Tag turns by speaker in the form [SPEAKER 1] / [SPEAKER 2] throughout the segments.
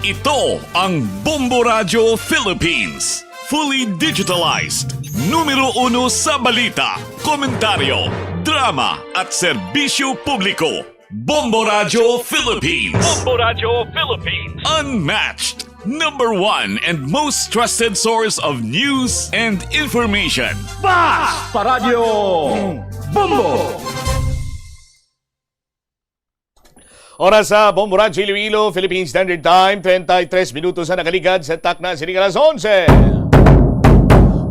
[SPEAKER 1] Ito ang Bombo Radio Philippines. Fully digitalized. Numero 1 sa balita, komentaryo, drama at serbisyo publiko. Bombo Radio Philippines.
[SPEAKER 2] Bombo Radio Philippines.
[SPEAKER 1] Unmatched. Number 1 and most trusted source of news and information.
[SPEAKER 2] Paradyo Bombo.
[SPEAKER 3] Oras sa Bombo Radio Iloilo, Philippine Standard Time, 33 minutos na nakaligad sa takna sining alas 11.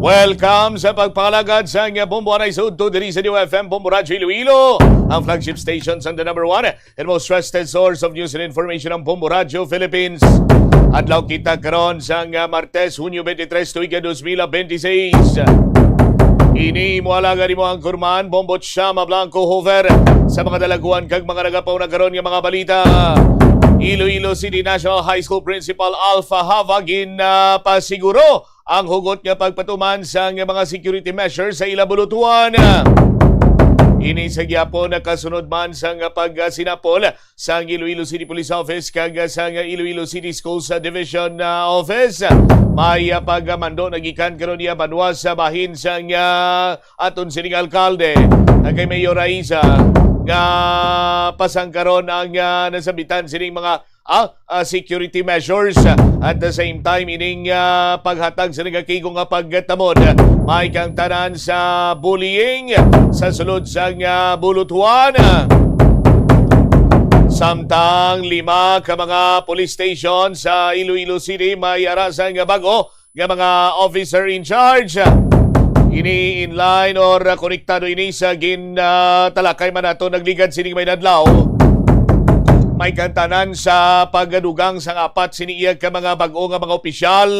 [SPEAKER 3] Welcome sa pagpangalagad sa Bombo Anay Sud to diri sa New FM Bombo Radio Iloilo, ang flagship station sa the number 1 and most trusted source of news and information ng Bombo Radio Philippines. Adlaw kita karon sa Martes, Hunyo 23, tuiga 2026. Ini mualaga ni mo ang kurman, Bombo Chama Blanco Hover sa mga dalaguan kag mga nagapaw na karon nga mga balita. Iloilo City National High School Principal Alpha Havagin na pasiguro ang hugot nga pagpatuman sa mga security measures sa ilabulutuan. Ini sa gyapon nakasunod man sa pagsinapol sa Iloilo City Police Office kag sa Iloilo City Schools Division Office. May pagmando nagikan karon niya banwa sa bahin sa aton sining alkalde kay Mayor Aiza nga pasangkaron ang nasabitan sining mga security measures. At the same time, ining paghatag sa nagakigong pagtamod may kang tanan sa bullying sa sulod sa bulutuan. Samtang 5 ka mga police station sa Iloilo City may arasan nga bago nga mga officer in charge. Ini inline or konektado ini sa talakay man nato nagligad sining may nadlaw. May kantanan sa pagdugang sang apat siniiyag ka mga bag-o nga mga opisyal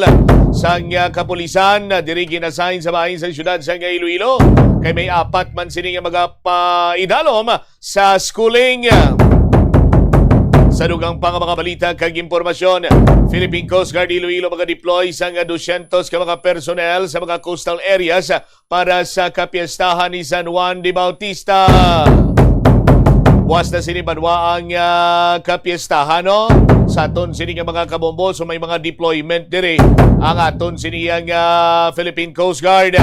[SPEAKER 3] sa kapulisan diri ginassign sa bahin sa syudad sa Iloilo. Kay may apat man sini nga mga paidalom sa schooling. Sa dugang pa nga mga balita kag impormasyon, Philippine Coast Guard Iloilo mga deploy sa 200 ka mga personnel sa mga coastal areas para sa kapiestahan ni San Juan de Bautista. Buwas na sinibanwa ang kapiestahan, no? Sa aton sini nga mga kabombo, so may mga deployment diri ang aton sini ang Philippine Coast Guard.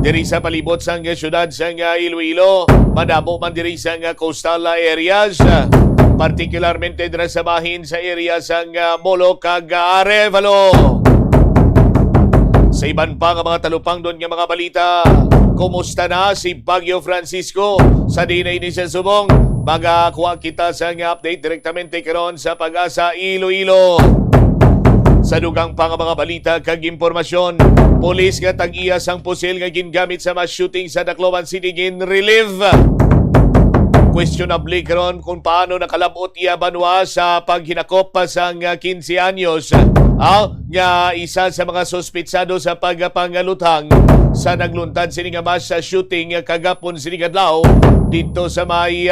[SPEAKER 3] Diri sa palibot sa syudad sa Iloilo, madamo man diri sa coastal areas. Partikularmente dira sa bahin sa area sa Molo kag Arevalo. Sa iban pa nga mga talupang doon nga mga balita, kumusta na si Baguio Francisco sa dinay ni sa Subong? Magakuha kita sa update direktamente karon sa Pag-asa Iloilo. Sa dugang pa nga mga balita kag impormasyon, pulis nga tag-iya sang pusil nga gingamit sa mass shooting sa Tacloban City gin-relieve. Questionable karon kung paano nakalabot iya banwa sa paghinakop pa sa 15 anyos nga isa sa mga suspitsado sa pagpangaluthang sa nagluntad sini nga mass shooting kagapon sini adlaw dito sa may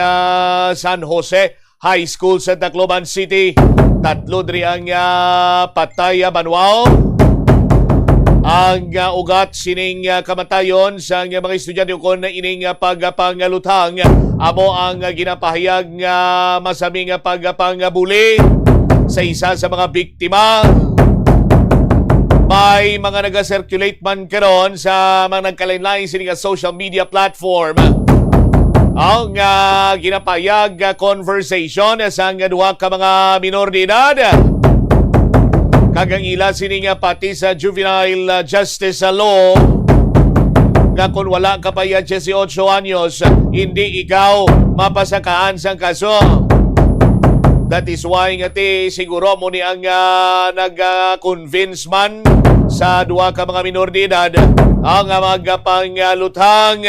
[SPEAKER 3] San Jose High School sa Tacloban City. Tatlo diri ang patay banwao. Ang ugat sining kamatayon sa mga estudyante kon ining pagpangaluthang amo ang ginapahayag nga masaming pagpangabuli sa isa sa mga biktima. May mga naga-circulate man karon sa mga nagkalain-lain sining social media platform ang ginapahayag conversation sa duha ka mga minor de edad. Kagang ila sining pati sa juvenile justice law nga kung wala ka pa 18 anyos, hindi ikaw mapasakaan sang kaso. That is why nga siguro mo ni ang nag-convince man sa duha ka mga minor de edad ang magpangaluthang.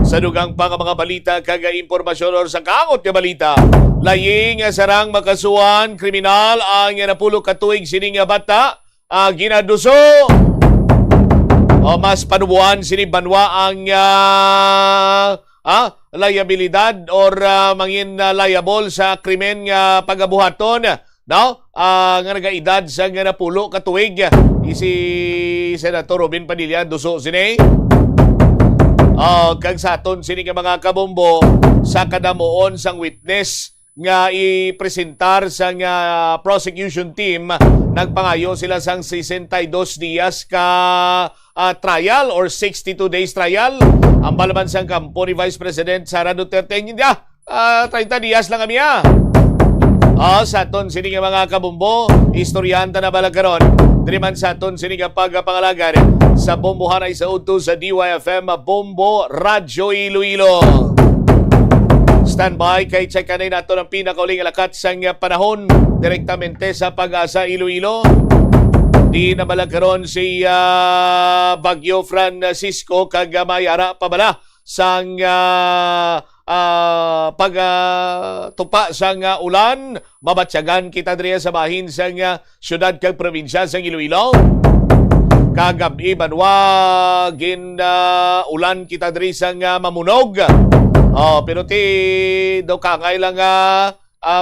[SPEAKER 3] Sa dugang pa nga mga balita kag impormasyon or sa kaangot nga balita, laying sarang makasuhan kriminal ang napulo katuig sining bata ginaduso. O mas panubuan sini banwa ang liabilidad or mangin liable sa krimen nga pagabuhaton. No? Nga nagaedad sa napulo katuig si Senator Robin Padilla duso sini. Kag sa aton sini nga mga kabombo sa kadamuon sang witness nga ipresentar sa nga prosecution team. Nagpangayo sila sang 62 dias ka trial or 62 days trial. Ang balaban sang kampo ni Vice President Sara Duterte, hindi 30 dias lang kami sa aton sini nga mga kabumbo, istoryanta na balagaron. Diriman sa aton sini nga pagpangalagan sa bombohan ay sa udto sa DYFM Bombo Radyo Iloilo. Standby kay check kanay nato ng pinakauling alakat sang panahon direktamente sa Pag-asa Iloilo. Di na balagaron si Bagyo Francisco kag mayara pabala sang pagtupa sang ulan. Mabatsyagan kita diriya sa bahin sang syudad kag probinsya sang Iloilo. Kagabi banwa ulan kita diri sang mamunog. Pero do kangay lang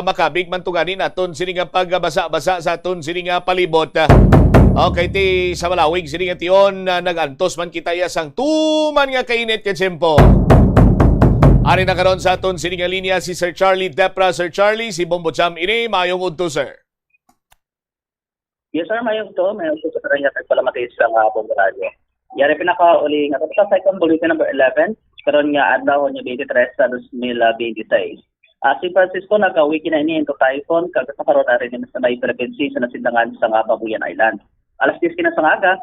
[SPEAKER 3] makabig man tuganin aton sini nga pagbasa-basa sa aton sini nga palibot. Okay, ti sa malawig sini nga tion nagantos man kita sang tuman nga kainit ka tiyempo. Ari na karon sa aton sini nga linya si Sir Charlie Depra. Sir Charlie, si Bombo Jam ini mayong udto, sir.
[SPEAKER 4] Yes, sir. Mayong to. Mayong to sa kanya pagpalamatis sa Bombo Radio. Yari pinaka-uli nga sa second bulletin number 11. Karon nga adlaw niya 23 sa 2026. Si Francisco nagka-wiki na ini into typhoon kagkakaroon na rin sa may Philippine Sea sa nasindangan sa Babuyan Island. Alas 10 kina sa aga,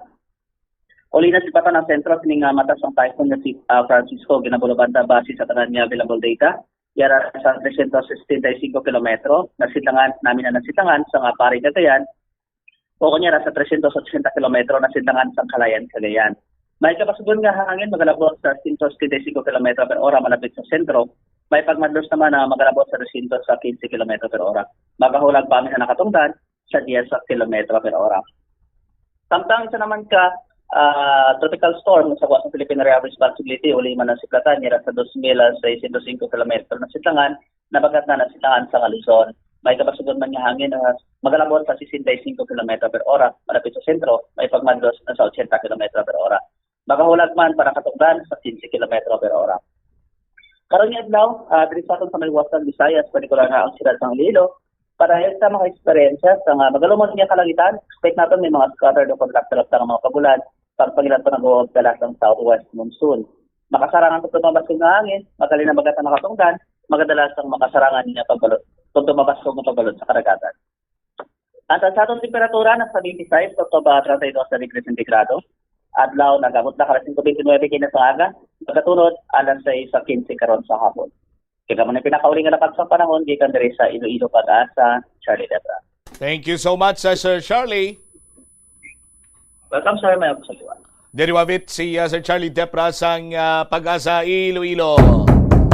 [SPEAKER 4] uli na si Pata ng sentro sining matas ang typhoon nga si Francisco ginabulabanta base sa tanan niya available data. Yara sa 365 kilometro, nasindangan namin na nasindangan sa Pari Cagayan. O kunya sa 380 kilometro nasindangan sa Calayan. May kapasugon nga hangin magalabot sa 135 km per ora malapit sa sentro. May pagmadlos naman na magalabot sa 115 km per ora. Magahulag pa sa nakatungdan sa 10 km per ora. Samtang sa naman ka tropical storm sa Western Philippine Area of Responsibility uli man ang siklatan nira sa 2,605 km na sitlangan nabagat na nasitlangan sa Luzon. May kapasugon man nga hangin na magalabot sa 65 km per ora malapit sa sentro. May pagmadlos na sa 80 km per ora. Magahulag man para katungdan sa 15 km per ora. Karon nga adlaw, diri sa aton sa may Western Visayas, partikular na ang siyudad ng Iloilo, para sa mga eksperyensya sa magalumon nga kalangitan, expect natin may mga scattered o kontraktulap ng mga kabulan, pagpangilan pa nag-uog dalas ng southwest monsoon. Makasarangan kung tumabas ng hangin, magaling na bagat na nakatungdan, magadalas ang makasarangan niya pagbalot, kung tumabas kung pagbalot sa karagatan. At sa atong temperatura, nasa 25 o 32 sa degrees centigrado. Adlaw, nagamot na kalas 5:29 kina sa aga. Pagkatunod, alas 6:15 karon sa hapon. Kaya man ang pinakauling nga dapat sa panahon, gikan diri sa Iloilo Pag-asa, Charlie Depra.
[SPEAKER 3] Thank you so much, Sir Charlie.
[SPEAKER 4] Welcome, sir. May pagsaluan.
[SPEAKER 3] Deriwavit si Sir Charlie Depra sang Pag-asa Iloilo.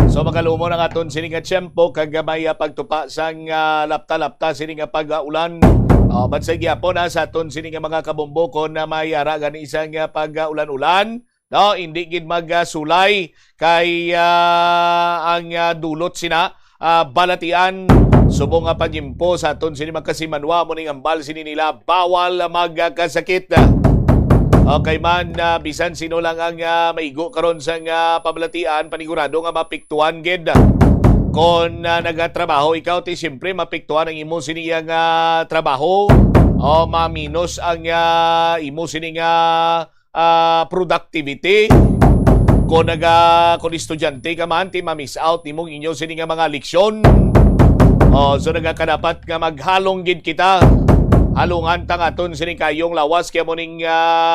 [SPEAKER 3] So magalumo na aton sini nga tiyempo kag may pagtupa sang lapta-lapta sini nga pag-ulan. Bansay gyapon sa aton sini nga mga kabumbokon na may ara gani isang pag-ulan-ulan. No, hindi gid magsulay kay ang dulot sina balatian subong nga pagimpo sa aton sini magkasimanwa mo ning ambal sini nila bawal magkasakit. Okay man, bisan sino lang ang maigo karon sa pabalatian, panigurado nga mapiktuan gid. Kung nagatrabaho ikaw, ti siyempre mapiktuan ang imo siniyang trabaho o maminos ang imo sining productivity. Kung estudyante ka man, ti ma-miss out nimong inyo sining mga leksyon. So nagakadapat nga maghalong gid kita. Halungan tang aton sini kayong lawas kaya mo ning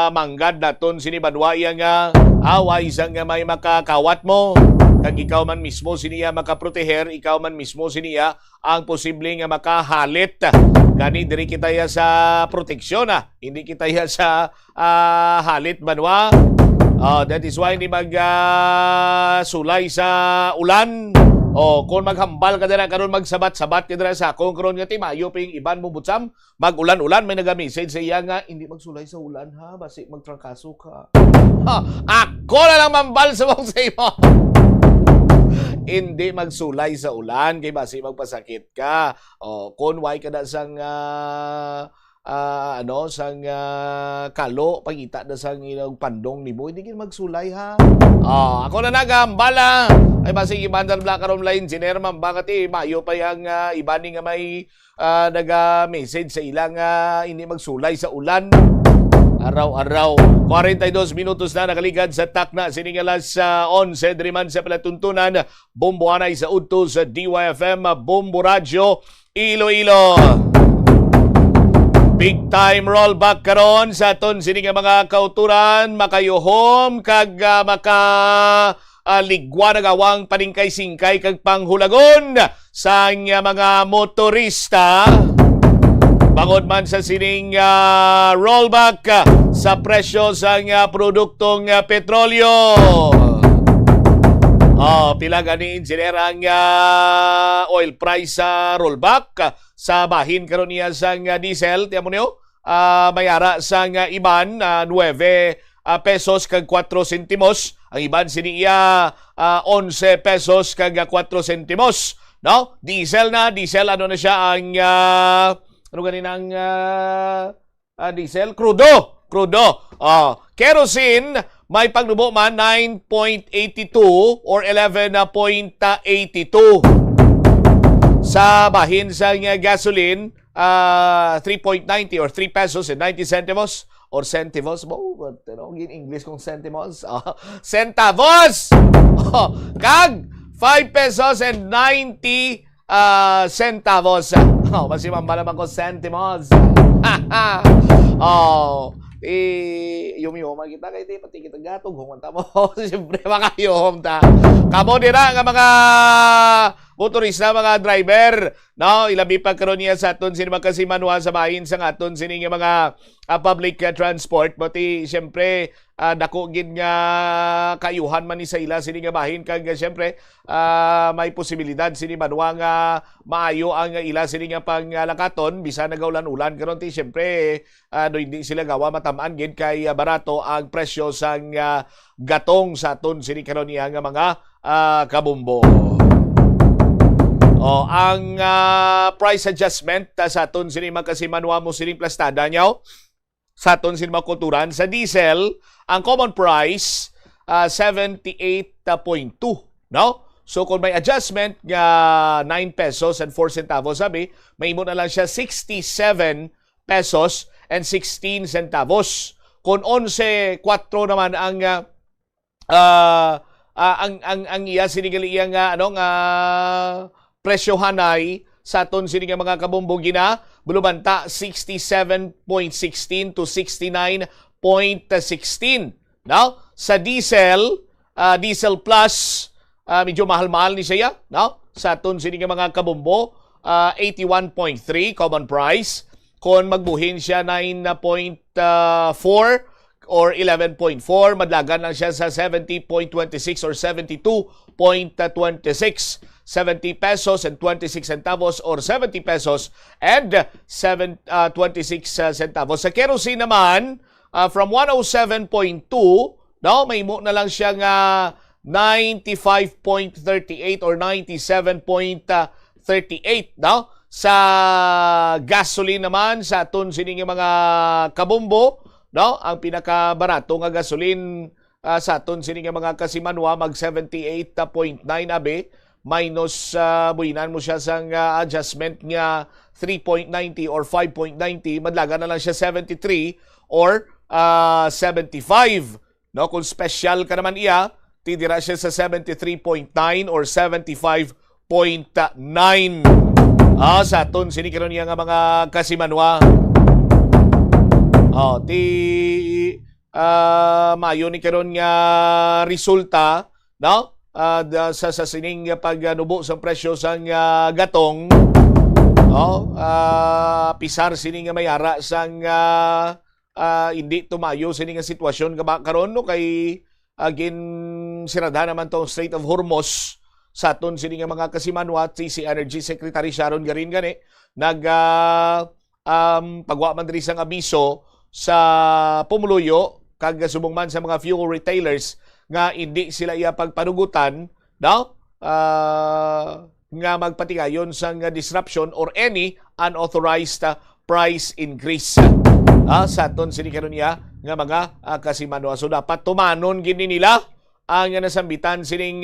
[SPEAKER 3] manggad naton sini banwaya nga away isang nga may makakawat mo. Kag ikaw man mismo siniya makaproteher, ikaw man mismo siniya ang posible nga makahalit. Gani diri kita ya sa proteksyon hindi kita ya sa halit banwa. That is why hindi sulay sa ulan. Kung maghambal ka dira karon magsabat-sabat ka dira sa akong karon nga timayo pa yung iban mo butsam, mag-ulan-ulan may naga-message sa iya nga hindi magsulay sa ulan basi magtrangkaso ka. Ako na lang mambal sa mong sa imo. Hindi magsulay sa ulan kay basi magpasakit ka. Kung why ka na sang ano sang kalo pagita na sang ilang pandong nimo hindi gid magsulay ha. Ako na nagambala ay basig ibandar bla karon la engineer man bakit mayo pa yang iba ni nga may naga-message sa ilang hindi magsulay sa ulan. Araw-araw. 42 minutos na nakaligad sa takna. Siningalas sa 11. Driman sa palatuntunan. Bombo anay sa udto sa DYFM. Bombo Radio. Iloilo. Big time rollback karon sa aton sining mga kauturan. Makayuhom kag ligwa nagawang paningkay-singkay kag panghulagon sa mga motorista. Bangod man sa sining rollback sa presyo sa produktong petrolyo. Pila gani engineer ang oil price rollback sa bahin karon niya sa diesel. Tiyan mo niyo, mayara sa iban 9 pesos kag 4 sentimos. Ang iban siniya 11 pesos kag 4 sentimos. No? Diesel ano na siya ang ano ganinang diesel? Crudo. Kerosene, may pagnubo man 9.82 or 11.82. Sa bahin sa gasoline, 3.90 or 3 pesos and 90 centimos or centimos. In English kung centimos. Centavos! Kag 5 pesos and 90 centavos. Basi mambalam ako centimos. Yum-yum kita kay di pati kita gatog humanta mo. Siyempre makayom ta. Kamo dira nga mga motorista, mga driver, no, ilabi pa karon niya sa aton sini makasimanwa sa bahin sa aton sini nga mga public transport. Pati siyempre dako gid nga kayuhan man ni sa ila sini nga bahin kag siyempre may posibilidad sini manwa nga maayo ang ila sini nga panglakaton bisan nagaulan-ulan karon ti siyempre hindi sila gawa matamaan gid kay barato ang presyo sang gatong sa aton sini karon niya nga mga kabumbo. Ang price adjustment sa aton sini makasimanwa mo sini plastada nyaw sa aton sini makuturan sa diesel ang common price 78.2, no? So kung may adjustment nga 9 pesos and 4 centavos sabi, may imo na lang siya 67 pesos and 16 centavos. Kung 11.4 naman ang iya sinigali iya nga presyohanay sa aton sini nga mga kabumbong gina bulubanta 67.16 to 69.16. Now, sa diesel, diesel plus medyo mahal-mahal ni siya, no? Sa aton sini nga mga kabumbo 81.3 common price. Kung magbuhin siya 9.4 or 11.4, madlagan lang siya sa 70.26 or 72.26. 70 pesos and 26 centavos or 70 pesos and 26 centavos. Sa kerosene naman, from 107.2, no, may mo na lang siya nga 95.38 or 97.38, no? Sa gasoline naman, sa aton sining mga kabumbo, no, ang pinakabarato nga gasoline sa aton sining mga kasimanwa mag 78.9 abe minus buhinan mo siya sang adjustment nga 3.90 or 5.90, madlaga na lang siya 73 or 75. No, kung special ka naman iya, tidira siya sa 73.9 or 75.9. Sa aton sini karon niya nga mga kasimanwa. Mayo ni karon nga resulta, no? Sa sining pagnubo sa presyo sang gatong, no? Pisar sining mayara sang hindi tumayo sining sitwasyon karon no kay agin sirada naman tong Strait of Hormuz sa aton sining mga kasimanwa. Si Energy Secretary Sharon Garin gani pagwa man diri sang abiso sa pumuluyo kag subong man sa mga fuel retailers nga hindi sila iya pagpanugutan, no? Nga magpatigayon sa disruption or any unauthorized price increase. Sa aton sini karon niya nga mga kasimanwa. So dapat tumanon gini nila ang nasambitan sining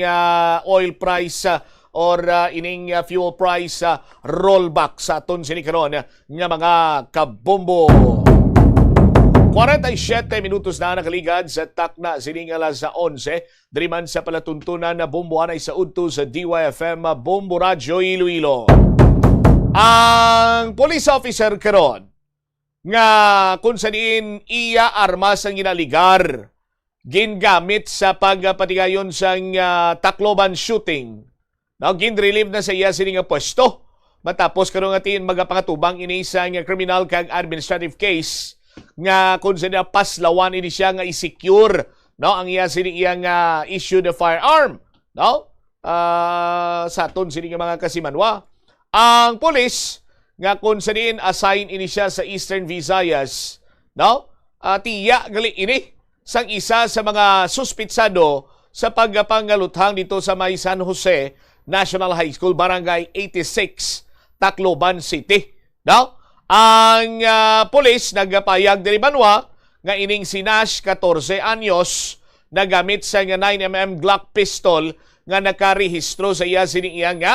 [SPEAKER 3] oil price or ining fuel price rollback sa aton sini karon nga mga kabombo. 47 minutos na nakaligad sa takna sining alas 11. Diriman sa palatuntunan na bombohan ay sa udto sa DYFM Bombo Radio Iloilo. Ang police officer karon nga kung sa diin iya armas ang ginaligar gingamit sa pagpatigayon sa Tacloban shooting. Now, ginrelieve na sa iya sining pwesto matapos karon nga tin magapangatubang ini sa criminal kag administrative case nga kung sa paslawan ini siya nga i-secure ang iya sining iyang issue the firearm sa aton sining mga kasimanwa. Ang police nga kung sa diin assign ini siya sa Eastern Visayas tiya gali ini sang isa sa mga suspitsado sa pagpangaluthang dito sa may San Jose National High School, Barangay 86, Tacloban City. Ang police nagpayag diri banwa nga ining si Nash 14 anyos nagamit sa 9mm Glock pistol nga nakarehistro sa iya sining iyang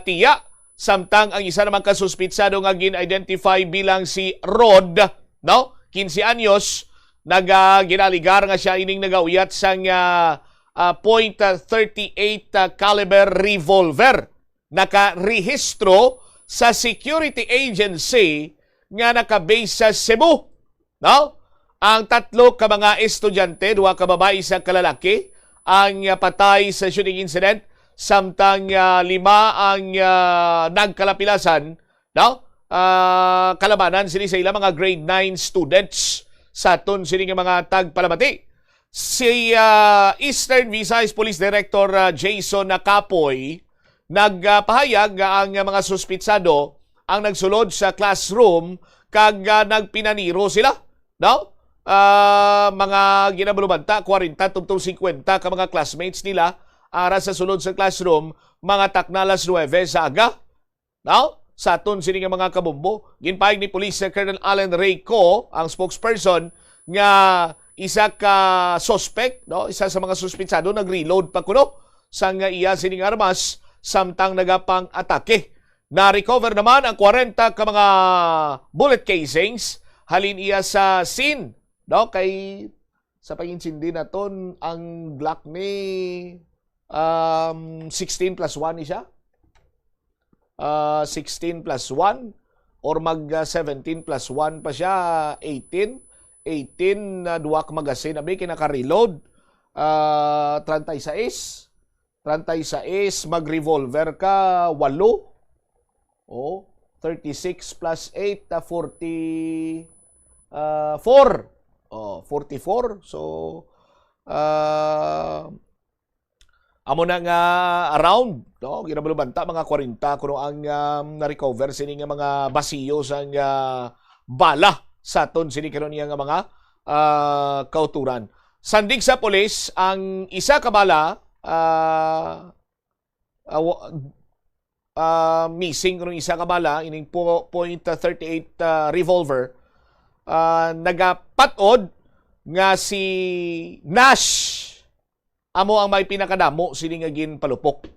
[SPEAKER 3] tiya. Samtang ang isa namang kasuspitsado nga gin-identify bilang si Rod, 15 anyos, ginaligar nga siya ining nagauyat sang .38 caliber revolver. Nakarehistro sa security agency nga nakabase sa Cebu. Ang tatlo ka mga estudyante, 2 ka babae, 1 ka lalaki, ang patay sa shooting incident. Samtang 5 ang nagkalapilasan, kalabanan sila sa ilang mga grade 9 students sa aton sila mga tagpalamati. Si Eastern Visayas Police Director Jason Nakapoy nagpahayag ang mga suspitsado ang nagsulod sa classroom kag nagpinaniro sila. Mga ginabulubanta, 40 tungtong 50 ka mga classmates nila ara sa sulod sa classroom, mga taknalas 9 sa aga. Sa aton sining mga kabombo, ginpahayag ni Police Colonel Allen Reyco, ang spokesperson, nga isa ka suspect, isa sa mga suspitsado, nag-reload pa kuno sa nga iya sining armas samtang nagapang atake. Na-recover naman ang 40 ka mga bullet casings, halin iya sa scene. Kay sa pag-insindi naton ang Glock ni 16 plus 1 siya. 16 plus 1 or mag 17 plus 1 pa siya, 18 na duwa ka magasin abi kinaka-reload. 36 mag-revolver ka 8. 36 plus 8 44. 44. So amo na nga around, ginabalubanta mga 40 kuno ang na-recover sini nga mga basiyo sa bala sa aton sini karon nga mga kauturan. Sandig sa pulis, ang isa ka bala missing kuno isa ka bala ining .38 revolver, nagapatod nga si Nash amo ang may pinakadamo sini nga ginpalupok.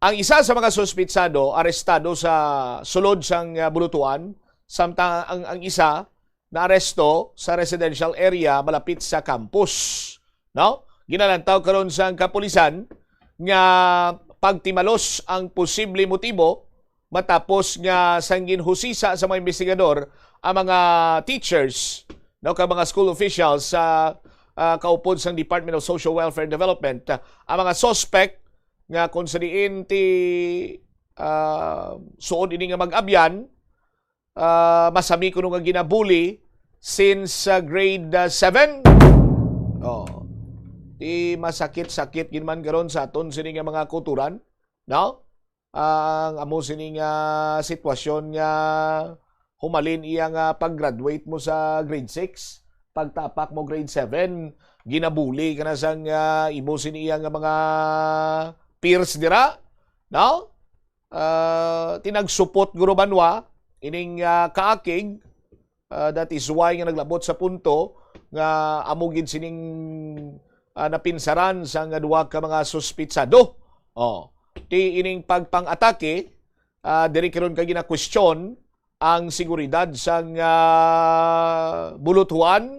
[SPEAKER 3] Ang isa sa mga suspitsado arestado sa sulod sang bulutuan, samtang ang isa na aresto sa residential area malapit sa campus. Ginalantaw karon sa kapulisan nga pagtimalos ang posible motibo matapos nga sanggin husisa sa mga investigador ang mga teachers, mga school officials sa kaupod sang Department of Social Welfare and Development. Ang mga suspect nga kung sa diin ti suod ini nga mag-abyan, masami kuno nga ginabuli since grade 7. Di masakit-sakit ginman karon sa aton sini nga mga kulturan. Ang amo sini nga sitwasyon nga humalin iya nga pag-graduate mo sa grade 6. Pagtapak mo grade 7, ginabuli ka na sang imusin iya nga mga peers dira. Tinagsupot guro banwa ining kaakig. That is why nga naglabot sa punto nga amugid sining napinsaran sa nga duwa ka mga suspitsado. Ti ining pagpang-atake, diri karon kay gina-question ang seguridad sa bulutuan.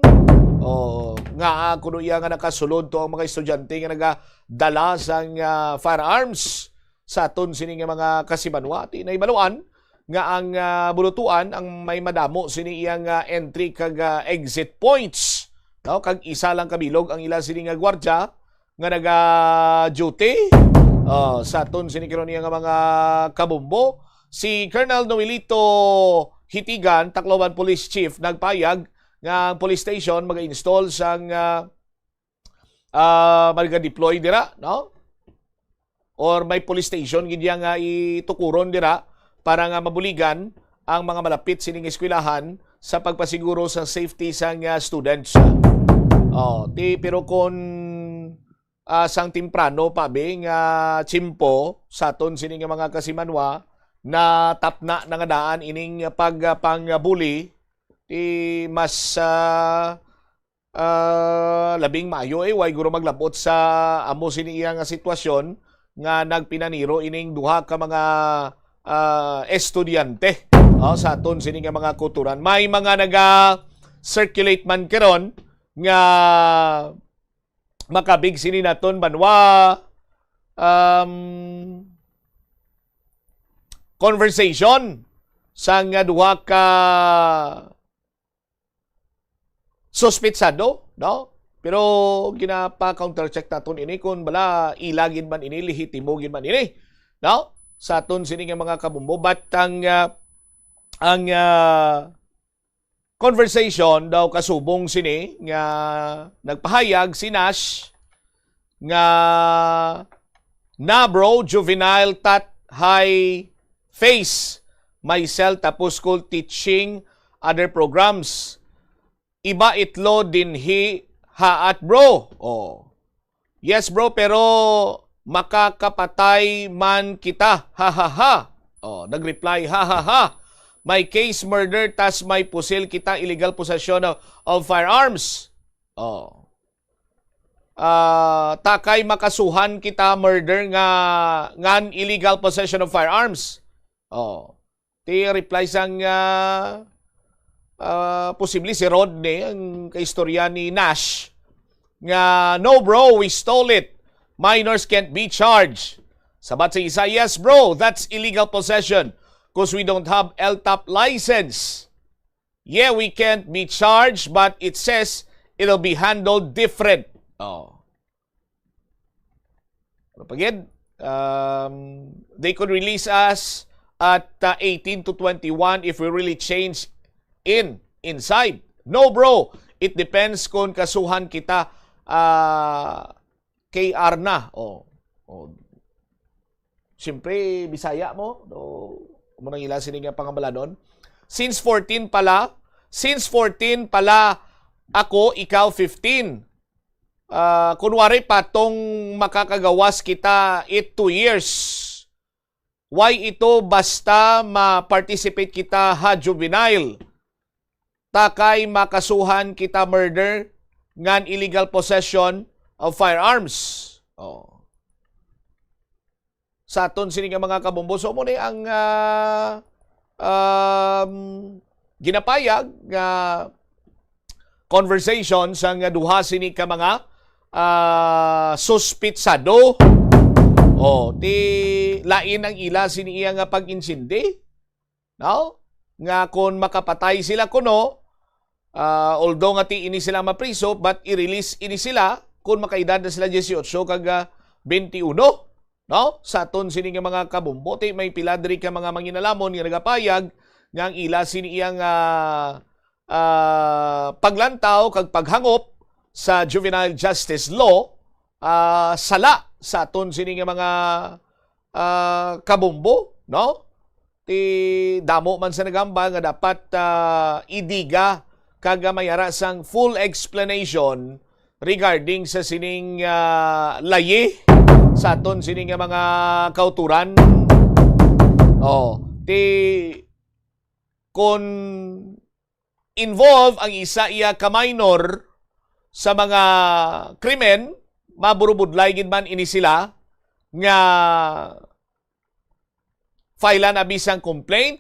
[SPEAKER 3] Nga kuno iya nga nakasulod to ang mga estudyante nga nagadala sa firearms sa aton sini nga mga kasimanwa. Ti naibaluan nga ang bulutuan ang may madamo sini iyang entry kag exit points. No, kag isa lang kabilog ang ila sini nga gwardiya nga naga-duty sa aton sini karon nga mga kabumbo. Si Colonel Noelito Hitigan, Tacloban Police Chief, nagpayag nga ang police station mag-install sang mag-deploy dira, no? Or may police station gid nga itukuron dira para nga mabuligan ang mga malapit sining eskwelahan sa pagpasiguro sa safety sang students. Pero kung sang timprano pabi nga tsimpo sa aton sining mga kasimanwa na tapna na nga daan ining pagpangbuli, mas labing maayo way guro maglabot sa amo sini nga sitwasyon nga nagpinaniro ining duha ka mga estudyante sa aton sini nga mga kuturan. May mga naga-circulate man karon nga makabig sini naton banwa conversation sa nga duha ka suspitsado, no? Pero ginapa-countercheck naton ini kung bala ilagin man ini, lehitimo gid man ini, no? Sa aton sini nga mga kabumbo, but ang conversation daw kasubong sini nga nagpahayag si Nash nga na bro juvenile tat high face myself tapos school teaching other programs iba itlo din haat bro. Yes bro, pero makakapatay man kita. Ha ha ha. Nagreply ha ha ha. My case murder tas may pusil kita illegal possession of firearms. Takay makasuhan kita murder ngan illegal possession of firearms. Ti reply sang posible si Rodney ang kaistorya ni Nash nga no bro, we stole it. Minors can't be charged. Sabat sa isa, yes bro, that's illegal possession because we don't have LTAP license. Yeah, we can't be charged, but it says it'll be handled different. They could release us at 18 to 21 if we really change inside. No bro, it depends kung kasuhan kita KR na. Siyempre, Bisaya mo. Munang ila sini nga pangambala doon. Since 14 pala ako, ikaw 15. Kunwari patong makakagawas kita 2 years. Why ito basta ma-participate kita ha juvenile? Takay makasuhan kita murder ngan illegal possession of firearms. Sa aton sini nga mga kabombo, so mo ni ang ginapayag nga conversation sa nga duha sini ka mga suspitsado. Ti lain ang ila sini iya nga pag-insindi. No? Nga kung makapatay sila kuno, although nga ti ini sila mapriso, but i-release ini sila kung makaedad na sila 18 kag 21. No? Sa aton sini nga mga kabumbo, ti may pila diri ka mga manginalamon nga nagapayag nga ang ila sini iyang paglantaw kag paghangop sa juvenile justice law sala sa aton sini nga mga kabumbo, no? Ti damo man sa nagamba nga dapat idiga kag mayara sang full explanation regarding sa sining laye sa aton sining nga mga kauturan. Ti kung involve ang isa iya ka minor sa mga krimen, maburubudlay gid man ini sila nga filean na bisang complaint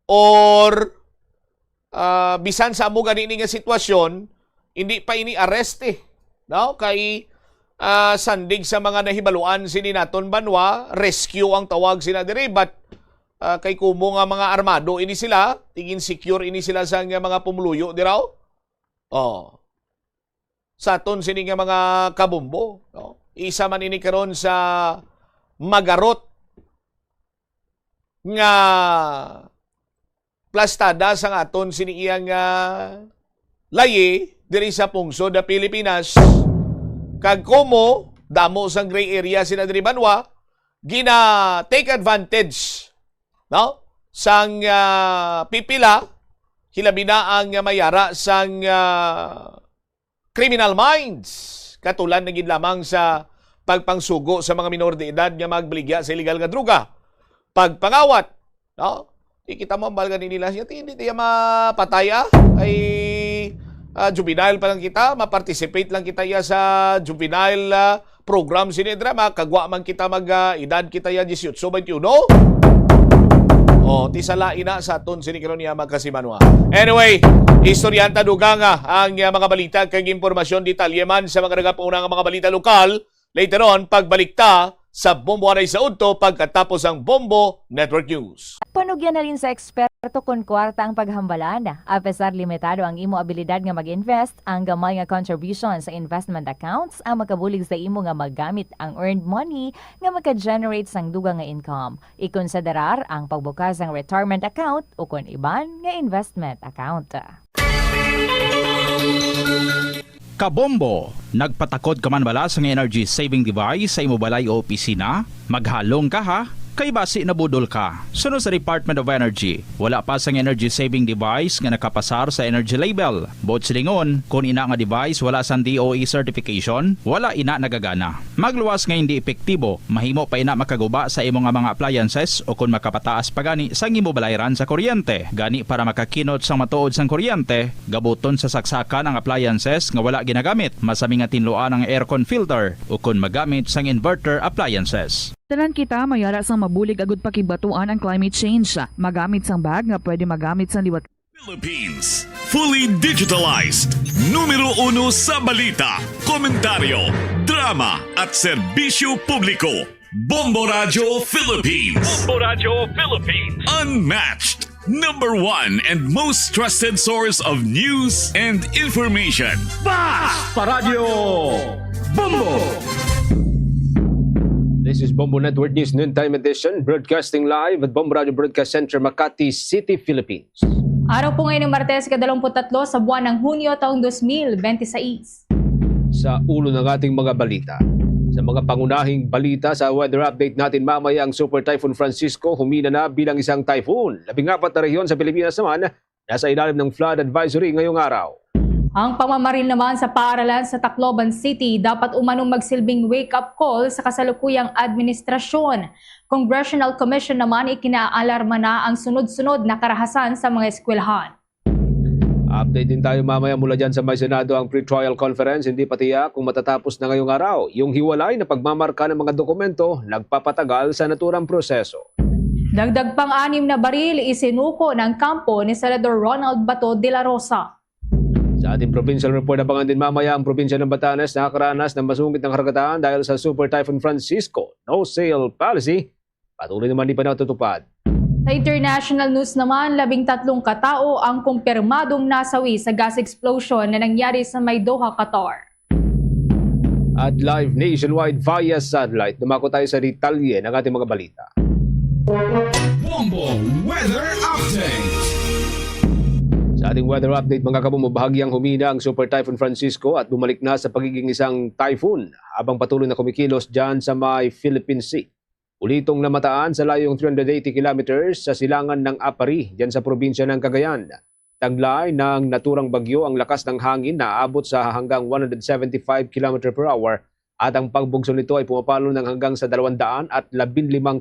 [SPEAKER 3] or bisan sa amo ganini nga sitwasyon, hindi pa ini arrest no? Kay sandig sa mga nahibaluan sini naton banwa, rescue ang tawag sila diri, but kay kumo nga mga armado ini sila, tingin secure ini sila sa nga mga pumuluyo di raw. Sa aton sini nga mga kabumbo, no? Isa man ini karon sa magarot nga plastada sa aton sini iyang layi diri sa pungsod da Pilipinas. Kag komo damo sang gray area sina diri banwa, gina take advantage, no? Sang pipila hilabi na ang mayara sang criminal minds, katulad na gid lamang sa pagpangsugo sa mga minor de edad nga magbaligya sa illegal nga druga, pagpangawat, no? Kita mo ang balga nila siya, hindi tayo mapataya, ay juvenile pa lang kita, ma-participate lang kita ya sa juvenile program sinidra, makagwa man kita mag-edad kita ya 18, 21, no? Tisala ina sa aton sinikaron niya magkasimanwa. Anyway, istoryanta dugang ang mga balita kag impormasyon detalye man sa mga nagapaunang mga balita lokal. Later on, pagbalikta sa Bombo Anay sa Udto pagkatapos ang Bombo Network News.
[SPEAKER 5] Panugyan na rin sa eksperto kung kwarta ang paghambalan. Apesar limitado ang imo abilidad nga mag-invest, ang gamay nga contribution sa investment accounts ang makabulig sa imo nga maggamit ang earned money nga maka-generate sang dugang nga income. Ikonsiderar ang pagbukas ng retirement account o kung iban nga investment account.
[SPEAKER 6] Kabombo, nagpatakod ka man bala sa energy saving device sa imo balay o opisina? Maghalong ka ha? Kay basi na budol ka. Sunod sa Department of Energy, wala pa sang energy saving device nga nakapasar sa energy label. Bot silingon, kung ina nga device wala sang DOE certification, wala ina nagagana. Magluwas nga hindi epektibo, mahimo pa ina makaguba sa imo nga mga appliances o kung makapataas pa gani sang imo balayran sa kuryente. Gani para makakinot sang matuod sang kuryente, gabuton sa saksakan ang appliances nga wala ginagamit, masami nga tinluan ang aircon filter o kung magamit sang inverter appliances.
[SPEAKER 7] Tanan kita mayara sang mabulig agud pakibatuan ang climate change. Magamit sang bag nga pwede magamit sang liwat.
[SPEAKER 1] Philippines, fully digitalized. Numero 1 sa balita, komentaryo, drama at serbisyo publiko. Bombo Radio Philippines.
[SPEAKER 2] Bombo Radio Philippines.
[SPEAKER 1] Unmatched. Number 1 and most trusted source of news and information.
[SPEAKER 2] Fast Paradyo Bombo.
[SPEAKER 8] This is Bombo Network News Noontime Edition, broadcasting live at Bombo Radio Broadcast Center, Makati City, Philippines.
[SPEAKER 9] Araw po ngayon ng Martes, 23 sa buwan ng Hunyo taong 2026.
[SPEAKER 8] Sa ulo ng ating mga balita. Sa mga pangunahing balita sa weather update natin mamaya, ang Super Typhoon Francisco humina na bilang isang typhoon. 14 na rehiyon sa Pilipinas naman nasa ilalim ng flood advisory ngayong araw.
[SPEAKER 9] Ang pamamaril naman sa paaralan sa Tacloban City dapat umanong magsilbing wake-up call sa kasalukuyang administrasyon. Congressional Commission naman ikinaalarma na ang sunod-sunod na karahasan sa mga eskwelahan.
[SPEAKER 8] Update din tayo mamaya mula dyan sa May Senado ang pre-trial conference. Hindi pa tiyak kung matatapos na ngayong araw. Yung hiwalay na pagmamarka ng mga dokumento nagpapatagal sa naturang proseso.
[SPEAKER 9] Dagdag pang 6 na baril isinuko ng kampo ni Senador Ronald Bato de la Rosa.
[SPEAKER 8] Sa ating provincial report, abangan din mamaya ang probinsya ng Batanes nakakaranas ng masungit ng karagatan dahil sa Super Typhoon Francisco. No sale policy, patuloy naman di pa natutupad.
[SPEAKER 9] Sa international news naman, 13 katao ang kumpirmadong nasawi sa gas explosion na nangyari sa May Doha, Qatar.
[SPEAKER 8] At live nationwide via satellite, dumako tayo sa detalye ng ating mga balita.
[SPEAKER 1] Bombo Weather Update.
[SPEAKER 8] Sa ating weather update, mga kabombo, bahagyang humina ang Super Typhoon Francisco at bumalik na sa pagiging isang typhoon habang patuloy na kumikilos dyan sa may Philippine Sea. Ulitong namataan sa layong 380 kilometers sa silangan ng Apari dyan sa probinsya ng Cagayan. Taglay ng naturang bagyo ang lakas ng hangin na aabot sa hanggang 175 km per hour at ang pagbugso nito ay pumapalo ng hanggang sa 215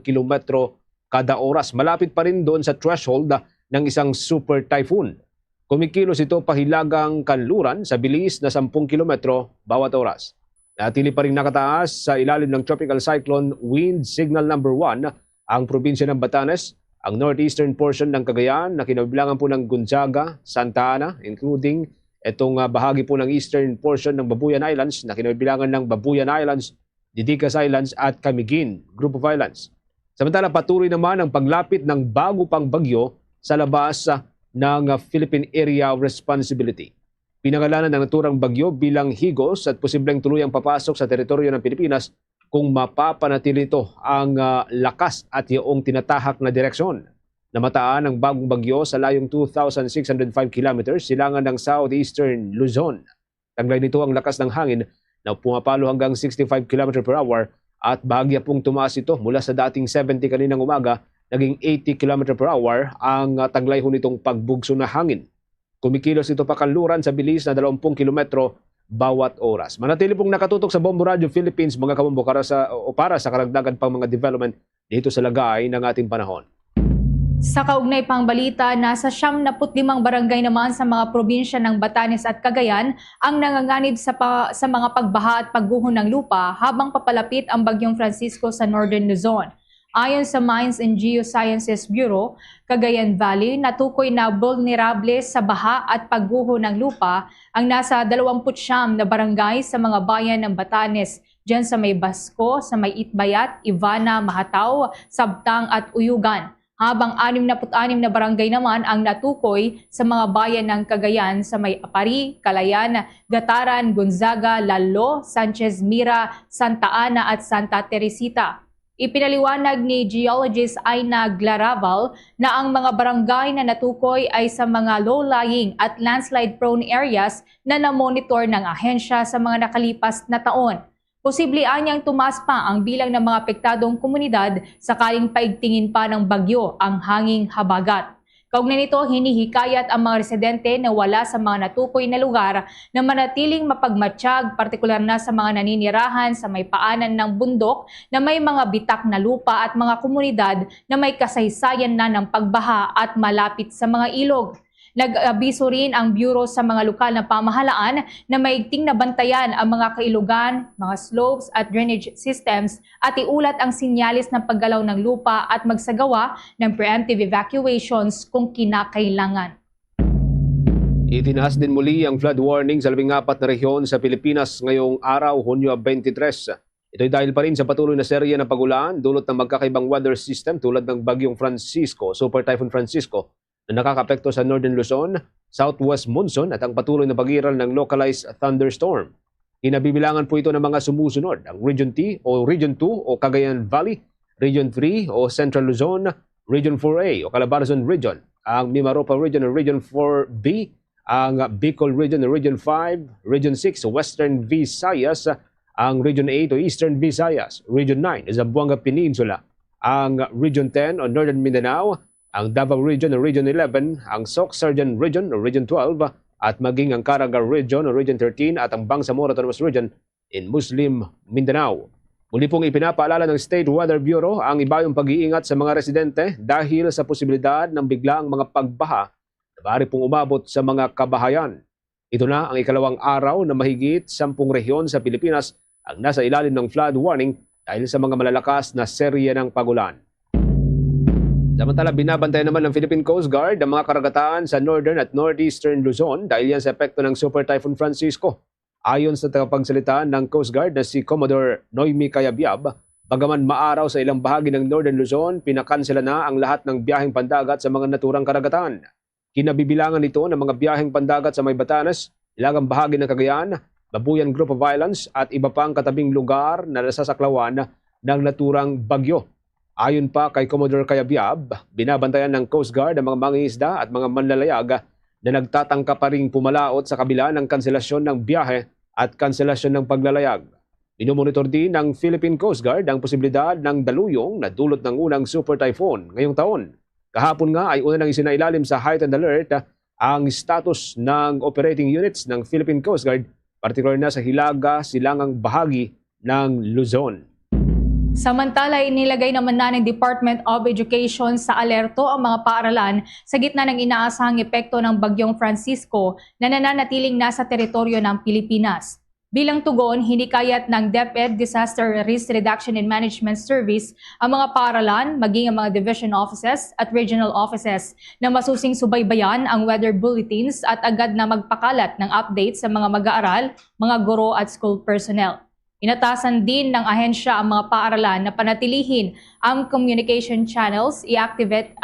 [SPEAKER 8] kilometro kada oras. Malapit pa rin doon sa threshold ng isang super typhoon. Kumikilos ito pahilagang kanluran sa bilis na 10 kilometro bawat oras. Natili pa rin nakataas sa ilalim ng Tropical Cyclone Wind Signal number 1 ang probinsya ng Batanes, ang northeastern portion ng Cagayan na kinabilangan po ng Gonzaga, Santa Ana, including itong bahagi po ng eastern portion ng Babuyan Islands na kinabilangan ng Babuyan Islands, Didicas Islands at Camiguin Group of Islands. Samantala patuloy naman ang paglapit ng bago pang bagyo sa labas ng Philippine Area of Responsibility. Pinangalanan ng naturang bagyo bilang Higos at posibleng tuluyang papasok sa teritoryo ng Pilipinas kung mapapanatili ito ang lakas at iyong tinatahak na direksyon. Namataan ang bagong bagyo sa layong 2,605 kilometers silangan ng southeastern Luzon. Taglay nito ang lakas ng hangin na pumapalo hanggang 65 km per hour at bahagya pong tumaas ito mula sa dating 70 kaninang umaga, naging 80 km per hour ang taglay ho nitong pagbugso na hangin. Kumikilos ito pakanluran sa bilis na 20 kilometro bawat oras. Manatili pong nakatutok sa Bombo Radio Philippines mga kabombo para sa karagdagan pang mga development dito sa lagay ng ating panahon.
[SPEAKER 9] Sa kaugnay pang balita, nasa 75 barangay naman sa mga probinsya ng Batanes at Cagayan ang nanganganib sa mga pagbaha at pagguho ng lupa habang papalapit ang Bagyong Francisco sa Northern Luzon. Ayon sa Mines and Geosciences Bureau, Cagayan Valley natukoy na vulnerable sa baha at pagguho ng lupa ang nasa 29 na barangay sa mga bayan ng Batanes, dyan sa may Basco, sa may Itbayat, Ivana, Mahataw, Sabtang at Uyugan. Habang 66 na barangay naman ang natukoy sa mga bayan ng Cagayan sa may Apari, Calayan, Gataran, Gonzaga, Lalo, Sanchez Mira, Santa Ana at Santa Teresita. Ipinaliwanag ni geologist Aina Glaraval na ang mga barangay na natukoy ay sa mga low-lying at landslide-prone areas na namonitor ng ahensya sa mga nakalipas na taon. Posible anyang tumaas pa ang bilang ng mga apektadong komunidad sakaling paigtingin pa ng bagyo ang hanging habagat. Kaugnay nito, hinihikayat ang mga residente na wala sa mga natukoy na lugar na manatiling mapagmatsyag, partikular na sa mga naninirahan sa may paanan ng bundok na may mga bitak na lupa at mga komunidad na may kasaysayan na ng pagbaha at malapit sa mga ilog. Nag-abiso rin ang Bureau sa mga lokal na pamahalaan na maigting nabantayan ang mga kailugan, mga slopes at drainage systems at iulat ang sinyalis ng paggalaw ng lupa at magsagawa ng preemptive evacuations kung kinakailangan.
[SPEAKER 8] Itinaas din muli ang flood warning sa 14 na rehiyon sa Pilipinas ngayong araw, Hunyo 23. Ito'y dahil pa rin sa patuloy na serye ng pagulan dulot ng magkakaibang weather system tulad ng Bagyong Francisco, Super Typhoon Francisco, na nakakapekto sa Northern Luzon, Southwest Monsoon at ang patuloy na pag-iral ng localized thunderstorm. Inabibilangan po ito ng mga sumusunod, ang Region T o Region 2 o Cagayan Valley, Region 3 o Central Luzon, Region 4A o Calabarzon Region, ang Mimaropa Region o Region 4B, ang Bicol Region o Region 5, Region 6 o Western Visayas, ang Region 8 o Eastern Visayas, Region 9 o Zamboanga Peninsula, ang Region 10 o Northern Mindanao, ang Davao Region o Region 11, ang Sorsogon Region o Region 12, at maging ang Caraga Region o Region 13 at ang Bangsamoro Autonomous Region in Muslim Mindanao. Muli pong ipinapaalala ng State Weather Bureau ang ibayong pag-iingat sa mga residente dahil sa posibilidad ng biglaang mga pagbaha na maaari pong umabot sa mga kabahayan. Ito na ang ikalawang araw na mahigit 10 rehiyon sa Pilipinas ang nasa ilalim ng flood warning dahil sa mga malalakas na serye ng pagulan. Samantala, binabantayan naman ng Philippine Coast Guard ang mga karagatan sa northern at northeastern Luzon dahil yan sa epekto ng Super Typhoon Francisco. Ayon sa tagapagsalita ng Coast Guard na si Commodore Noemi Cayabyab, bagaman maaraw sa ilang bahagi ng northern Luzon, pinakansela na ang lahat ng biyaheng pandagat sa mga naturang karagatan. Kinabibilangan nito ng mga biyaheng pandagat sa may Batanes, ilang bahagi ng Cagayan, Babuyan Group of Islands at iba pang katabing lugar na nasasaklawan ng naturang bagyo. Ayon pa kay Commodore Cayabyab, binabantayan ng Coast Guard ang mga mangingisda at mga manlalayag na nagtatangka pa ring pumalaot sa kabila ng kanselasyon ng biyahe at kanselasyon ng paglalayag. Minumonitor din ng Philippine Coast Guard ang posibilidad ng daluyong na dulot ng unang super typhoon ngayong taon. Kahapon nga ay una nang isinailalim sa heightened alert ang status ng operating units ng Philippine Coast Guard, partikular na sa Hilaga, Silangang bahagi ng Luzon.
[SPEAKER 9] Samantala, inilagay naman na ng Department of Education sa alerto ang mga paaralan sa gitna ng inaasahang epekto ng Bagyong Francisco na nananatiling nasa teritoryo ng Pilipinas. Bilang tugon, hinikayat ng DepEd Disaster Risk Reduction and Management Service ang mga paaralan, maging ang mga division offices at regional offices na masusing subaybayan ang weather bulletins at agad na magpakalat ng updates sa mga mag-aaral, mga guro at school personnel. Inatasan din ng ahensya ang mga paaralan na panatilihin ang communication channels, i-activate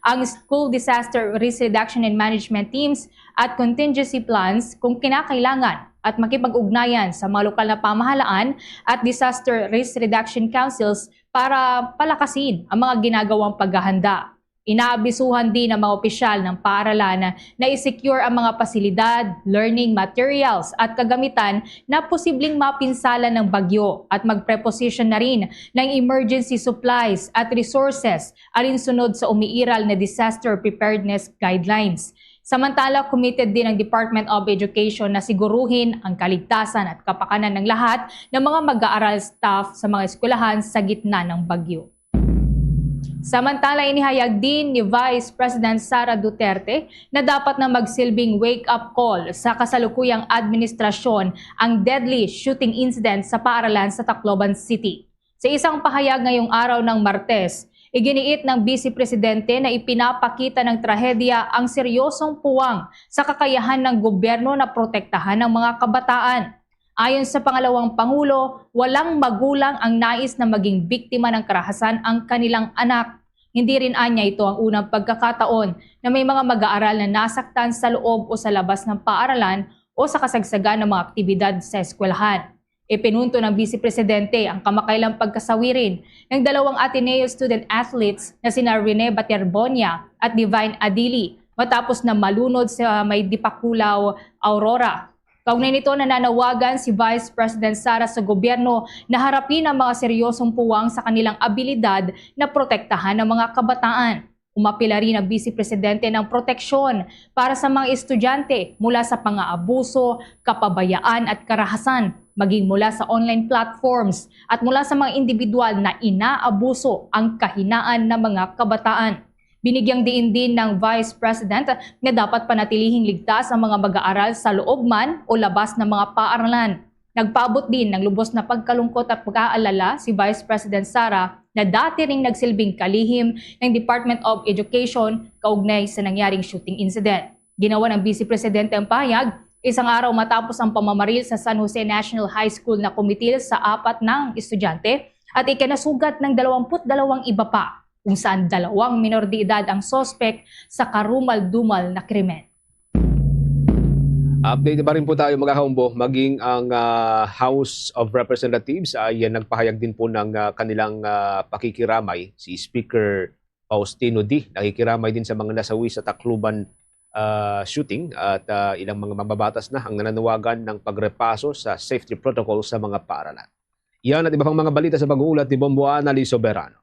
[SPEAKER 9] ang school disaster risk reduction and management teams at contingency plans kung kinakailangan at makipag-ugnayan sa mga lokal na pamahalaan at disaster risk reduction councils para palakasin ang mga ginagawang paghahanda. Inaabisuhan din ng mga opisyal ng paaralan na i-secure ang mga pasilidad, learning materials at kagamitan na posibleng mapinsala ng bagyo at mag-preposition na rin ng emergency supplies at resources alinsunod sa umiiral na disaster preparedness guidelines. Samantala, committed din ang Department of Education na siguruhin ang kaligtasan at kapakanan ng lahat ng mga mag-aaral staff sa mga eskwelahan sa gitna ng bagyo. Samantala, inihayag din ni Vice President Sara Duterte na dapat na magsilbing wake-up call sa kasalukuyang administrasyon ang deadly shooting incident sa paaralan sa Tacloban City. Sa isang pahayag ngayong araw ng Martes, iginiit ng Vice Presidente na ipinapakita ng trahedya ang seryosong puwang sa kakayahan ng gobyerno na protektahan ng mga kabataan. Ayon sa pangalawang Pangulo, walang magulang ang nais na maging biktima ng karahasan ang kanilang anak. Hindi rin anya ito ang unang pagkakataon na may mga mag-aaral na nasaktan sa loob o sa labas ng paaralan o sa kasagsagan ng mga aktibidad sa eskwelahan. Ipinunto ng Vice Presidente ang kamakailang pagkasawirin ng dalawang Ateneo student athletes na sina Rene Baterbonia at Divine Adili matapos na malunod sa may Dipakulaw, Aurora. Kaugnay nito, nananawagan si Vice President Sara sa gobyerno na harapin ang mga seryosong puwang sa kanilang abilidad na protektahan ng mga kabataan. Umapila rin ang Vice Presidente ng proteksyon para sa mga estudyante mula sa pang-aabuso, kapabayaan at karahasan, maging mula sa online platforms at mula sa mga individual na inaabuso ang kahinaan ng mga kabataan. Binigyang diin din ng Vice President na dapat panatilihing ligtas ang mga mag-aaral sa loob man o labas ng mga paaralan. Nagpaabot din ng lubos na pagkalungkot at pag-aalala si Vice President Sara na dati ring nagsilbing kalihim ng Department of Education kaugnay sa nangyaring shooting incident. Ginawa ng Vice Presidente ang pahayag isang araw matapos ang pamamaril sa San Jose National High School na kumitil sa 4 ng estudyante at ikinasugat ng 22 iba pa, kung saan 2 minor de edad ang sospek sa karumal-dumal na krimen.
[SPEAKER 8] Update pa rin po tayo mga kaumbo, maging ang House of Representatives ay nagpahayag din po ng kanilang pakikiramay. Si Speaker Faustino D. nakikiramay din sa mga nasawi sa Tacloban shooting at ilang mga mababatas na ang nananawagan ng pagrepaso sa safety protocol sa mga paaralan. Yan at iba pang mga balita sa pag-uulat ni Bombo Annali Soberano.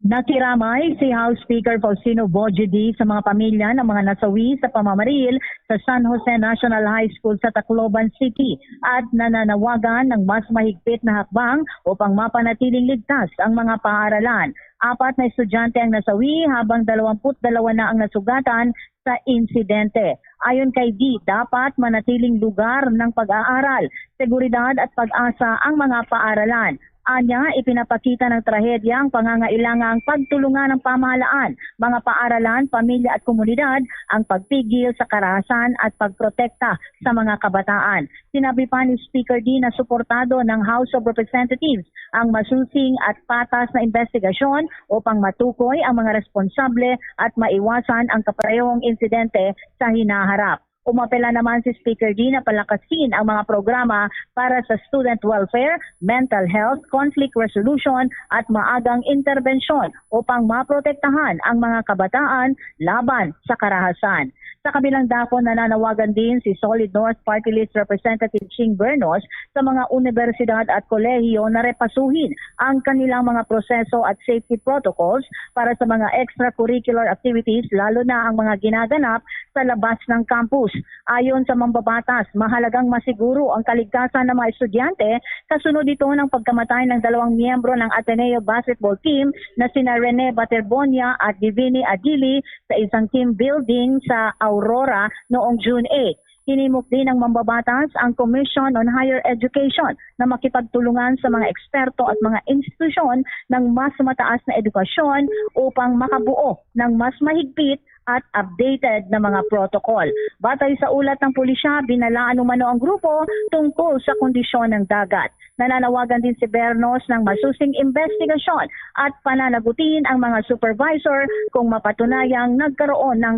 [SPEAKER 10] Nakiramay si House Speaker Faustino Bojedi sa mga pamilya ng mga nasawi sa pamamaril sa San Jose National High School sa Tacloban City at nananawagan ng mas mahigpit na hakbang upang mapanatiling ligtas ang mga paaralan. 4 na estudyante ang nasawi habang 22 na ang nasugatan sa insidente. Ayon kay D, dapat manatiling lugar ng pag-aaral, seguridad at pag-asa ang mga paaralan. Anya, ipinapakita ng trahedya ang pangangailangang pagtulungan ng pamahalaan, mga paaralan, pamilya at komunidad ang pagpigil sa karahasan at pagprotekta sa mga kabataan. Sinabi pa ni Speaker D na suportado ng House of Representatives ang masusing at patas na investigasyon upang matukoy ang mga responsable at maiwasan ang kaparehong insidente sa hinaharap. Umapela naman si Speaker D na palakasin ang mga programa para sa student welfare, mental health, conflict resolution at maagang interbensyon upang maprotektahan ang mga kabataan laban sa karahasan. Sa kabilang dako, nananawagan din si Solid North Party List Representative Ching Bernos sa mga universidad at kolehiyo na repasuhin ang kanilang mga proseso at safety protocols para sa mga extracurricular activities, lalo na ang mga ginaganap sa labas ng campus. House. Ayon sa mambabatas, mahalagang masiguro ang kaligtasan ng mga estudyante kasunod ito ng pagkamatay ng 2 miyembro ng Ateneo basketball team na sina Rene Baterbonia at Divini Adili sa isang team building sa Aurora noong June 8. Hinimok din ng mambabatas ang Commission on Higher Education na makipagtulungan sa mga eksperto at mga institusyon ng mas mataas na edukasyon upang makabuo ng mas mahigpit at updated na mga protocol. Batay sa ulat ng pulisya, binalaan umano ang grupo tungkol sa kondisyon ng dagat. Nananawagan din si Bernos ng masusing investigasyon at pananagutin ang mga supervisor kung mapatunayang nagkaroon ng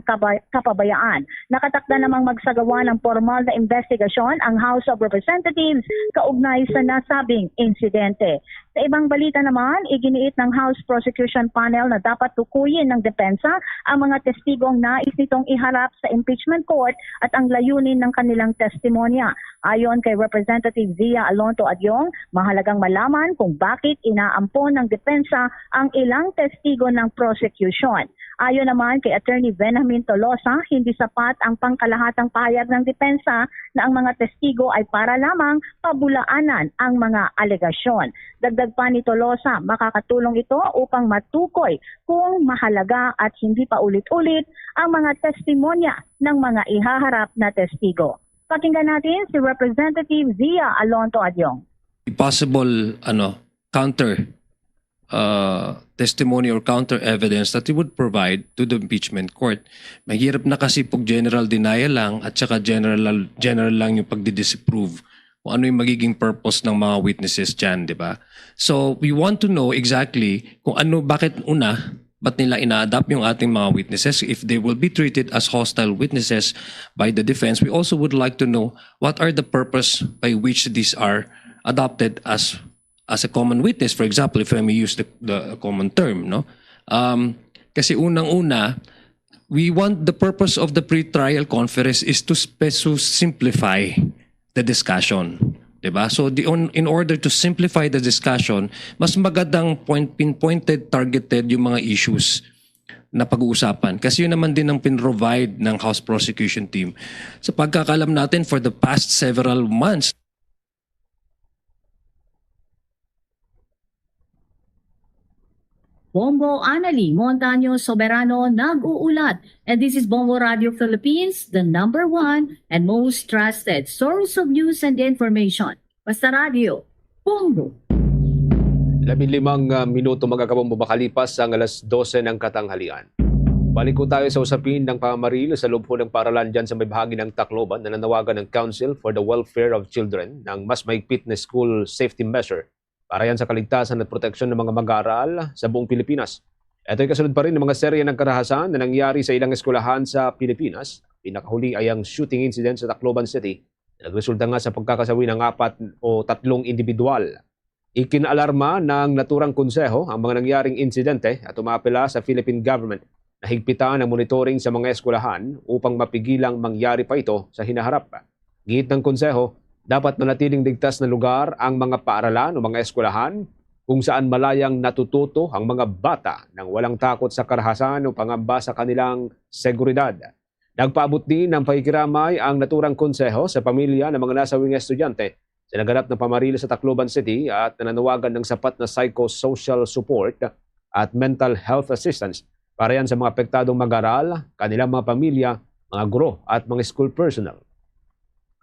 [SPEAKER 10] kapabayaan. Nakatakda namang magsagawa ng formal na investigasyon ang House of Representatives kaugnay sa nasabing insidente. Sa ibang balita naman, iginiit ng House Prosecution Panel na dapat tukuyin ng depensa ang mga testigong nais nitong iharap sa impeachment court at ang layunin ng kanilang testimonya. Ayon kay Representative Zia Alonto Adyong, mahalagang malaman kung bakit inaampon ng depensa ang ilang testigo ng prosecution. Ayon naman kay Attorney Benjamin Tolosa, hindi sapat ang pangkalahatang pahayag ng depensa na ang mga testigo ay para lamang pabulaanan ang mga alegasyon. Dagdag pa ni Tolosa, makakatulong ito upang matukoy kung mahalaga at hindi pa ulit-ulit ang mga testimonya ng mga ihaharap na testigo. Pakinggan natin si Representative Zia Alonto Adyong.
[SPEAKER 11] Possible counter testimony or counter evidence that he would provide to the impeachment court. Mahirap na kasi pag general denial lang at saka general lang yung pagdi-disapprove kung ano yung magiging purpose ng mga witnesses dyan, di ba? So we want to know exactly kung bakit ba't nila ina-adapt yung ating mga witnesses. If they will be treated as hostile witnesses by the defense, we also would like to know what are the purpose by which these are adopted as a common witness. For example, if I may use the common term, no? Kasi unang-una, we want the purpose of the pre-trial conference is to simplify the discussion. Diba? So in order to simplify the discussion, mas magandang pinpointed, targeted yung mga issues na pag-uusapan. Kasi yun naman din ang pin-provide ng House Prosecution Team. Sa pagkakalam natin for the past several months,
[SPEAKER 12] Bombo Anali Montaño Soberano nag-uulat. And this is Bombo Radio Philippines, the #1 and most trusted source of news and information. Basta Radio, Bombo.
[SPEAKER 8] 15 minuto magkakabombo makalipas ang alas 12 ng katanghalian. Balik ko tayo sa usapin ng pamamaril sa loob po ng paaralan dyan sa may bahagi ng Tacloban na nanawagan ng Council for the Welfare of Children ng mas mahigpit na school safety measure para yan sa kaligtasan at proteksyon ng mga mag-aaral sa buong Pilipinas. Ito ay kasunod pa rin ng mga serye ng karahasan na nangyari sa ilang eskwelahan sa Pilipinas. Pinakahuli ay ang shooting incident sa Tacloban City na nagresulta nga sa pagkakasawi ng 4 o 3 individual. Ikinaalarma ng naturang konseho ang mga nangyaring insidente at umapela sa Philippine government na higpitan ang monitoring sa mga eskwelahan upang mapigilang mangyari pa ito sa hinaharap. Gihit ng konseho, dapat manatiling ligtas na lugar ang mga paaralan o mga eskwelahan kung saan malayang natututo ang mga bata nang walang takot sa karahasan o pangamba sa kanilang seguridad. Nagpaabot din ng pakikiramay ang naturang konseho sa pamilya ng mga nasawing estudyante sa naganap na pamaril sa Tacloban City at nananawagan ng sapat na psychosocial support at mental health assistance para yan sa mga apektadong mag-aral, kanilang mga pamilya, mga guro at mga school personnel.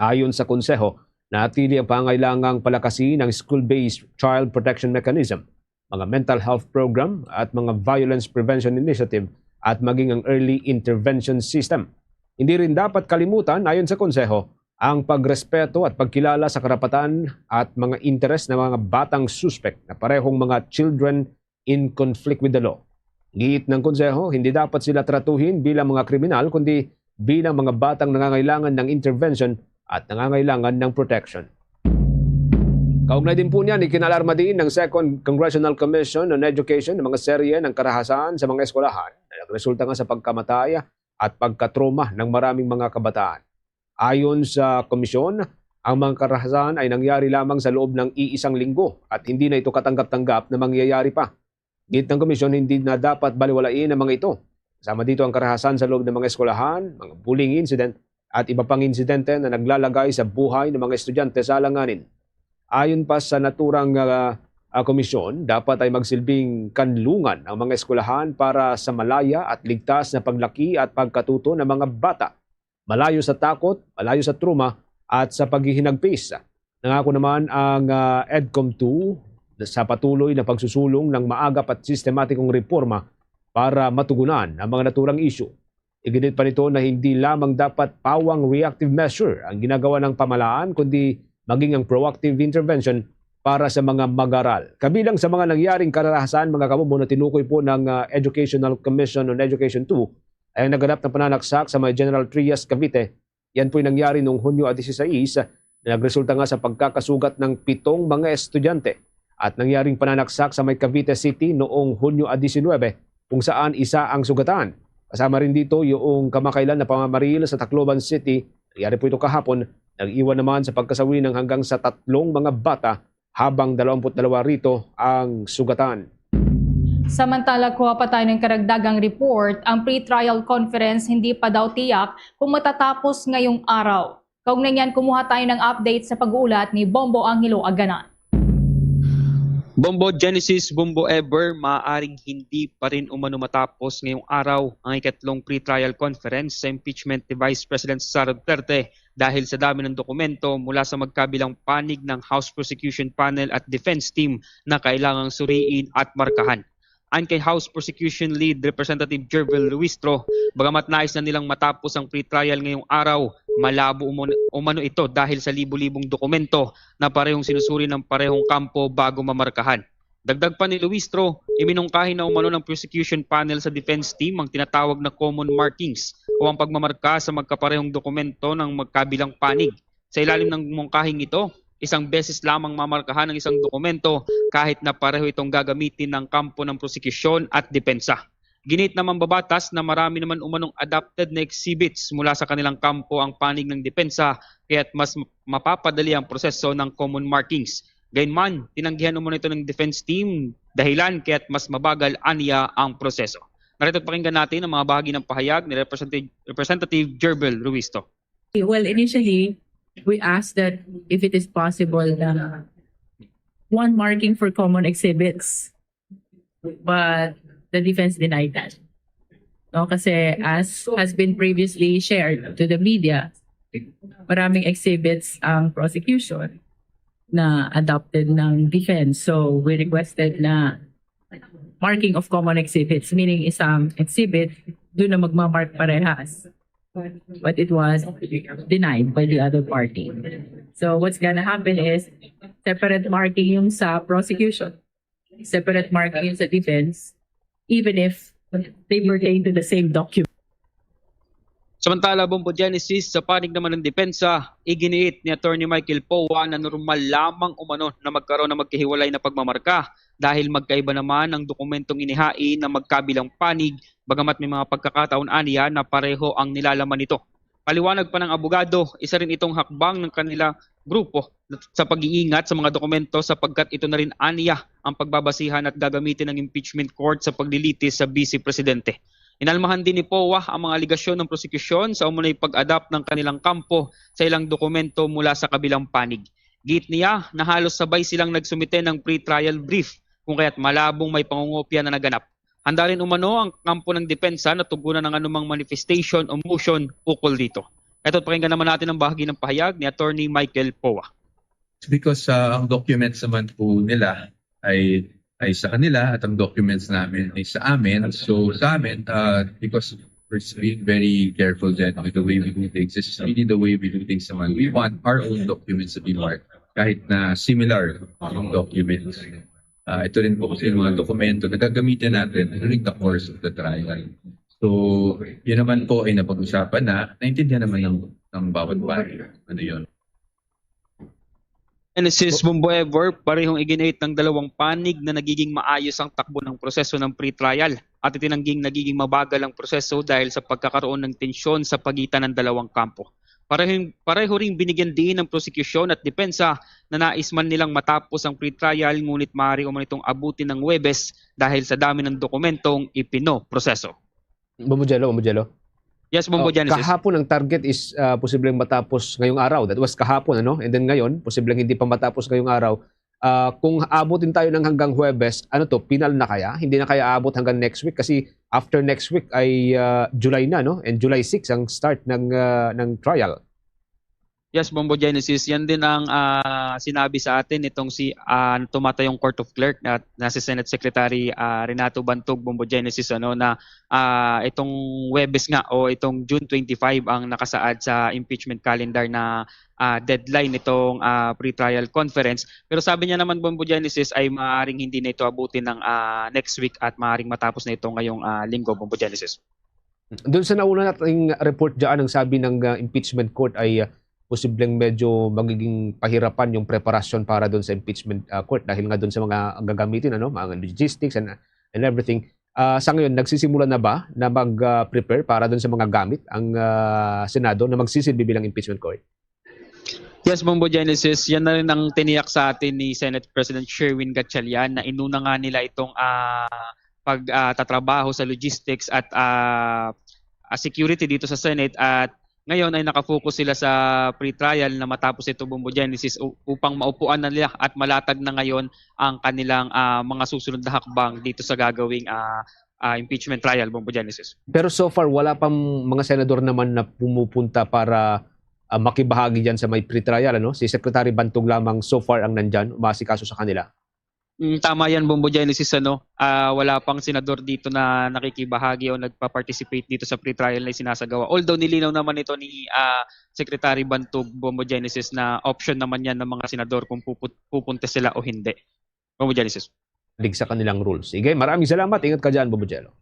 [SPEAKER 8] Ayon sa konseho, natili ang pangailangang palakasin ng school-based child protection mechanism, mga mental health program at mga violence prevention initiative at maging ang early intervention system. Hindi rin dapat kalimutan, ayon sa konseho, ang pagrespeto at pagkilala sa karapatan at mga interes ng mga batang suspect na parehong mga children in conflict with the law. Giit ng konseho, hindi dapat sila tratuhin bilang mga kriminal kundi bilang mga batang nangangailangan ng intervention at nangangailangan ng protection. Kaugnay din po niyan, ikinalarma din ng Second Congressional Commission on Education ng mga serye ng karahasan sa mga eskwelahan na nagresulta nga sa pagkamatay at pagkatroma ng maraming mga kabataan. Ayon sa komisyon, ang mga karahasan ay nangyari lamang sa loob ng iisang linggo at hindi na ito katanggap-tanggap na mangyayari pa. Git ng komisyon, hindi na dapat baliwalain ang mga ito. Kasama dito ang karahasan sa loob ng mga eskwelahan, mga bullying incident, at iba pang insidente na naglalagay sa buhay ng mga estudyante sa alanganin. Ayon pa sa naturang komisyon, dapat ay magsilbing kanlungan ang mga eskwelahan para sa malaya at ligtas na paglaki at pagkatuto ng mga bata. Malayo sa takot, malayo sa trauma at sa paghihinagpis. Nangako naman ang EDCOM 2 sa patuloy na pagsusulong ng maagap at sistematikong reforma para matugunan ang mga naturang issue. Iginit pa nito na hindi lamang dapat pawang reactive measure ang ginagawa ng pamahalaan, kundi maging ang proactive intervention para sa mga mag-aral. Kabilang sa mga nangyaring karanasan, mga kabombo, na tinukoy po ng Educational Commission on Education 2 ay naganap na pananaksak sa may General Trias, Cavite. Yan po ay nangyari noong Hunyo 16 na nagresulta nga sa pagkakasugat ng 7 mga estudyante at nangyaring pananaksak sa may Cavite City noong Hunyo 19 kung saan isa ang sugatan. Kasama rin dito yung kamakailan na pamamaril sa Tacloban City. Nangyari po ito kahapon. Nag-iwan naman sa pagkasawi ng hanggang sa 3 mga bata habang 22 rito ang sugatan.
[SPEAKER 9] Samantala, kuha pa tayo ng karagdagang report, ang pre-trial conference hindi pa daw tiyak kung matatapos ngayong araw. Kaugnay niyan, kumuha tayo ng update sa pag-uulat ni Bombo Angelo Aganan.
[SPEAKER 13] Bombo Genesis, Bombo Ever, maaaring hindi pa rin umano matapos ngayong araw ang ikatlong pre-trial conference sa impeachment ni Vice President Sara Duterte dahil sa dami ng dokumento mula sa magkabilang panig ng House Prosecution Panel at Defense Team na kailangang suriin at markahan. Ayon kay House Prosecution Lead Representative Jervel Ruistro, bagamat nais na nilang matapos ang pre-trial ngayong araw, malabo umano ito dahil sa libu-libong dokumento na parehong sinusuri ng parehong kampo bago mamarkahan. Dagdag pa ni Ruistro, iminungkahi na umano ng prosecution panel sa defense team ang tinatawag na common markings o ang pagmamarka sa magkaparehong dokumento ng magkabilang panig. Sa ilalim ng mungkahing ito, isang beses lamang mamarkahan ng isang dokumento kahit na pareho itong gagamitin ng kampo ng prosekusyon at depensa. Ginit naman babatas na marami naman umanong adapted na exhibits mula sa kanilang kampo ang panig ng depensa kaya't mas mapapadali ang proseso ng common markings. Gayunman, tinanggihan umano ito ng defense team dahilan kaya't mas mabagal aniya ang proseso. Narito pakinggan natin ang mga bahagi ng pahayag ni Representative Jervel Ruisto.
[SPEAKER 14] Well, initially, we asked that if it is possible na one marking for common exhibits, but the defense denied that. No, kasi as has been previously shared to the media, maraming exhibits ang prosecution na adopted ng defense. So we requested na marking of common exhibits, meaning isang exhibit, doon na magmamark parehas. But it was denied by the other party. So what's gonna happen is separate marking yung sa prosecution, separate marking yung sa defense, even if they pertain to the same document.
[SPEAKER 13] Samantala, Bombo Genesis, sa panig naman ng depensa, iginiit ni Attorney Michael Powa na normal lamang umano na magkaroon ng magkahiwalay na pagmamarka dahil magkaiba naman ang dokumentong inihain na magkabilang panig bagamat may mga pagkakataon aniya na pareho ang nilalaman nito. Paliwanag pa ng abogado, isa rin itong hakbang ng kanila grupo sa pag-iingat sa mga dokumento sapagkat ito na rin aniya ang pagbabasihan at gagamitin ng impeachment court sa paglilitis sa Vice Presidente. Inalmahan din ni Powa ang mga aligasyon ng prosekusyon sa umunay pag-adapt ng kanilang kampo sa ilang dokumento mula sa kabilang panig. Git niya na halos sabay silang nagsumite ng pre-trial brief kung kaya't malabong may pangungopia na naganap. Handa rin umano ang kampo ng depensa na tugunan ng anumang manifestation o motion ukol dito. Ito pakinggan naman natin ang bahagi ng pahayag ni Attorney Michael Powa.
[SPEAKER 15] Because ang documents naman po nila ay sa kanila at ang documents namin ay sa amin. So sa amin, because we're being very careful then with the way we do things, this is really the way we do things naman. We want our own documents to be marked kahit na similar yung documents. Ito rin po kasi yung mga dokumento na gagamitin natin during the course of the trial. So yun naman po ay napag-usapan na, naintindihan naman ng bawat party. Ano yun?
[SPEAKER 13] Genesis, Bombo Ever, parehong iginate ng dalawang panig na nagiging maayos ang takbo ng proseso ng pre-trial at itinangging nagiging mabagal ang proseso dahil sa pagkakaroon ng tensyon sa pagitan ng dalawang kampo. Pareho ring binigyan din ng prosecution at depensa na nais man nilang matapos ang pre-trial ngunit maaari umano itong abutin ng Huwebes dahil sa dami ng dokumentong ipinoproseso.
[SPEAKER 8] Bombo Jello.
[SPEAKER 13] Yes, Bombo Genesis.
[SPEAKER 8] Kahapon ang target is posibleng matapos ngayong araw. That was kahapon, ano? And then ngayon, posibleng hindi pa matapos ngayong araw. Kung abutin tayo ng hanggang Huwebes, final na kaya? Hindi na kaya aabot hanggang next week? Kasi after next week ay July na, no? And July 6 ang start ng trial.
[SPEAKER 13] Yes, Bombo Genesis. Yan din ang sinabi sa atin itong si tumatayong Court of Clerk na si Senate Secretary Renato Bantog, Bombo Genesis, na itong Huwebes nga o itong June 25 ang nakasaad sa impeachment calendar na deadline nitong pre-trial conference. Pero sabi niya naman, Bombo Genesis, ay maaaring hindi na ito abutin ng next week at maaaring matapos na ito ngayong linggo, Bombo Genesis.
[SPEAKER 8] Doon sa nauna nating report dyan, ang sabi ng impeachment court ay posibleng medyo magiging pahirapan yung preparasyon para doon sa impeachment court dahil nga doon sa mga gagamitin, mga logistics and everything. Sa ngayon, nagsisimula na ba na mag-prepare para doon sa mga gamit ang Senado na magsisilbi bilang impeachment court?
[SPEAKER 13] Yes, Bombo Genesis, yan na rin ang tiniyak sa atin ni Senate President Sherwin Gatchalian na inuna nga nila itong pagtatrabaho sa logistics at security dito sa Senate at ngayon ay nakafocus sila sa pre-trial na matapos ito, Bombo Genesis, upang maupuan na nila at malatag na ngayon ang kanilang mga susunod na hakbang dito sa gagawing impeachment trial, Bombo Genesis.
[SPEAKER 8] Pero so far, wala pang mga senador naman na pumupunta para makibahagi dyan sa may pre-trial. Si Secretary Bantog lamang so far ang nandyan, umasikaso sa kanila.
[SPEAKER 13] Tama yan, Bombo Genesis. Wala pang senador dito na nakikibahagi o nagpa-participate dito sa pre-trial na sinasagawa. Although nilinaw naman ito ni Secretary Bantog, Bombo Genesis, na option naman yan ng mga senador kung pupunta sila o hindi. Bombo Genesis.
[SPEAKER 8] Lig sa kanilang rules. Sige, maraming salamat. Ingat ka dyan, Bombo Jello.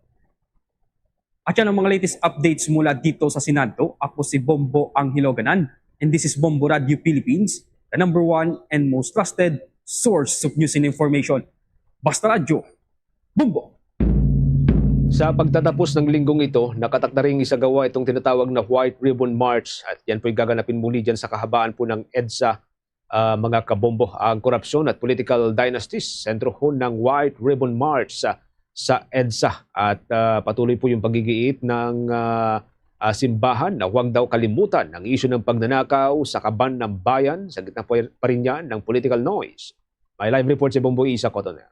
[SPEAKER 16] At yan ang mga latest updates mula dito sa Senado. Ako si Bombo Anghiloganan. And this is Bombo Radio Philippines, the #1 and most trusted source of news and information. Basta Radio, Bombo!
[SPEAKER 8] Sa pagtatapos ng linggong ito, nakatakda ring isagawa itong tinatawag na White Ribbon March. At yan po'y gaganapin muli dyan sa kahabaan po ng EDSA. Mga kabombo, ang korupsyon at political dynasties, sentro ho ng White Ribbon March sa EDSA. At patuloy po yung pagigiit ng simbahan na huwag daw kalimutan ang isyu ng pagnanakaw sa kaban ng bayan sa gitna pa rin yan ng political noise. May live report si Bombo Isa Cotonel.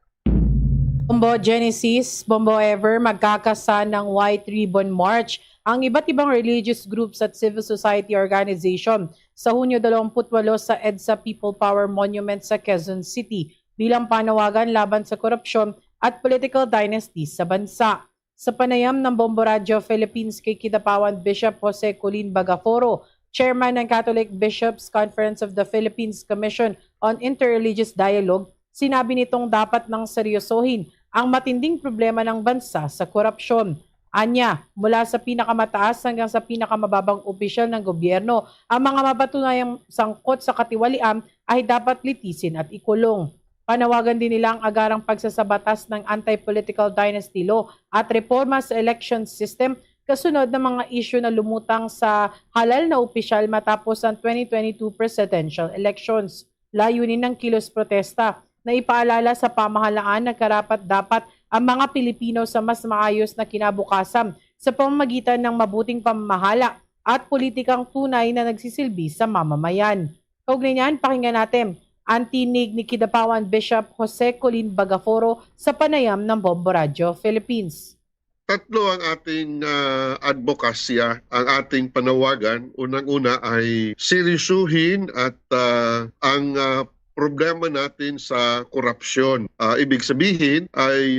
[SPEAKER 17] Bombo Genesis, Bombo Ever, magkakasa ng White Ribbon March ang iba't ibang religious groups at civil society organization sa Hunyo 28 sa EDSA People Power Monument sa Quezon City bilang panawagan laban sa korupsyon at political dynasties sa bansa. Sa panayam ng Bombo Radio Philippines kay Kidapawan Bishop Jose Colin Bagaforo, Chairman ng Catholic Bishops Conference of the Philippines Commission on Interreligious Dialogue, sinabi nitong dapat nang seryosohin ang matinding problema ng bansa sa korupsyon. Anya, mula sa pinakamataas hanggang sa pinakamababang opisyal ng gobyerno, ang mga mapatunayang sangkot sa katiwalian ay dapat litisin at ikulong. Panawagan din nila ang agarang pagsasabatas ng anti-political dynasty law at reforma sa election system kasunod ng mga isyu na lumutang sa halal na opisyal matapos ang 2022 presidential elections. Layunin ng kilos protesta na ipaalala sa pamahalaan na karapat-dapat ang mga Pilipino sa mas maayos na kinabukasan sa pamamagitan ng mabuting pamamahala at politikang tunay na nagsisilbi sa mamamayan. Kaugnay niyan, pakinggan natin ang tinig ni Kidapawan Bishop Jose Colin Bagaforo sa panayam ng Bombo Radio Philippines.
[SPEAKER 18] Tatlo ang ating advokasya, ang ating panawagan. Unang-una ay seryosuhin at ang problema natin sa korupsyon. Ibig sabihin ay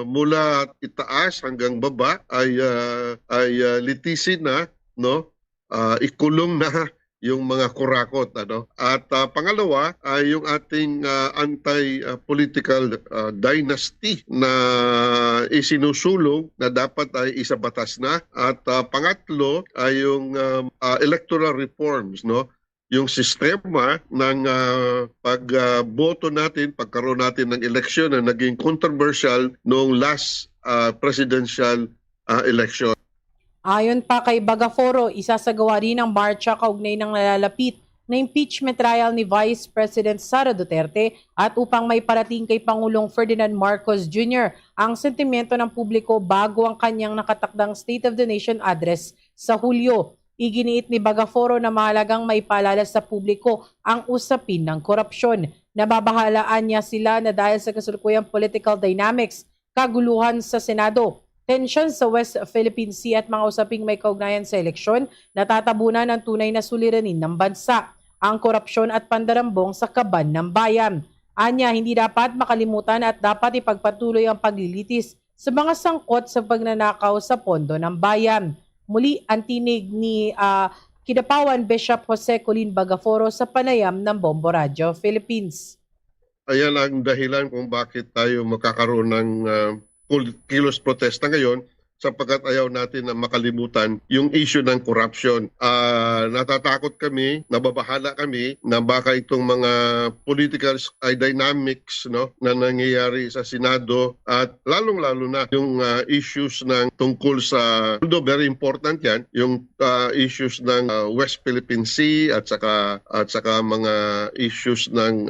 [SPEAKER 18] mula itaas hanggang baba ay litisin na, ikulong na yung mga kurakot. At pangalawa ay yung ating anti-political dynasty na isinusulong na dapat ay isabatas na. At pangatlo ay yung electoral reforms, yung sistema ng pagboto natin, pagkaroon natin ng eleksyon na naging controversial noong last presidential election.
[SPEAKER 17] Ayon pa kay Bagaforo, isasagawa rin ang marcha kaugnay ng nalalapit na impeachment trial ni Vice President Sara Duterte at upang may parating kay Pangulong Ferdinand Marcos Jr. ang sentimento ng publiko bago ang kanyang nakatakdang State of the Nation address sa Hulyo. Iginiit ni Bagaforo na mahalagang maipaalala sa publiko ang usapin ng korupsyon. Nababahalaan niya sila na dahil sa kasalukuyang political dynamics, kaguluhan sa Senado, tensyon sa West Philippine Sea at mga usaping may kaugnayan sa eleksyon, natatabunan ang tunay na suliranin ng bansa, ang korupsyon at pandarambong sa kaban ng bayan. Anya, hindi dapat makalimutan at dapat ipagpatuloy ang paglilitis sa mga sangkot sa pagnanakaw sa pondo ng bayan. Muli ang tinig ni Kidapawan Bishop Jose Colin Bagaforo sa panayam ng Bombo Radio Philippines.
[SPEAKER 18] Ayan ang dahilan kung bakit tayo makakaroon ng kilos protesta ngayon, sapagkat ayaw natin na makalimutan yung issue ng corruption. Natatakot kami, nababahala kami na baka itong mga political dynamics na nangyayari sa Senado at lalong-lalo na yung issues ng tungkol sa, although very important yan, yung issues ng West Philippine Sea at saka mga issues ng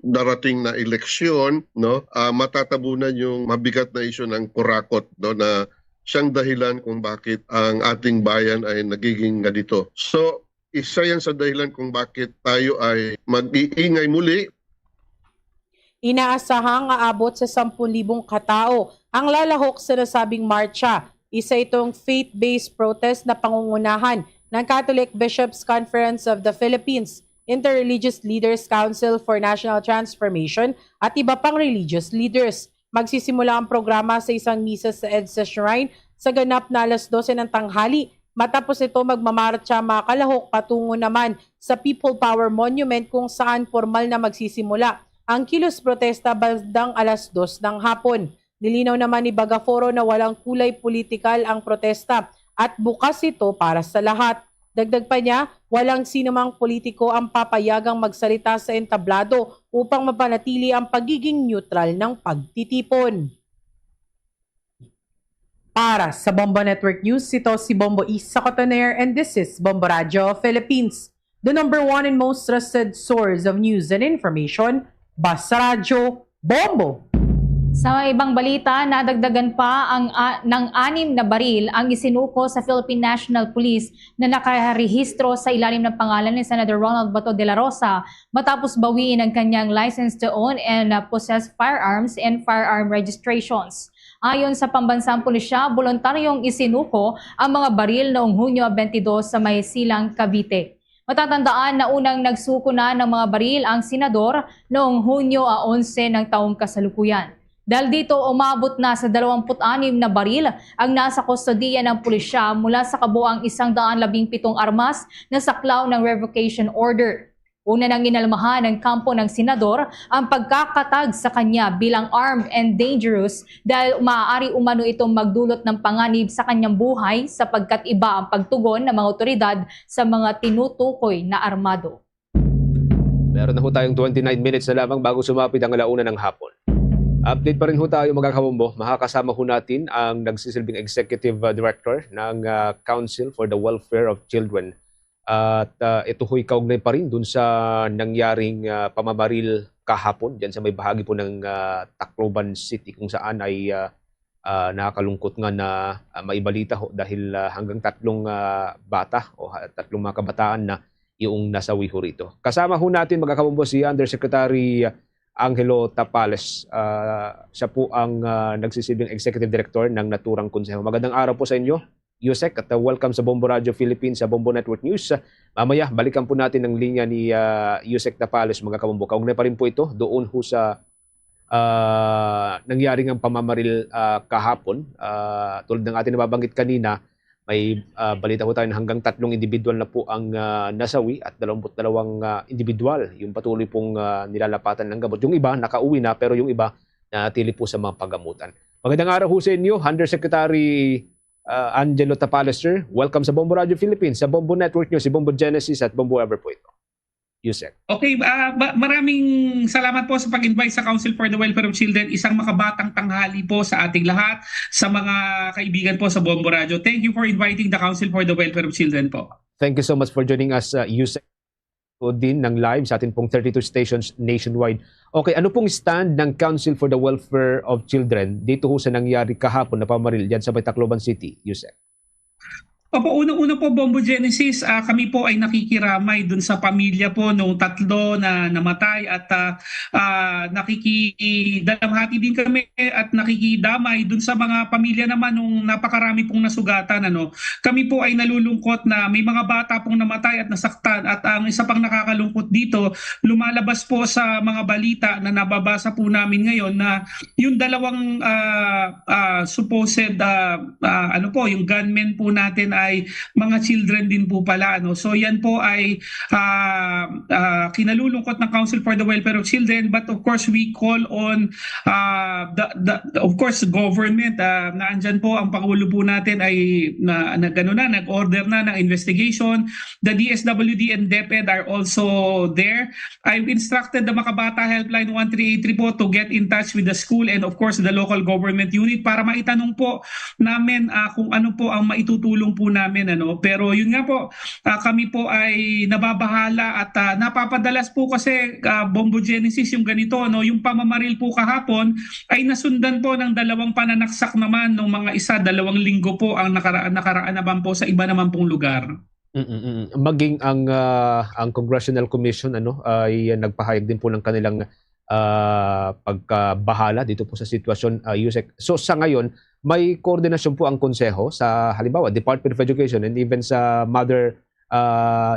[SPEAKER 18] darating na eleksyon, matatabunan yung mabigat na issue ng kurakot na siyang dahilan kung bakit ang ating bayan ay nagiging ganito. So, isa yan sa dahilan kung bakit tayo ay mag-iingay muli.
[SPEAKER 17] Inaasahang aabot sa 10,000 katao ang lalahok sa nasabing marcha. Isa itong faith-based protest na pangungunahan ng Catholic Bishops' Conference of the Philippines, Interreligious Leaders Council for National Transformation at iba pang religious leaders. Magsisimula ang programa sa isang misa sa EDSA Shrine sa ganap na 12:00 ng tanghali. Matapos ito magmamarcha mga kalahok patungo naman sa People Power Monument kung saan formal na magsisimula ang kilos protesta bandang 2:00 ng hapon. Nilinaw naman ni Bagaforo na walang kulay politikal ang protesta at bukas ito para sa lahat. Dagdag pa niya, walang sinumang politiko ang papayagang magsalita sa entablado upang mapanatili ang pagiging neutral ng pagtitipon. Para sa Bombo Network News, ito si Bombo Isa Cotoner and this is Bombo Radio Philippines, the #1 and most trusted source of news and information, Basta Radio Bombo.
[SPEAKER 9] Sa ibang balita, nadagdagan pa ng 6 na baril ang isinuko sa Philippine National Police na nakarehistro sa ilalim ng pangalan ni Senator Ronald Bato de la Rosa matapos bawiin ang kanyang license to own and possess firearms and firearm registrations. Ayon sa pambansang pulisya, voluntaryong isinuko ang mga baril noong Hunyo 22 sa May Silang, Cavite. Matatandaan na unang nagsuko na ng mga baril ang senador noong Hunyo 11 ng taong kasalukuyan. Dahil dito, umabot na sa 26 na baril ang nasa kustodiya ng pulisya mula sa kabuang 117 armas na saklaw ng revocation order. Una nang inalmahan ng kampo ng senador ang pagkakatag sa kanya bilang armed and dangerous dahil maaari umano itong magdulot ng panganib sa kanyang buhay sapagkat iba ang pagtugon ng mga otoridad sa mga tinutukoy na armado.
[SPEAKER 8] Meron na ho tayong 29 minutes na lamang bago sumapit ang 1:00 ng hapon. Update pa rin ho tayo mga kabombo. Makakasama ho natin ang nagsisilbing Executive Director ng Council for the Welfare of Children. At ito ho'y kaugnay pa rin dun sa nangyaring pamamaril kahapon dyan sa may bahagi po ng Tacloban City kung saan ay nakakalungkot nga na maibalita ho dahil hanggang 3 bata o 3 mga kabataan na yung nasawi ho rito. Kasama ho natin mga kabombo si Undersecretary Angelo Tapales. Siya po ang nagsisilbing Executive Director ng naturang konseho. Magandang araw po sa inyo, Yusek, at welcome sa Bombo Radio Philippines, sa Bombo Network News. Mamaya, balikan po natin ang linya ni Yusek Tapales, mga kabombo. Kaugnay pa rin po ito doon ho sa nangyaring ang pamamaril kahapon. Tulad ng ating nababanggit kanina, may balita po tayo na hanggang 3 individual na po ang nasawi at 22 individual yung patuloy pong nilalapatan ng gamot. Yung iba nakauwi na pero yung iba natili po sa mga paggamutan. Magandang araw ho sa inyo, Undersecretary Angelo Tapales, sir. Welcome sa Bombo Radio Philippines, sa Bombo Network News, si Bombo Genesis at Bombo Ever po ito. Yusek.
[SPEAKER 19] Okay, maraming salamat po sa pag-invite sa Council for the Welfare of Children. Isang makabatang tanghali po sa ating lahat, sa mga kaibigan po sa Bombo Radio. Thank you for inviting the Council for the Welfare of Children po.
[SPEAKER 8] Thank you so much for joining us, Yusek. O din ng live sa atin pong 32 stations nationwide. Okay, ano pong stand ng Council for the Welfare of Children dito ho sa nangyari kahapon na pamaril dyan sa Tacloban City, Yusek?
[SPEAKER 19] Opo, unang-una po, Bombo Genesis, kami po ay nakikiramay dun sa pamilya po nung 3 na namatay at nakikidalamhati din kami at nakikidamay dun sa mga pamilya naman nung napakarami pong nasugatan. Kami po ay nalulungkot na may mga bata pong namatay at nasaktan at ang isa pang nakakalungkot dito, lumalabas po sa mga balita na nababasa po namin ngayon na yung dalawang supposed yung gunmen po natin ay mga children din po pala. So yan po ay kinalulungkot ng Council for the Welfare of Children, but of course we call on of course government na andyan po ang Pangulo po natin ay nag-order na ng investigation. The DSWD and DepEd are also there. I've instructed the Makabata Helpline 1383 po to get in touch with the school and of course the local government unit para maitanong po namin kung ano po ang maitutulong po namin. Pero yun nga po, kami po ay nababahala at napapadalas po kasi Bombo Genesis yung ganito. Yung pamamaril po kahapon ay nasundan po ng 2 pananaksak naman ng mga 1-2 linggo po ang nakaraan naman po sa iba naman pong lugar.
[SPEAKER 8] Maging ang Congressional Commission ay nagpahayag din po ng kanilang pagkabahala dito po sa sitwasyon, Yusek. So sa ngayon, may koordinasyon po ang konseho sa halimbawa Department of Education and even sa mother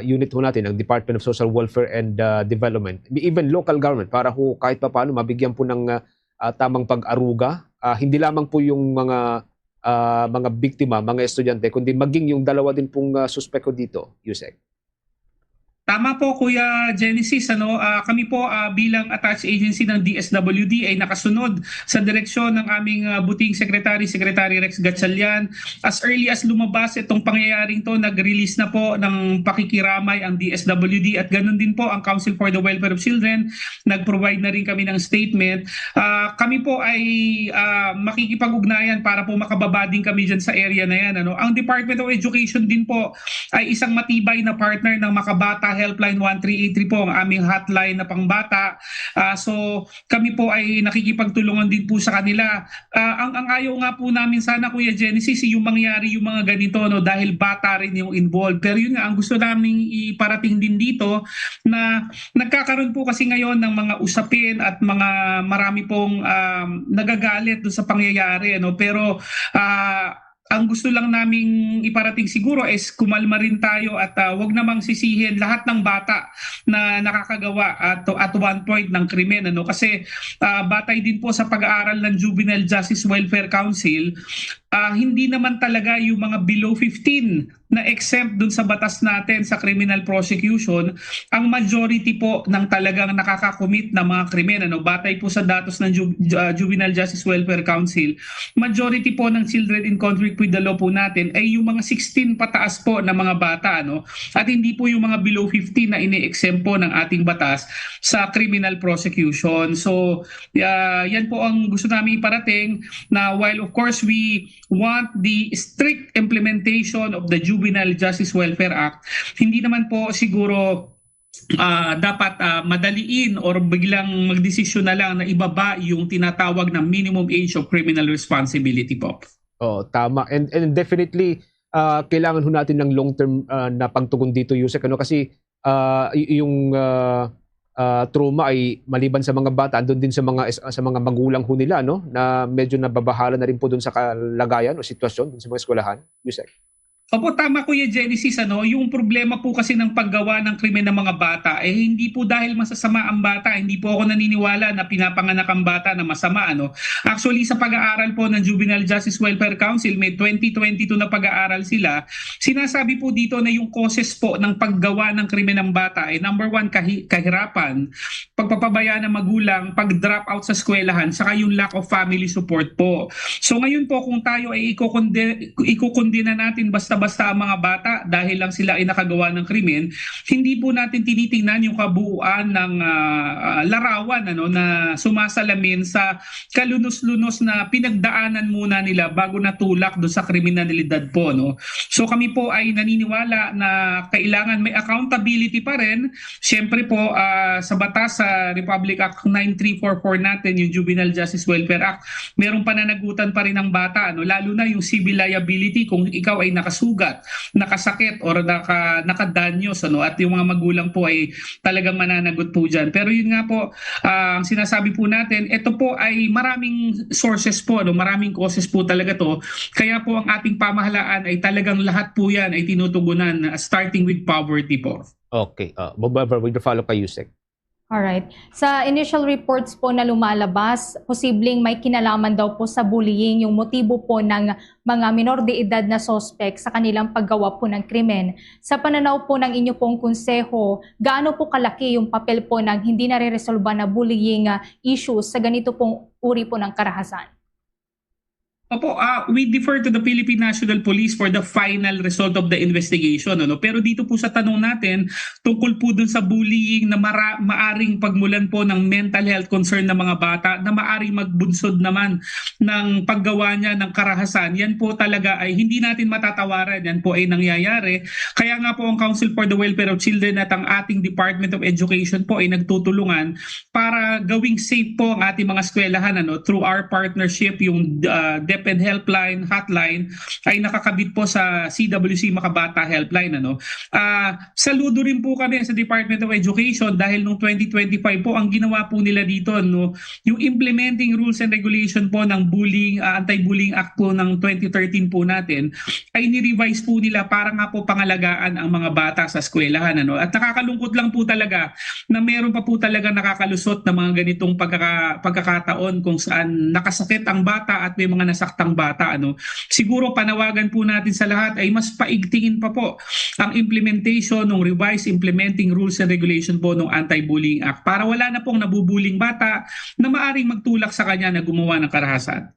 [SPEAKER 8] unit ho natin, ang Department of Social Welfare and Development, even local government para ho kahit pa paano mabigyan po ng tamang pag-aruga. Hindi lamang po yung mga biktima, mga estudyante, kundi maging yung 2 din pong suspeko dito, Yusek.
[SPEAKER 19] Tama po Kuya Genesis, kami po bilang attached agency ng DSWD ay nakasunod sa direksyon ng aming buting Secretary Rex Gatchalian. As early as lumabas itong pangyayaring to, nag-release na po ng pakikiramay ang DSWD at ganun din po ang Council for the Welfare of Children. Nag-provide na rin kami ng statement. Kami po ay makikipag-ugnayan para po makababa din kami dyan sa area na yan. Ang Department of Education din po ay isang matibay na partner ng Makabata Helpline 1383 po, ang aming hotline na pangbata. So kami po ay nakikipagtulungan din po sa kanila. Ang ayaw nga po namin sana Kuya Genesis yung mangyari yung mga ganito dahil bata rin yung involved. Pero yun nga, ang gusto namin iparating din dito na nagkakaroon po kasi ngayon ng mga usapin at mga marami pong nagagalit doon sa pangyayari. Pero ang gusto lang naming iparating siguro is kumalma rin tayo at wag namang sisihin lahat ng bata na nakakagawa at one point ng krimen. Kasi batay din po sa pag-aaral ng Juvenile Justice Welfare Council, hindi naman talaga yung mga below 15 na exempt dun sa batas natin sa criminal prosecution, ang majority po ng talagang nakakakomit na mga krimen. Batay po sa datos ng Juvenile Justice Welfare Council, majority po ng children in conflict with the law po natin ay yung mga 16 pataas po na mga bata. At hindi po yung mga below 15 na ini-exempt po ng ating batas sa criminal prosecution. So yan po ang gusto namin iparating, na while of course we want the strict implementation of the Juvenile Justice Welfare Act, hindi naman po siguro dapat madaliin or biglang magdesisyon na lang na ibaba yung tinatawag na minimum age of criminal responsibility po.
[SPEAKER 8] Tama. And definitely kailangan ho natin ng long-term na pagtugon dito, Yusek, kasi yung trauma ay maliban sa mga bata, andun din sa mga magulang ho nila, na medyo nababahala na rin po dun sa kalagayan o sitwasyon dun sa mga eskwelahan, Yusek.
[SPEAKER 19] Opo, tama Kuya Genesis. Yung problema po kasi ng paggawa ng krimen ng mga bata, hindi po dahil masasama ang bata. Hindi po ako naniniwala na pinapanganak ang bata na masama. Actually, sa pag-aaral po ng Juvenile Justice Welfare Council, may 2022 na pag-aaral sila. Sinasabi po dito na yung causes po ng paggawa ng krimen ng bata ay number 1, kahirapan, pagpapabaya ng magulang, pag-drop out sa eskwelahan, saka yung lack of family support po. So ngayon po, kung tayo ay ikukondena natin basta ang mga bata dahil lang sila ay nakagawa ng krimen, hindi po natin tinitingnan yung kabuuan ng larawan na sumasalamin sa kalunos-lunos na pinagdaanan muna nila bago natulak do sa kriminalidad po. So kami po ay naniniwala na kailangan may accountability pa rin. Siyempre po sa batas sa Republic Act 9344 natin, yung Juvenile Justice Welfare Act, merong pananagutan pa rin ng bata, lalo na yung civil liability kung ikaw ay nakasuhan nakasugat, nakasakit or nakadanyos at yung mga magulang po ay talagang mananagot po dyan. Pero yun nga po, ang sinasabi po natin, ito po ay maraming sources po, maraming causes po talaga to. Kaya po ang ating pamahalaan ay talagang lahat po yan ay tinutugunan, starting with poverty po.
[SPEAKER 8] Okay. Bob Ever, with the follow kay Yusek.
[SPEAKER 9] Alright. Sa initial reports po na lumalabas, posibleng may kinalaman daw po sa bullying yung motibo po ng mga minor de edad na suspect sa kanilang paggawa po ng krimen. Sa pananaw po ng inyo pong konseho, gaano po kalaki yung papel po ng hindi nare-resolba na bullying issues sa ganito pong uri po ng karahasan?
[SPEAKER 19] Opo, we defer to the Philippine National Police for the final result of the investigation. Pero dito po sa tanong natin, tungkol po dun sa bullying na maaring pagmulan po ng mental health concern ng mga bata na maaring magbunsod naman ng paggawa niya ng karahasan, yan po talaga ay hindi natin matatawaran. Yan po ay nangyayari. Kaya nga po ang Council for the Welfare of Children at ang ating Department of Education po ay nagtutulungan para gawing safe po ang ating mga eskwelahan through our partnership, yung DepEd Helpline, hotline ay nakakabit po sa CWC Makabata Helpline. Saludo rin po kami sa Department of Education dahil noong 2025 po ang ginawa po nila dito yung implementing rules and regulation po ng bullying, Anti-Bullying Act po ng 2013 po natin ay ni-revise po nila para nga po pangalagaan ang mga bata sa eskwelahan. At nakakalungkot lang po talaga na meron pa po talaga nakakalusot na mga ganitong pagkakataon kung saan nakasakit ang bata at may mga nasaktang bata. Siguro panawagan po natin sa lahat ay mas paigtingin pa po ang implementation ng revised implementing rules and regulation po ng Anti-Bullying Act para wala na pong nabubuling bata na maaring magtulak sa kanya na gumawa ng karahasan.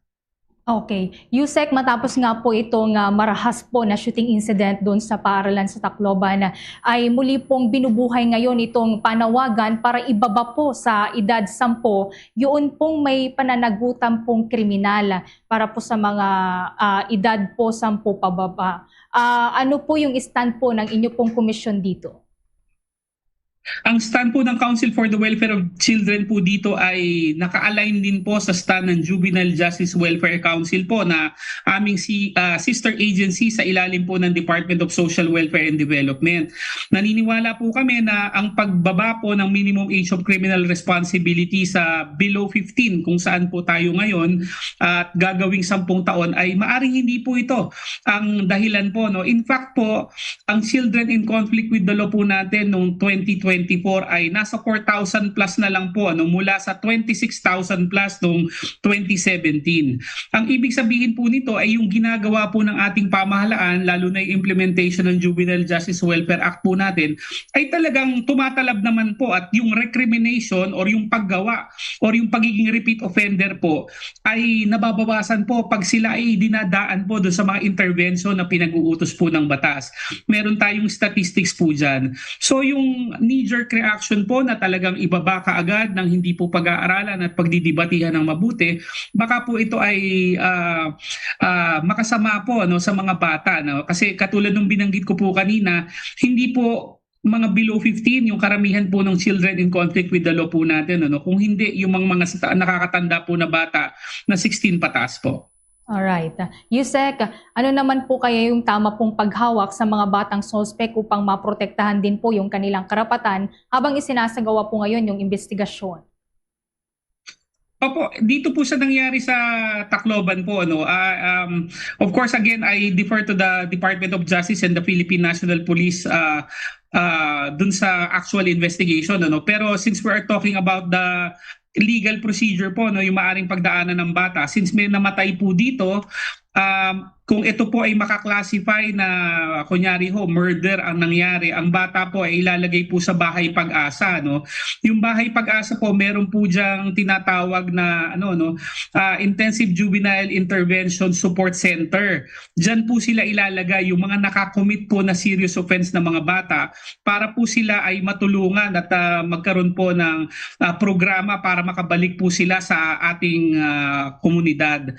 [SPEAKER 9] Okay. Yusek, matapos nga po itong marahas po na shooting incident doon sa paaralan sa Tacloban, ay muli pong binubuhay ngayon itong panawagan para ibaba po sa edad 10 yun pong may pananagutan pong kriminal para po sa mga edad po 10 pababa. Ano po yung stand po ng inyo pong komisyon dito?
[SPEAKER 19] Ang stand po ng Council for the Welfare of Children po dito ay naka-align din po sa stand ng Juvenile Justice Welfare Council po na aming sister agency sa ilalim po ng Department of Social Welfare and Development. Naniniwala po kami na ang pagbaba po ng minimum age of criminal responsibility sa below 15 kung saan po tayo ngayon at gagawing 10 taon ay maaring hindi po ito ang dahilan po. In fact po, ang children in conflict with the law po natin noong 2024 ay nasa 4,000 plus na lang po mula sa 26,000 plus noong 2017. Ang ibig sabihin po nito ay yung ginagawa po ng ating pamahalaan, lalo na yung implementation ng Juvenile Justice Welfare Act po natin, ay talagang tumatalab naman po at yung recrimination or yung paggawa or yung pagiging repeat offender po ay nababawasan po pag sila ay dinadaan po doon sa mga intervention na pinag-uutos po ng batas. Meron tayong statistics po dyan. So yung knee-jerk reaction po na talagang ibaba kaagad ng hindi po pag-aaralan at pagdidibatihan ng mabuti, baka po ito ay makasama po sa mga bata. Kasi katulad ng binanggit ko po kanina, hindi po mga below 15 yung karamihan po ng children in conflict with the law po natin. Kung hindi, yung mga nakakatanda po na bata na 16 pataas po.
[SPEAKER 9] Alright. Yusek, ano naman po kaya yung tama pong paghawak sa mga batang suspect upang maprotektahan din po yung kanilang karapatan habang isinasagawa po ngayon yung investigasyon?
[SPEAKER 19] Opo, dito po sa nangyari sa Tacloban po, of course, again, I defer to the Department of Justice and the Philippine National Police dun sa actual investigation. Pero since we are talking about the legal procedure po, yung maaring pagdaanan ng bata, since may namatay po dito, kung ito po ay makaklasify na kunyari murder ang nangyari, ang bata po ay ilalagay po sa Bahay Pag-asa. Yung Bahay Pag-asa po, meron po diyang tinatawag na Intensive Juvenile Intervention Support Center. Diyan po sila ilalagay yung mga nakakommit po na serious offense na mga bata para po sila ay matulungan at magkaroon po ng programa para makabalik po sila sa ating komunidad.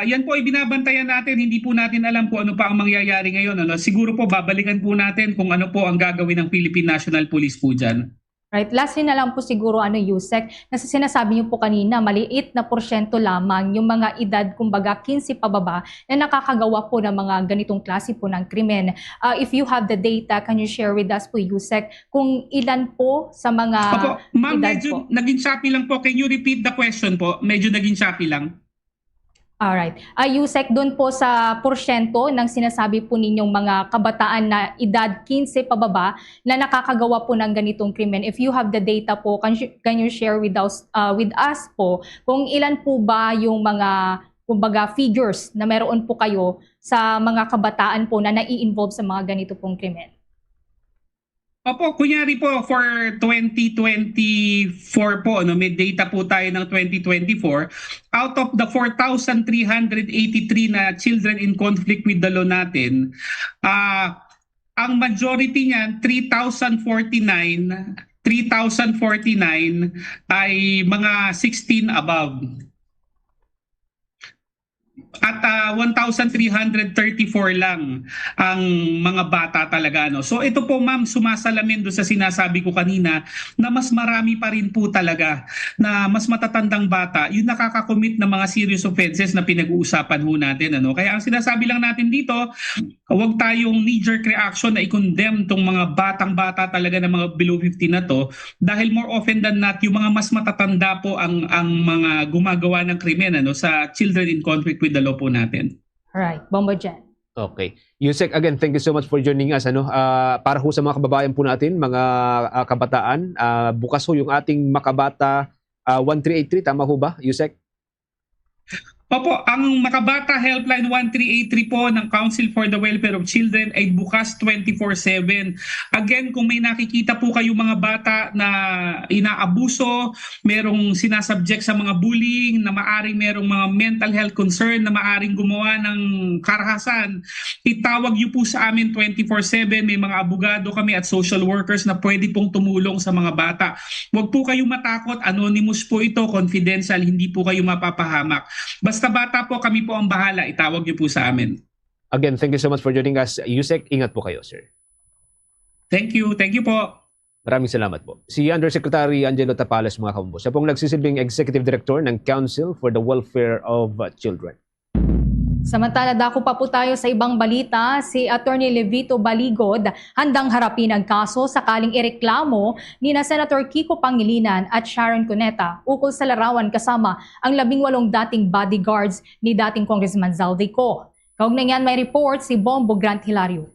[SPEAKER 19] Yan po ay binabantayan natin, hindi po natin alam kung ano pa ang mangyayari ngayon. Siguro po babalikan po natin kung ano po ang gagawin ng Philippine National Police po dyan.
[SPEAKER 9] Right? Lastly na lang po siguro Yusek, na sinasabi niyo po kanina, maliit na porsyento lamang yung mga edad kumbaga 15 pababa na nakakagawa po ng mga ganitong klase po ng krimen. If you have the data, can you share with us po Yusek kung ilan po sa mga
[SPEAKER 19] Opo, ma'am,
[SPEAKER 9] edad
[SPEAKER 19] medyo
[SPEAKER 9] po?
[SPEAKER 19] naging choppy lang po. Can you repeat the question po? Medyo naging choppy lang.
[SPEAKER 9] Alright. Yusek, doon po sa porsyento ng sinasabi po ninyong mga kabataan na edad 15 pababa na nakakagawa po ng ganitong krimen. If you have the data po, can you share with us po kung ilan po ba yung mga kumbaga figures na meron po kayo sa mga kabataan po na nai-involve sa mga ganito pong krimen?
[SPEAKER 19] Opo, kunyari po for 2024 po, may data po tayo ng 2024. Out of the 4,383 na children in conflict with the law natin, ang majority niyan, 3,049 ay mga 16 above. At 1,334 lang ang mga bata talaga. So ito po ma'am, sumasalamin doon sa sinasabi ko kanina na mas marami pa rin po talaga na mas matatandang bata yung nakakakommit ng mga serious offenses na pinag-uusapan ho natin. Kaya ang sinasabi lang natin dito, huwag tayong knee-jerk reaction na i-condemn tong mga batang-bata talaga na mga below 15 na to dahil more often than not, yung mga mas matatanda po ang mga gumagawa ng krimen sa children in conflict with the law po natin.
[SPEAKER 9] Alright, Bombo Jen.
[SPEAKER 8] Okay. Yusek, again, thank you so much for joining us. Para ho sa mga kababayan po natin, mga kabataan, bukas ho yung ating Makabata 1383. Tama ho ba, Yusek?
[SPEAKER 19] Opo, ang Makabata Helpline 1383 po ng Council for the Welfare of Children ay bukas 24/7. Again, kung may nakikita po kayo mga bata na inaabuso, merong sinasubject sa mga bullying, na maaring merong mga mental health concern, na maaring gumawa ng karahasan, itawag niyo po sa amin 24/7. May mga abogado kami at social workers na pwede pong tumulong sa mga bata. Huwag po kayong matakot, anonymous po ito, confidential, hindi po kayo mapapahamak. Basta bata po, kami po ang bahala. Itawag niyo po sa amin.
[SPEAKER 8] Again, thank you so much for joining us. Yusek, ingat po kayo, sir.
[SPEAKER 19] Thank you. Thank you po.
[SPEAKER 8] Maraming salamat po. Si Undersecretary Angelo Tapales, mga kabombo. Siya pong nagsisilbing Executive Director ng Council for the Welfare of Children.
[SPEAKER 9] Samantala, dako pa po tayo sa ibang balita. Si Attorney Levito Baligod handang harapin ang kaso sakaling ireklamo ni na Senator Kiko Pangilinan at Sharon Cuneta ukol sa larawan kasama ang 18 dating bodyguards ni dating Congressman Zaldico. Kaugnay niyan may report si Bombo Grant Hilario.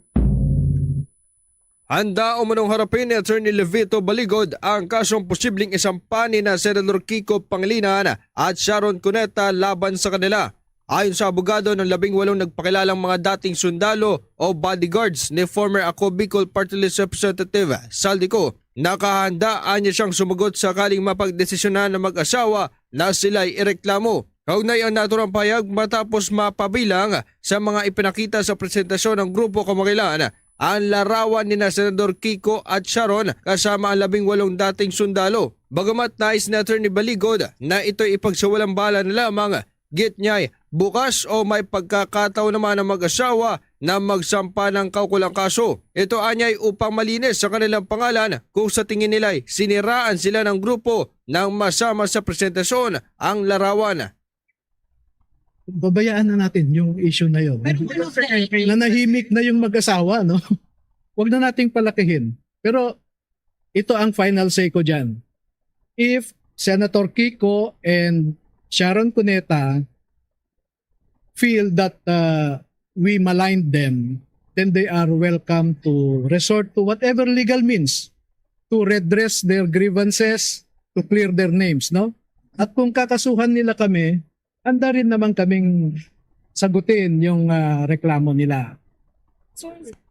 [SPEAKER 20] Handa umunong harapin ni Attorney Levito Baligod ang kasong posibleng isampani na Senator Kiko Pangilinan at Sharon Cuneta laban sa kanila. Ayon sa abogado ng 18 nagpakilalang mga dating sundalo o bodyguards ni former Ako Bicol Party List Representative Zaldico, nakahandaan niya siyang sumagot sakaling mapagdesisyonan ng mag-asawa na sila'y ireklamo. Kaugnay ang naturang payag matapos mapabilang sa mga ipinakita sa presentasyon ng grupo kamakailan ang larawan ni na Senador Kiko at Sharon kasama ang 18 dating sundalo. Bagamat nais na Attorney Baligod na ito'y ipagsawalang bala na lamang, git niya'y bukas o may pagkakataon naman ng mag-asawa na magsampa ng kaukulang kaso. Ito anyay upang malinis sa kanilang pangalan kung sa tingin nila'y siniraan sila ng grupo nang masama sa presentasyon ang larawan.
[SPEAKER 21] Babayaan na natin yung issue na yun. Nanahimik na yung mag-asawa, no? Huwag na nating palakihin. Pero ito ang final say ko dyan. If Senator Kiko and Sharon Cuneta feel that we maligned them, then they are welcome to resort to whatever legal means to redress their grievances, to clear their names, no? At kung kakasuhan nila kami, handa rin naman kaming sagutin yung reklamo nila.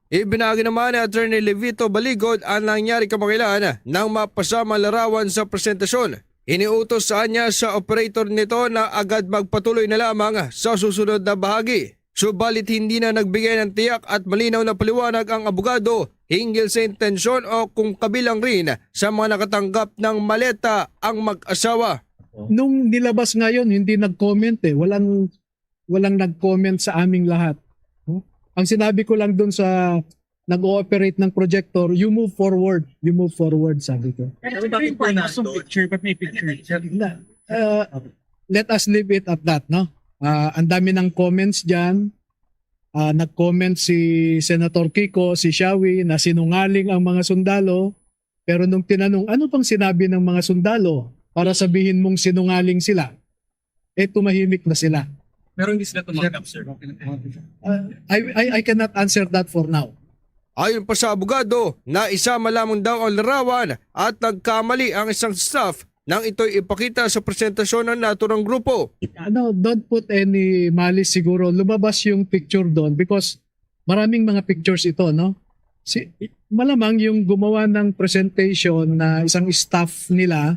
[SPEAKER 20] Ibinagi naman ni Attorney Levito Baligod ang nangyari kamakailan nang mapasama larawan sa presentasyon. Iniutos sa kanya sa operator nito na agad magpatuloy na lamang sa susunod na bahagi. Subalit hindi na nagbigay ng tiyak at malinaw na paliwanag ang abogado hinggil sa intensyon o kung kabilang rin sa mga nakatanggap ng maleta ang mag-asawa.
[SPEAKER 21] Nung nilabas ngayon, hindi nag-comment eh. Walang nag-comment sa aming lahat. Ang sinabi ko lang dun sa nag-ooperate ng projector, you move forward, sabi ko.
[SPEAKER 2] Picture, but may picture.
[SPEAKER 21] Let us leave it at that, no? Ang dami ng comments dyan. Nag-comment si Senator Kiko, si Shawi, na sinungaling ang mga sundalo. Pero nung tinanong, ano pang sinabi ng mga sundalo para sabihin mong sinungaling sila? Tumahimik na sila.
[SPEAKER 2] Pero hindi sila tumanggap, sir.
[SPEAKER 21] I cannot answer that for now.
[SPEAKER 20] Ayon pa sa abogado na isama lamang daw ang larawan at nagkamali ang isang staff nang ito'y ipakita sa presentasyon ng naturang grupo.
[SPEAKER 21] Don't put any malice siguro. Lumabas yung picture doon because maraming mga pictures ito, no? Malamang yung gumawa ng presentation na isang staff nila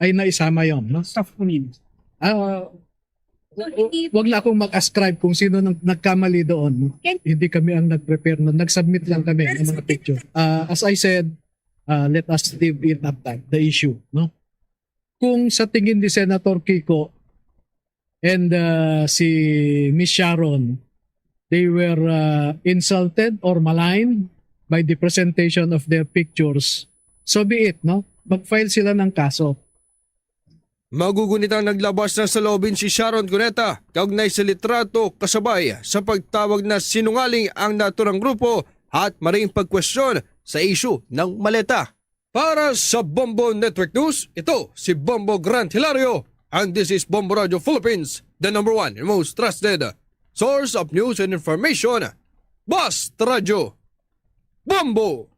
[SPEAKER 21] ay naisama yon, no?
[SPEAKER 2] Staff ko means.
[SPEAKER 21] Wag na akong mag-ascribe kung sino nang nagkamali doon. Hindi kami ang nag-prepare nun. Nag-submit lang kami ng mga picture. As I said, let us leave it at that, the issue, no? Kung sa tingin ni Senator Kiko and si Miss Sharon, they were insulted or maligned by the presentation of their pictures, so be it, no? Mag-file sila ng kaso.
[SPEAKER 20] Magugunitang naglabas ng saloobin si Sharon Cuneta kaugnay sa litrato kasabay sa pagtawag na sinungaling ang naturang grupo at maring pagkwestiyon sa issue ng maleta. Para sa Bombo Network News, ito si Bombo Grant Hilario and this is Bombo Radio Philippines, the #1 and most trusted source of news and information. Basta Radio Bombo!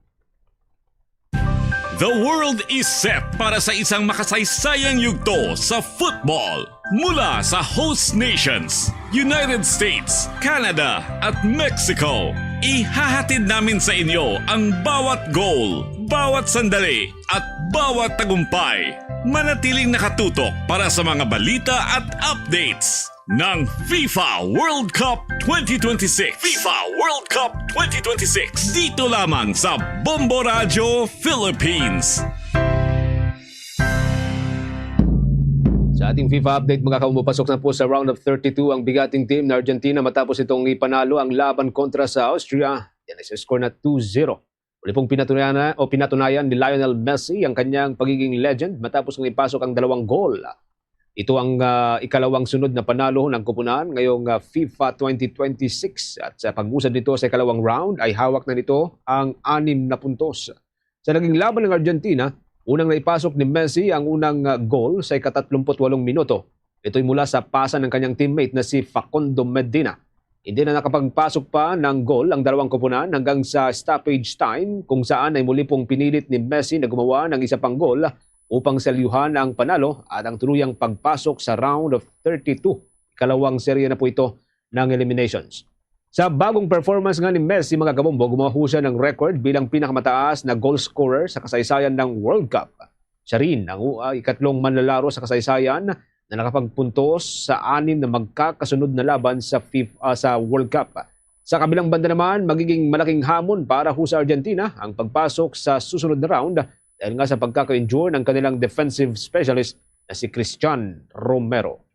[SPEAKER 1] The world is set para sa isang makasaysayang yugto sa football. Mula sa host nations, United States, Canada at Mexico. Ihahatid namin sa inyo ang bawat goal, bawat sandali at bawat tagumpay. Manatiling nakatutok para sa mga balita at updates ng FIFA World Cup 2026. FIFA World Cup 2026. Dito lamang sa Bombo Radio Philippines.
[SPEAKER 8] Sa ating FIFA update, mga kaumupasok na po sa round of 32 ang bigating team na Argentina matapos itong ipanalo ang laban kontra sa Austria. Yan ay sa score na 2-0. Uli pong pinatunayan ni Lionel Messi ang kanyang pagiging legend matapos ng ipasok ang 2 goal. Ito ang ikalawang sunod na panalo ng koponan ngayong FIFA 2026 at sa pag-usad nito sa ikalawang round ay hawak na nito ang 6 na puntos. Sa naging laban ng Argentina, unang naipasok ni Messi ang unang goal sa ika-38 minuto. Ito'y mula sa pasa ng kanyang teammate na si Facundo Medina. Hindi na nakapagpasok pa ng goal ang dalawang koponan hanggang sa stoppage time kung saan ay muli pong pinilit ni Messi na gumawa ng isa pang goal upang selyuhan ang panalo at ang tuluyang pagpasok sa round of 32. Ikalawang serye na po ito ng eliminations. Sa bagong performance nga ni Messi, mga kabombo, gumawa siya ng record bilang pinakamataas na goal scorer sa kasaysayan ng World Cup. Siya rin ang ikatlong manlalaro sa kasaysayan na nakapagpuntos sa 6 na magkakasunod na laban sa World Cup. Sa kabilang banda naman, magiging malaking hamon para sa Argentina ang pagpasok sa susunod na round dahil nga sa pagkaka-injure ng kanilang defensive specialist na si Christian Romero.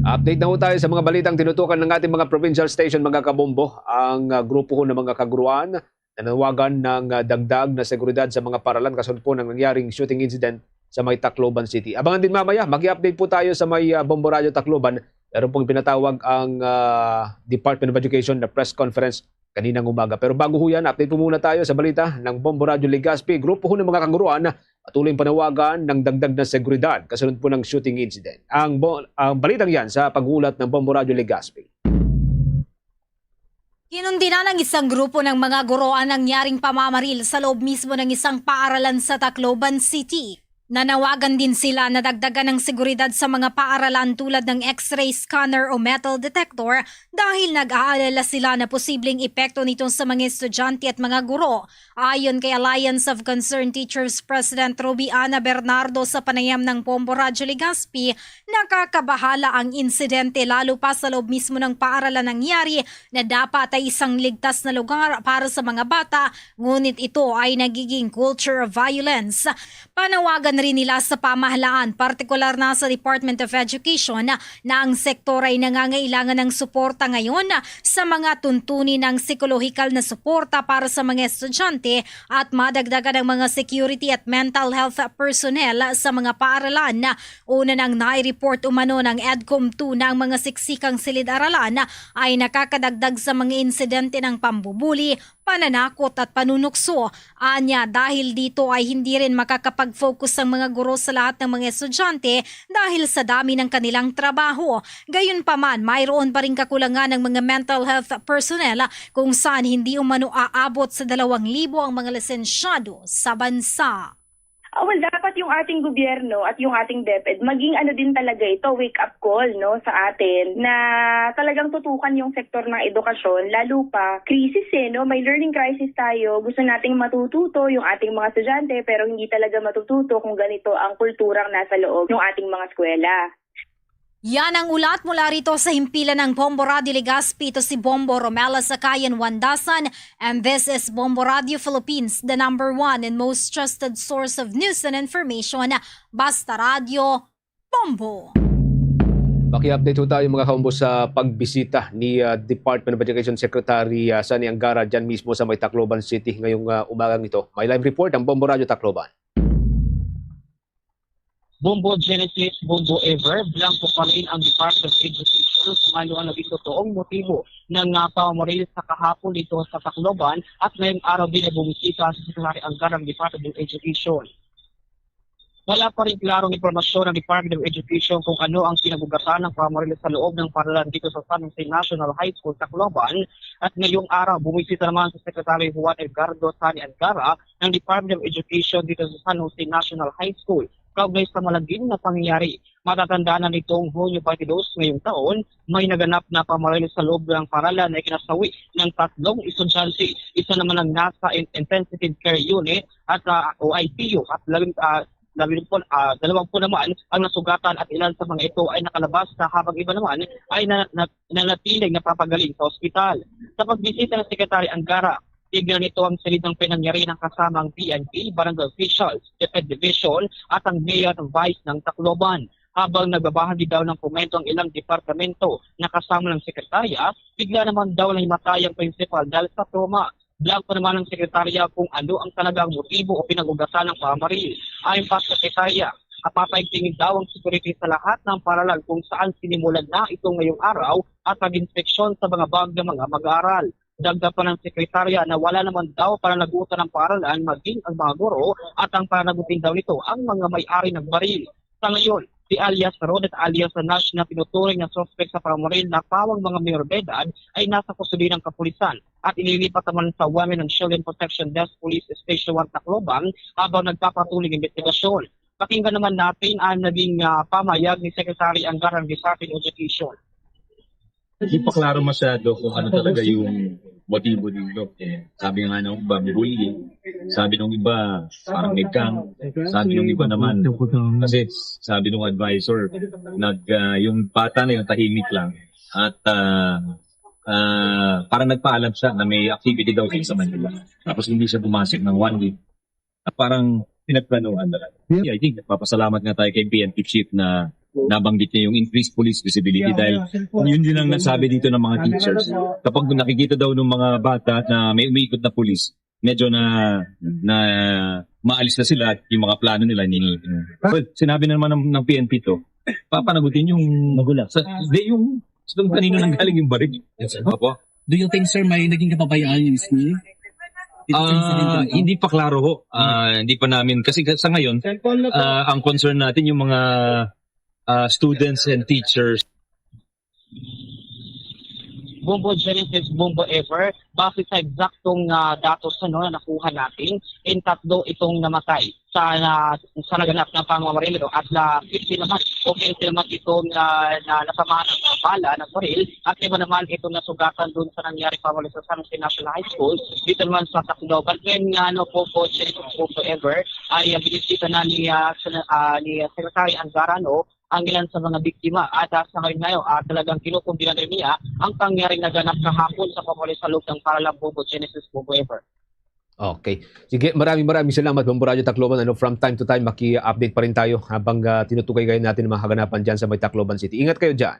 [SPEAKER 8] Update na po tayo sa mga balitang tinutukan ng ating mga provincial station, mga kabombo. Ang grupo ng mga kaguruan na nanawagan ng dagdag na seguridad sa mga paralan kasunod po ng nangyaring shooting incident sa may Tacloban City. Abangan din mamaya, mag-i-update po tayo sa may Bombo Radio Tacloban. Meron pong pinatawag ang Department of Education na press conference kaninang umaga. Pero bago ho yan, update po muna tayo sa balita ng Bombo Radio Legazpi. Grupo ng mga kaguruan patuloy panawagan ng dagdag na seguridad kasunod po ng shooting incident. Ang balitang yan sa pag-ulat ng Bombo Radio Legazpi.
[SPEAKER 4] Kinundina ng isang grupo ng mga guro ang nangyaring pamamaril sa loob mismo ng isang paaralan sa Tacloban City. Nanawagan din sila na dagdagan ng seguridad sa mga paaralan tulad ng X-ray scanner o metal detector dahil nag-aalala sila na posibleng epekto nito sa mga estudyante at mga guro. Ayon kay Alliance of Concerned Teachers President Rubiana Bernardo sa panayam ng Bombo Radio Legazpi, nakakabahala ang insidente lalo pa sa loob mismo ng paaralan nangyari na dapat ay isang ligtas na lugar para sa mga bata, ngunit ito ay nagiging culture of violence. Panawagan Panawagan rin nila sa pamahalaan, partikular na sa Department of Education, na ang sektor ay nangangailangan ng suporta ngayon sa mga tuntunin ng psikolohikal na suporta para sa mga estudyante at madagdagan ng mga security at mental health personnel sa mga paaralan. Una nang nai-report umano ng EDCOM2 na ang mga siksikang silid-aralan ay nakakadagdag sa mga insidente ng pambubuli, pananakot at panunukso. Anya, dahil dito ay hindi rin makakapag-focus ang mga guro sa lahat ng mga estudyante dahil sa dami ng kanilang trabaho. Gayunpaman, mayroon pa rin kakulangan ng mga mental health personnel kung saan hindi umano aabot sa 2,000 ang mga lisensyado sa bansa.
[SPEAKER 3] Well, dapat yung ating gobyerno at yung ating DepEd maging din talaga ito, wake-up call sa atin na talagang tutukan yung sektor ng edukasyon, lalo pa crisis may learning crisis tayo. Gusto nating matututo yung ating mga estudyante pero hindi talaga matututo kung ganito ang kulturang nasa loob ng ating mga eskwela.
[SPEAKER 4] Yan ang ulat mula rito sa himpilan ng Bombo Radio Legazpi. Ito si Bombo Romela Sakayan Wandasan, and this is Bombo Radio Philippines, the #1 and most trusted source of news and information. Basta Radio, Bombo!
[SPEAKER 8] Maki-update po tayo mga kaumbo sa pagbisita ni Department of Education Secretary Sani Angara dyan mismo sa may Tacloban City ngayong umagang ito. May live report ang Bombo Radio Tacloban.
[SPEAKER 22] Bombo Genesis, Bombo Ever, blanco pa rin ang Department of Education kung ano ang naging totoong motibo ng pamamaril sa kahapon dito sa Tacloban at ngayong araw din ay bumisita sa Secretary Angara ng Department of Education. Wala pa rin klarong impormasyon ng Department of Education kung ano ang pinagugatan ng pamamaril sa loob ng paaralan dito sa San Jose National High School, Tacloban, at ngayong araw bumisita naman sa Secretary Juan Edgardo Sani Angara ng Department of Education dito sa San Jose National High School. Kaugnay sa malagim na pangyayari, matatandaan na nitong Hunyo 22 ngayong taon, may naganap na pamaril sa loob ng paralan na ikinasawi ng 3 estudyante. Isa naman ang nasa Intensive Care Unit at OICU at 20 naman ang nasugatan at ilan sa mga ito ay nakalabas na habang iba naman ay nanatiling napapagaling sa ospital. Sa pagbisita ng Secretary Angara, tignan nito ang salidang pinangyari ng kasamang PNP, barangay officials, DepEd Division at ang mayor ng vice ng Tacloban. Habang nagbabahagi daw ng komento ang ilang departamento na kasama ng sekretarya, bigla naman daw na himatay ang principal dahil sa trauma. Blanco naman ng sekretarya kung ano ang talagang motibo o pinag-ugatan ng pamaril. Ayon pa sa sekretarya, papaigtingin daw ang security sa lahat ng paralan kung saan sinimulan na ito ngayong araw at pag-inspeksyon sa mga bag ng mga mag-aaral. Dagdag pa ng sekretarya na wala naman daw pananagutan ng paaralan maging ang mga guro at ang pananagutin daw nito ang mga may-ari ng baril. Sa ngayon, si alias Rodet alias Nash na pinuturing ng suspect sa pamamaril na pawang mga mayor de edad ay nasa kusudi ng kapulisan at inilipat naman sa Women and Children Protection Desk Police Station 1 Tacloban habang nagpapatuloy ng investigasyon. Pakinggan naman natin ang naging pamayag ni Secretary Angara ng Department of Education.
[SPEAKER 23] Hindi pa klaro masyado kung ano talaga yung motibo dito. Sabi nga ng iba, bullying. Sabi ng iba, parang may gang. Sabi ng iba naman, kasi sabi ng advisor, yung bata na yung tahimik lang. At parang nagpaalam siya na may activity daw siya sa Manila. Tapos hindi siya bumasok ng 1 week. At parang pinagplanuhan na lang. I think, nagpapasalamat nga tayo kay PNP Chief na nabanggit niya yung increased police visibility dahil yun din ang nasabi dito ng mga teachers. Kapag nakikita daw ng mga bata na may umiikot na police, medyo na maalis na sila at yung mga plano nila well, sinabi na naman ng PNP to, papanagutin yung magulang. Yung kanino nang galing yung baril.
[SPEAKER 2] Do you think, sir, may naging kapabayaan yung school?
[SPEAKER 23] Hindi pa klaro ho. Hindi pa namin, kasi sa ngayon, ang concern natin yung mga students and teachers.
[SPEAKER 22] Bombo Genesis, Bombo Ever, base sa eksaktong datos na nakuha natin, 3 itong namatay sa naganap ng pamamaril at 50 naman o 20 naman itong nasamahan ng bala ng baril at iba naman itong nasugatan dun sa nangyari pamamaril sa San Jose National High School dito naman sa Tacloban. Ngayon Bombo Genesis, Bombo Ever ay binisita na ni Secretary Angara ang ilan sa mga biktima at sa ngayon talagang kinukumbina niya ang pangyaring naganap kahapon sa pamamaril sa loob ng paralang Bombo Genesis, Bombo Ever.
[SPEAKER 8] Okay. Sige, maraming salamat, Bombo Radio Tacloban. From time to time, maki-update pa rin tayo habang tinutukay kayo natin ang mga kaganapan dyan sa may Tacloban City. Ingat kayo dyan.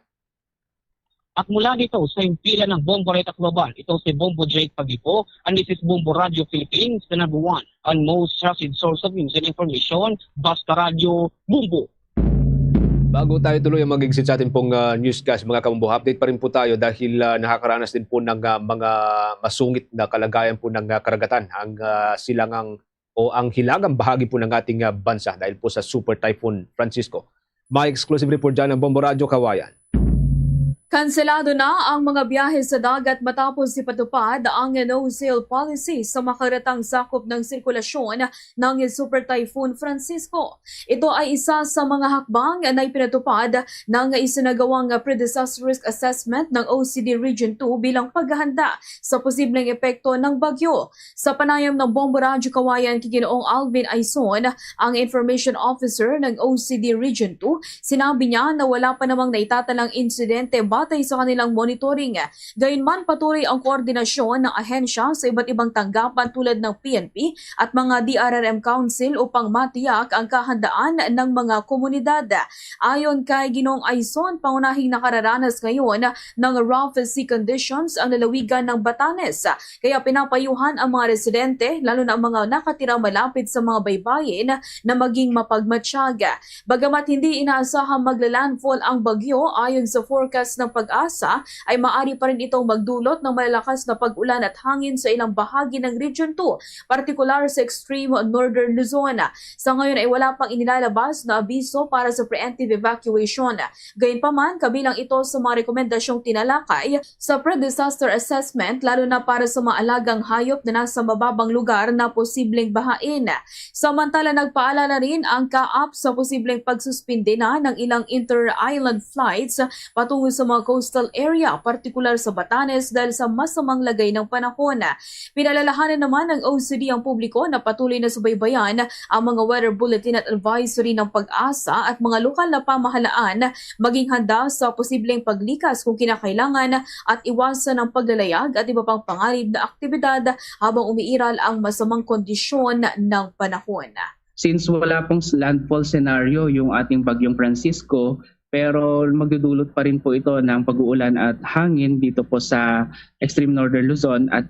[SPEAKER 22] At mula dito sa impila ng Bombo Radio Tacloban, ito si Bombo Jake Pagipo, and this is Bombo Radio Philippines, the number one and most trusted source of news and information, Basta Radio Bombo.
[SPEAKER 8] Bago tayo tuloy ang mag-exit sa ating pong newscast, mga kabombo, update pa rin po tayo dahil nakakaranas din po ng mga masungit na kalagayan po ng karagatan ang silangang o ang hilagang bahagi po ng ating bansa dahil po sa Super Typhoon Francisco. May exclusive report dyan ng Bombo Radio Kawayan.
[SPEAKER 5] Kanselado na ang mga biyahe sa dagat matapos ipatupad ang no-sail policy sa makaratang sakop ng sirkulasyon ng Super Typhoon Francisco. Ito ay isa sa mga hakbang na ipinatupad ng isinagawang pre-disaster risk assessment ng OCD Region 2 bilang paghahanda sa posibleng epekto ng bagyo. Sa panayam ng Bombo Radio Kawayan kay Ginoong Alvin Aison, ang Information Officer ng OCD Region 2, sinabi niya na wala pa namang naitatalang insidente batay sa kanilang monitoring. Gayunman, patuloy ang koordinasyon ng ahensya sa iba't ibang tanggapan tulad ng PNP at mga DRRM Council upang matiyak ang kahandaan ng mga komunidad. Ayon kay Ginoong Aison, pangunahing nakararanas ngayon ng rough sea conditions ang lalawigan ng Batanes. Kaya pinapayuhan ang mga residente, lalo na ang mga nakatira malapit sa mga baybayin, na maging mapagmatsyag. Bagamat hindi inaasahang maglalandfall ang bagyo, ayon sa forecast ng Pag-asa, ay maaari pa rin itong magdulot ng malalakas na pag-ulan at hangin sa ilang bahagi ng Region 2, partikular sa extreme northern Luzon. Sa ngayon ay wala pang inilalabas na abiso para sa preemptive evacuation. Gayunpaman, kabilang ito sa mga rekomendasyong tinalakay sa pre-disaster assessment, lalo na para sa mga alagang hayop na nasa mababang lugar na posibleng bahain. Samantala, nagpaalala rin ang CAAP sa posibleng pagsuspinde na ng ilang inter-island flights patungo sa mga coastal area, partikular sa Batanes dahil sa masamang lagay ng panahon. Pinalalahanan naman ng OCD ang publiko na patuloy na subaybayan ang mga weather bulletin at advisory ng Pag-asa at mga lokal na pamahalaan, maging handa sa posibleng paglikas kung kinakailangan at iwasan ang paglalayag at iba pang panganib na aktibidad habang umiiral ang masamang kondisyon ng panahon.
[SPEAKER 6] Since wala pong landfall scenario yung ating bagyong Francisco, pero magdudulot pa rin po ito ng pag-uulan at hangin dito po sa extreme northern Luzon at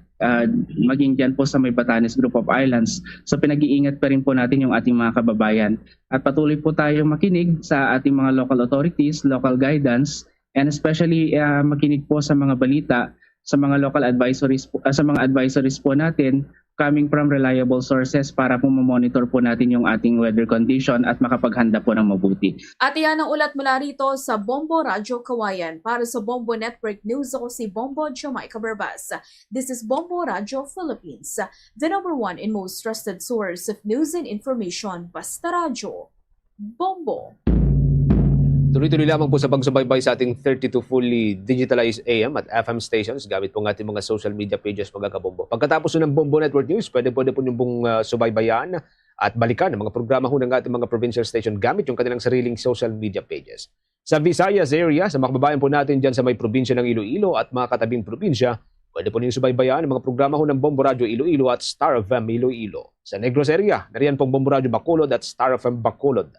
[SPEAKER 6] maging dyan po sa may Batanes Group of Islands. So pinag-iingat pa rin po natin yung ating mga kababayan. At patuloy po tayong makinig sa ating mga local authorities, local guidance, and especially makinig po sa mga balita, sa mga local advisories sa mga advisories po natin coming from reliable sources para po monitor po natin yung ating weather condition at makapaghanda po ng mabuti.
[SPEAKER 5] At iyan ang ulat mula rito sa Bombo Radio Kawayan. Para sa Bombo Network News, ako si Bombo Jamaica Barbas. This is Bombo Radio Philippines, the number one and most trusted source of news and information. Basta Radio Bombo.
[SPEAKER 8] Tuloy-tuloy lamang po sa pagsubaybay sa ating 32 fully digitalized AM at FM stations gamit po ng ating mga social media pages, mga kabombo. Pagkatapos ng Bombo Network News, pwede po nyo pong subaybayan at balikan ang mga programa ho ng ating mga provincial station gamit yung kanilang sariling social media pages. Sa Visayas area, sa mga kababayan po natin dyan sa may probinsya ng Iloilo at mga katabing probinsya, pwede po ninyo subaybayan ang mga programa ho ng Bombo Radio Iloilo at Star FM Iloilo. Sa Negros area, nariyan pong Bombo Radio Bacolod at Star FM Bacolod.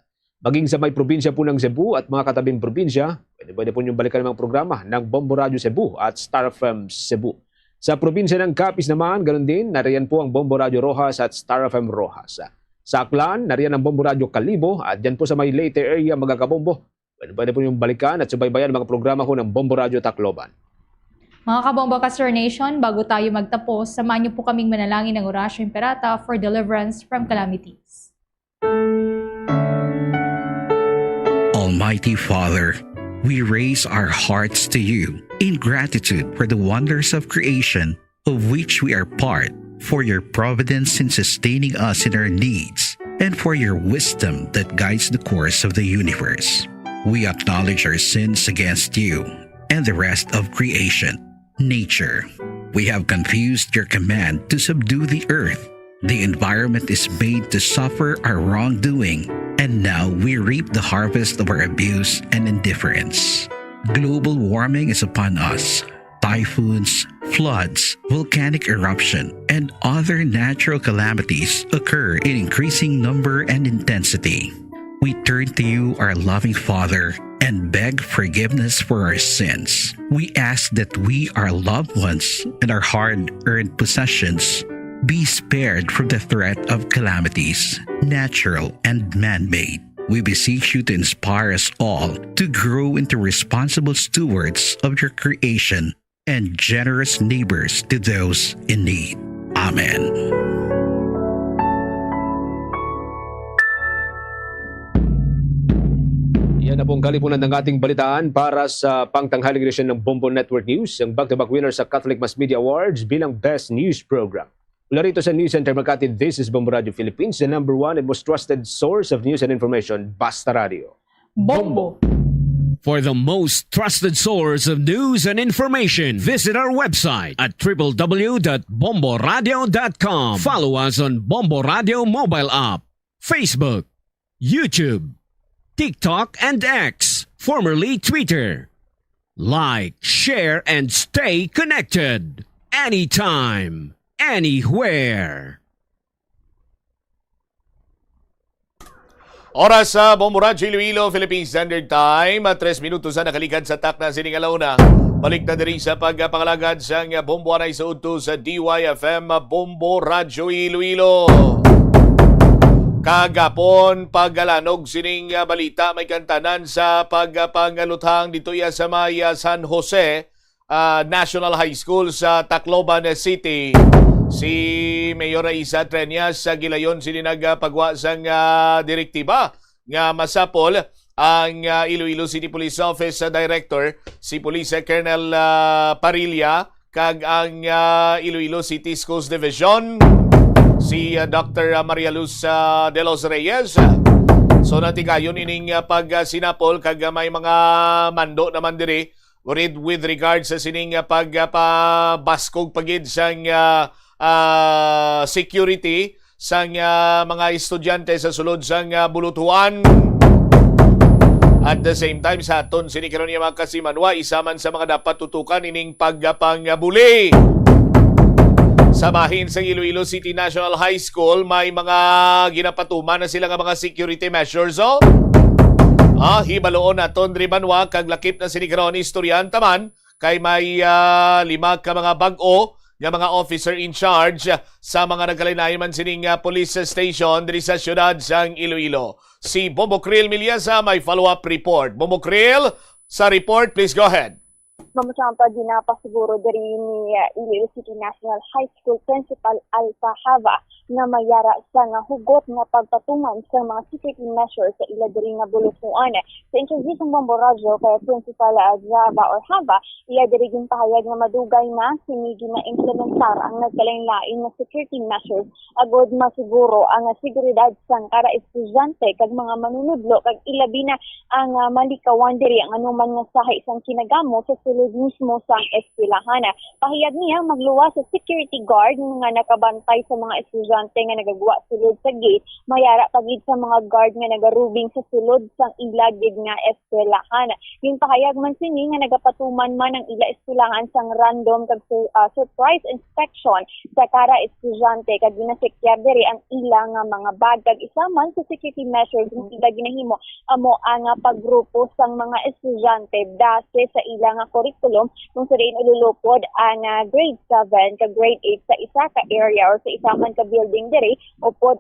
[SPEAKER 8] Maging sa may probinsya po ng Cebu at mga katabing probinsya, pwede po niyong balikan ang mga programa ng Bombo Radio Cebu at Star FM Cebu. Sa probinsya ng Capiz naman, ganoon din, nariyan po ang Bombo Radio Rojas at Star FM Rojas. Sa Aklan, nariyan ang Bombo Radio Calibo at dyan po sa may Leyte area, mga kabombo, pwede po niyong balikan at subaybayan ang mga programa ko ng Bombo Radio Tacloban.
[SPEAKER 9] Mga kabombo Castor Nation, bago tayo magtapos, samahan niyo po kaming manalangin ng Orasyo Imperata for deliverance from calamities.
[SPEAKER 7] Almighty Father, we raise our hearts to you in gratitude for the wonders of creation of which we are part, for your providence in sustaining us in our needs, and for your wisdom that guides the course of the universe. We acknowledge our sins against you and the rest of creation, nature. We have confused your command to subdue the earth. The environment is made to suffer our wrongdoing, and now we reap the harvest of our abuse and indifference. Global warming is upon us, typhoons, floods, volcanic eruption, and other natural calamities occur in increasing number and intensity. We turn to you, our loving Father, and beg forgiveness for our sins. We ask that we, our loved ones, and our hard-earned possessions be spared from the threat of calamities, natural and man-made. We beseech you to inspire us all to grow into responsible stewards of your creation and generous neighbors to those in need. Amen.
[SPEAKER 8] Yan na pong kalipunan ng ating balitaan para sa pangtanghaling edisyon ng Bombo Network News, ang back-to-back winner sa Catholic Mass Media Awards bilang Best News Program. Mula rito sa News Center Makati, this is Bombo Radio Philippines, the number one and most trusted source of news and information, Basta Radio.
[SPEAKER 5] Bombo!
[SPEAKER 10] For the most trusted source of news and information, visit our website at www.bomboradio.com. Follow us on Bombo Radio mobile app, Facebook, YouTube, TikTok, and X, formerly Twitter. Like, share, and stay connected. Anytime, anywhere.
[SPEAKER 11] Oras sa Bombo Radio Iloilo, Philippine Standard Time. 3 minutos na nakalikan sa tak na siningalauna. Balik na diri sa pagpangalagad sa Bombo Anay sa udto sa DYFM Bombo Radio Iloilo. Kagapon pagalanog sining balita may kantanan sa pagpangaluthang dito sa may San Jose National High School sa Tacloban City. Si Mayor Isa Treñas sa gilayon sini nagpagwa sang direktiba nga masapol ang Iloilo City Police Office Director si Police Colonel Parilla kag ang Iloilo City Schools Division si Dr. Maria Luz de los Reyes. So natigayon ining pagsinapol kag may mga mando naman diri with regards sa sining pagpabaskog pagid sang security sang mga estudyante sa sulod sang bulutuan. At the same time, sa aton sinikaron niya mga kasimanwa, isaman sa mga dapat tutukan ining pagpangabuli. Sa bahin sa Iloilo City National High School, may mga ginapatuman na sila nga mga security measures. Hibaloon naton ribanwa kag lakip na sinikaron istoryan taman kay may 5 ka mga bag-o nga mga officer in charge sa mga nagkalainay man sining police station diri sa syudad sang Iloilo. Si Bombo Krill Milyasa may follow-up report. Bombo Krill, sa report, please go ahead.
[SPEAKER 12] Mamusampa ginapasiguro diri ni Iloilo City National High School Principal Alpha Hava na mayara sa nga hugot nga pagpatungan sa mga security measures sa ila diri nga bulutuan. Sa interview sa Bombo Radio kay Principal Java or Hava, iya diri ginpahayag nga madugay na sinigi na implementar ang nagkalain-lain na security measures agod masiguro ang seguridad sang kada estudyante kag mga manunudlo kag ilabi na ang malikawan diri ang anuman nga sahay isang kinagamo sa sulod mismo sang eskwelahan. Pahayag niya magluwas sa security guard nga nakabantay sa mga estudyante nga nagagawa sulod sa gate, mayara pagid sa mga guard nga nagarubing sa sulod sang ilagid nga eskwelahan. Yung pahayag man sini nga nagapatuman man ang ila eskwelahan sang random kag surprise inspection sa kara estudyante kag ginasekyar diri ang ila nga mga bag kag isa man sa security measures nga ila ginahimo amo ang paggrupo sang mga estudyante base sa ila nga curriculum kung sa diin ululupod ang grade 7 kag grade 8 sa isa ka area or sa isa man ka building diri upod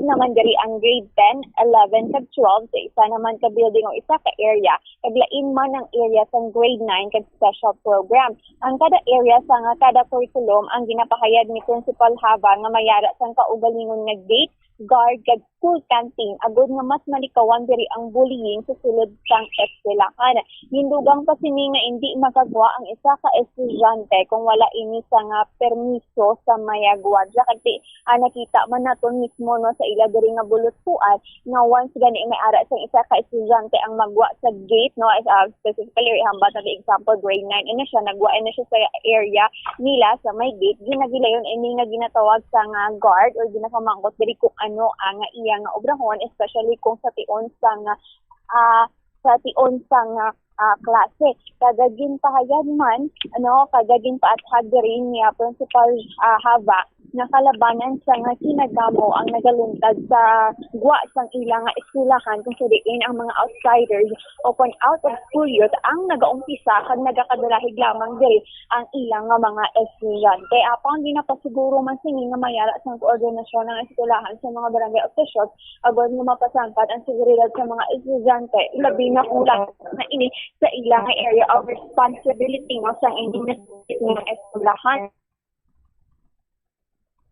[SPEAKER 12] naman diri ang grade 10, 11 kag 12 sa isa naman ka building o isa ka area kag lain man ang area sa grade 9 kag special program. Ang kada area sa kada curriculum ang ginapahayag ni Principal Hava nga mayara sang kaugalingon nga gate, guard kag school canteen agud nga mas malikawan diri ang bullying sa sulod sang eskwelahan. Hindugang pa sini nga hindi makagawa ang isa ka estudyante kung wala ini sa nga permiso sa maya gwardiya kay nakita man naton mismo no sa ila diri nga bulutuan nga once gani may ara sa isa ka estudyante ang magwa sa gate no specifically hamba ta example grade 9 ina siya nagwa na siya sa area nila sa may gate ginagilayon ini nga ginatawag sa nga guard or ginapamangkot diri kung ano ang iya nga obrahon especially kung sa tion sang klase. Kadagin pahayan man, kadagin pa at hadirin niya Principal Hava na kalabanan sa nga kinagamo ang nagaluntad sa gwa sang ilang nga eskwelahan kung sadiin ang mga outsiders o kung out of school youth ang nagaumpisa kag nagakadalahig lamang diri ang ilang nga mga estudyante. Apang ginapasiguro man sini nga mayara sa koordinasyon ng eskwelahan sa mga barangay officials agad nga mapasangkad ang seguridad sa mga estudyante labi na kulang na ini sa ilang area of responsibility ng sa inyong eskwelahan.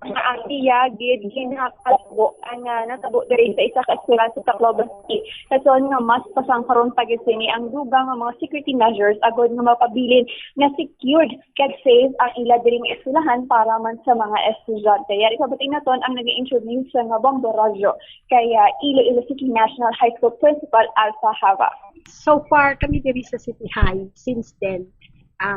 [SPEAKER 12] Ang tiyagid ginakatabo ang natabo diri sa isa ka eskwela sa Tacloban City. Kason nga mas pasangkaron pagid sini ang dugang nga mga security measures agad nga mapabilin na secured kag safe ang ila diring eskwelahan para man sa mga estudyante. Yari sabating naton ang nag-introduce nga Bombo Radio kay Iloilo City National High School Principal Alpha Hava.
[SPEAKER 13] So far kami diri sa City High since then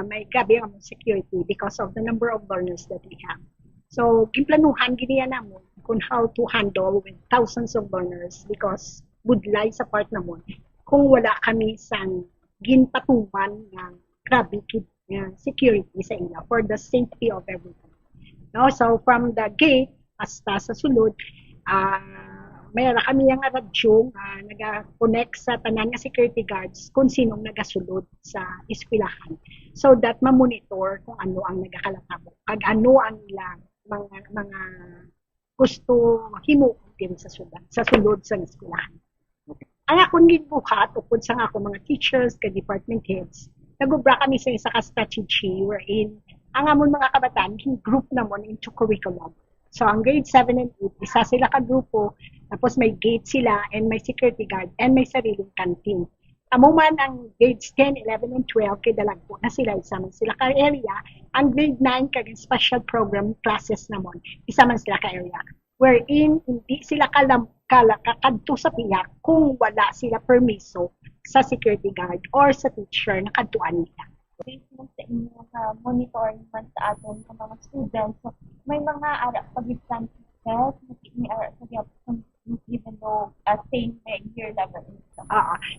[SPEAKER 13] may grabe ang security because of the number of learners that we have. So, gimplanuhan giniya namon kung how to handle with thousands of learners because budlay sa part namon kung wala kami sang ginpatuman ng grabe security sa ila for the safety of everyone. No, so from the gate hasta sa sulod, mayroon kami ang radyo naga-connect sa tanan nga security guards kung sinong nagasulod sa eskwelahan so that ma-monitor kung ano ang nagakalakabo kag ano ang ilang mga gusto himo din sa sulod sa eskwelahan. Ang akong gibuhat upod sa ako mga teachers kag department heads nagubra kami sa isa ka strategy wherein ang amon mga kabataan group namon into curriculum. So ang grade 7 and 8 isa sila ka grupo tapos may gate sila and may security guard and may sariling canteen. Amo man ang grades 10, 11, and 12 kay dalagpo na sila isa man sila ka area. Ang grade 9 kag special program classes namon isa man sila ka area. Wherein hindi sila kakadto sa piyak kung wala sila permiso sa security guard or sa teacher na kadtuan nila.
[SPEAKER 12] Based mo sa inyo monitoring man sa aton ng mga students, so, may mga ara pag-exam test, may ara sa even though same year level.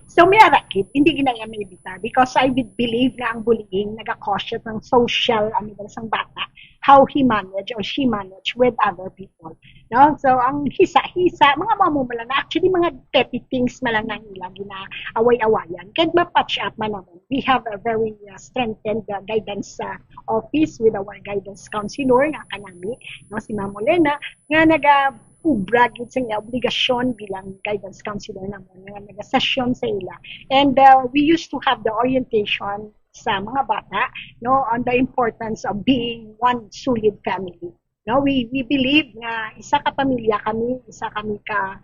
[SPEAKER 13] So may arakit, hindi ginaya may ibitar because I would believe na ang bullying nag-cause ng social, sang bata, how he manage or she manage with other people. No? So ang hisa-hisa, mga mamumala na actually mga petty things malang nang ilang gina-away-awayan. Kahit ma-patch up man naman, we have a very strengthened guidance office with our guidance counselor nga kanami, no? Si Ma'am Olena, nga ubra gid sa obligasyon bilang guidance counselor namon nga naga-session sa ila. And we used to have the orientation sa mga bata on the importance of being one solid family. No, we believe nga isa ka pamilya kami, isa kami ka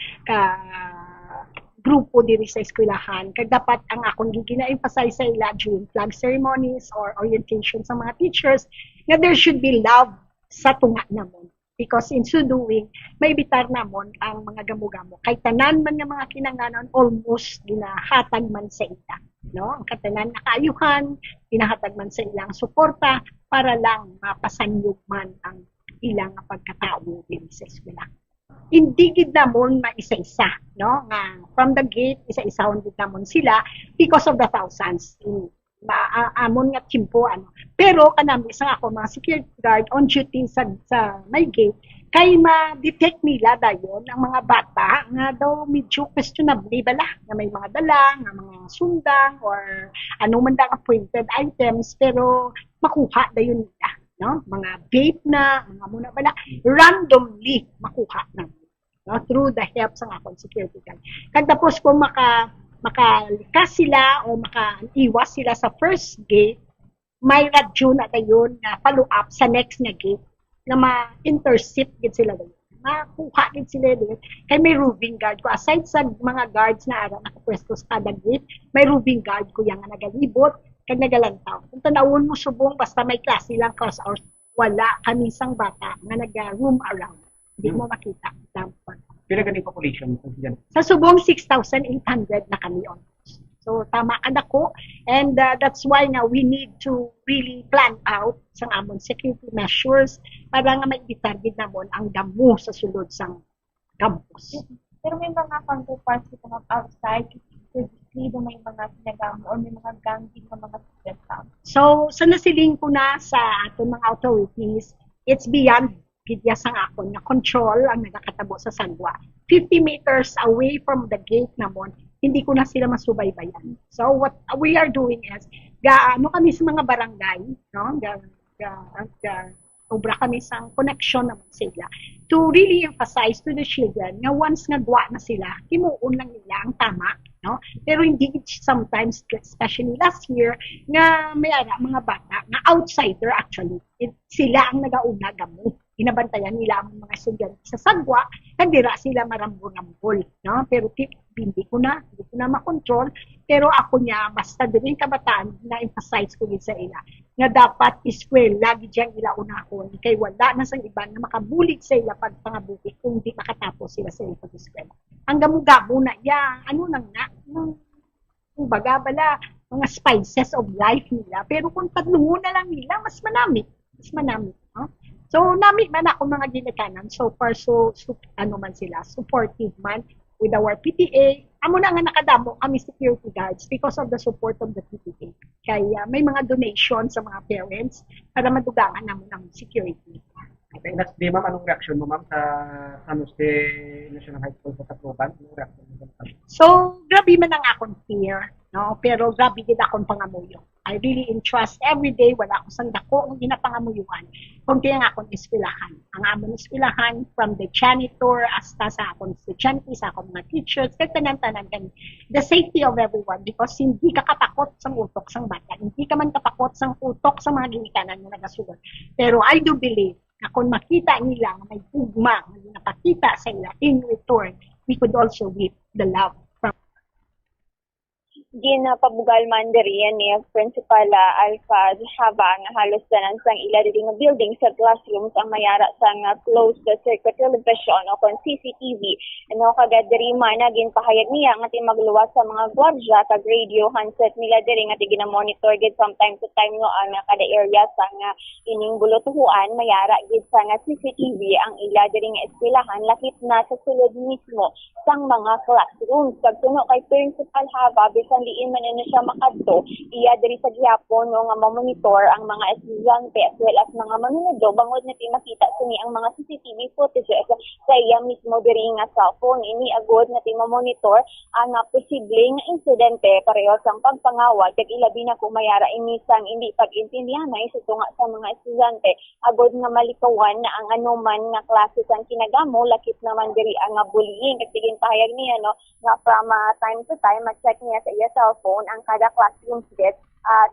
[SPEAKER 13] grupo diri sa eskwelahan kag dapat ang akong gina-emphasize sa ila during flag ceremonies or orientation sa mga teachers nga there should be love sa tunga namon. Because in so doing, may bitar namon ang mga gamo-gamo. Kay tanan man nga mga kinangganon, almost ginahatag man sa ila. No? Ang katanan na kaayuhan, ginahatag man sa ilang suporta para lang mapasanyog man ang ilang pagkatao din sa eskwela. Hindi gid namon maisa-isa, no? Nga from the gate isa-isahon gid namon sila because of the thousands. Amon nga timpo pero kanami sa ako mga security guard on duty sa may gate kay ma-detect nila dayon ang mga bata nga daw medyo questionable bala nga may mga dala nga mga sundang or ano man dang printed items pero makuha dayon nila, no? Mga vape na mga muna bala randomly makuha na, no? Through the help sa akong security guard. Kag tapos kung makalikas sila o makaiwas sila sa first gate, may radyo na dayon na follow up sa next na gate na ma-intercept gid sila dayon. Makuha gid sila dayon. Kay may roving guard ko. Aside sa mga guards na ara nakapwesto sa kada gate, may roving guard ko yang nagalibot kag nagalantaw. Kung tanawon mo subong basta may klase lang class hours, wala kami sang bata nga naga-roam around. Hindi mo makita.
[SPEAKER 16] Pila gani population
[SPEAKER 13] sa subong 6,800 na kami on. So tama ka nako and that's why now we need to really plan out sa amon security measures para nga maibitargid namon ang damo sa sulod sang campus.
[SPEAKER 12] Pero may mga counterparts dito outside
[SPEAKER 13] likely na may mga sinagamo o may mga ganging na mga sinagamo. So, sa nasiling ko na sa ating mga authorities, it's beyond gidya sang akon na control ang nagakatabo sa Sangwa. 50 meters away from the gate namon, hindi ko na sila masubaybayan. So what we are doing is, gaano kami sa mga barangay, no? Obra kami sa connection naman sila to really emphasize to the children na once nagwa na sila, himuon lang nila ang tama, no? Pero hindi sometimes, especially last year, nga may mga bata na outsider actually, sila ang nagauna gamo. Inabantayan nila ang mga estudyante sa Sagwa, nagdira sila marambol-rambol, no? Pero hindi ko na makontrol, pero ako niya, basta din kabataan, na-emphasize ko din sa ila, nga dapat iskwel, lagi diyang ila unahon, kay wala na sa iba na makabulig sa ila pag pangabuti kung di makatapos sila sa ila pag-iskwel. Ang gamo-gamo na, baga bala, mga spices of life nila, pero kung tatlungo na lang nila, mas manami, no? So, nami man ako mga ginikanan. So far, man sila, supportive man with our PTA. Amo na nga nakadamo kami security guards because of the support of the PTA. Kaya may mga donation sa mga parents para madugangan namin ng security.
[SPEAKER 14] Okay, that's di ma'am, anong reaction mo ma'am sa San Jose National High School sa Tacloban? Anong reaction mo?
[SPEAKER 13] So, grabe man ang akong fear, no? Pero grabe din akong pangamuyo. I really entrust every day, wala akong sandako ang ginapangamuyuan. Kung kaya nga akong eskwelahan. Ang amon eskwelahan, from the janitor, hasta sa akong estudyante, sa akong mga teachers, kagtanan-tanan kami. The safety of everyone, because hindi ka katakot sa utok sang bata. Hindi ka man katakot sa utok sa mga ginikanan na nagasulat. Pero I do believe na kung makita nila na may tugma na napakita sa ila in return, we could also reap the love.
[SPEAKER 12] Ginapabugal man diri ni Principal Alpha Hava nga halos tanan sang ila diri nga building sa classrooms ang mayara sang closed circuit television o kon CCTV. Ano kagad diri man ginpahayag niya nga magluwas sa mga gwardiya kag radio handset nila diri nga gina-monitor gid from time to time no ang kada area sang ining bulutuhuan mayara gid sa nga CCTV ang ila diri nga eskwelahan lakip na sa sulod mismo sang mga classrooms. Kag tuno kay Principal Hava bisan diin man na siya makadto iya diri sa gihapon no nga ma-monitor ang mga estudyante as well as mga manunudo bangod na makita sini ang mga CCTV footage sa iya mismo diri nga cellphone ini agod na ma-monitor ang posibleng insidente pareho sang pagpangawat kag ilabi na kung mayara ini sang hindi pag-intindihan na tunga sa mga estudyante agod nga malikawan na ang anuman nga klase sang kinagamo lakip naman diri ang bullying kag tigin pahayag niya no nga from time to time ma-check niya sa iya cellphone ang kada classroom set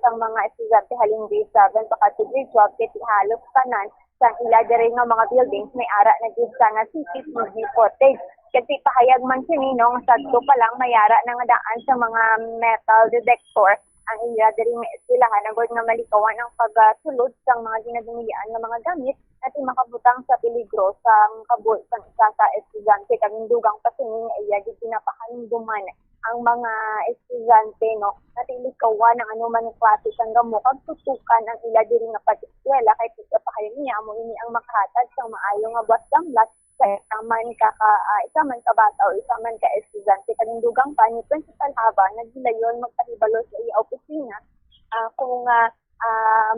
[SPEAKER 12] sa mga estudyante halin grade 7 pa to grade 12 kay halos tanan sang ila diri nga mga buildings may ara na gid sa nga CCTV footage kasi pahayag man sini no nga sadto pa lang mayara na nga daan sa mga metal detector ang ila diri nga eskwelahan agod nga malikawan ang pagsulod sang mga ginadumilian nga mga gamit at makabutang sa peligro sang kabul sang isa sa estudyante kamindugang pasingin iya gid pinapahanduman ang mga estudyante no natilikawan ang anuman ng klase sang gamo kag tutukan ang ila diri nga pag-eskwela kay pagpahayag niya amo ini ang makahatag sang maayo nga buhat gamlat sa isa man ka bata o isa man ka estudyante kanindugang pa ni Principal Hava naghilayon magpahibalo sa iya opisina kung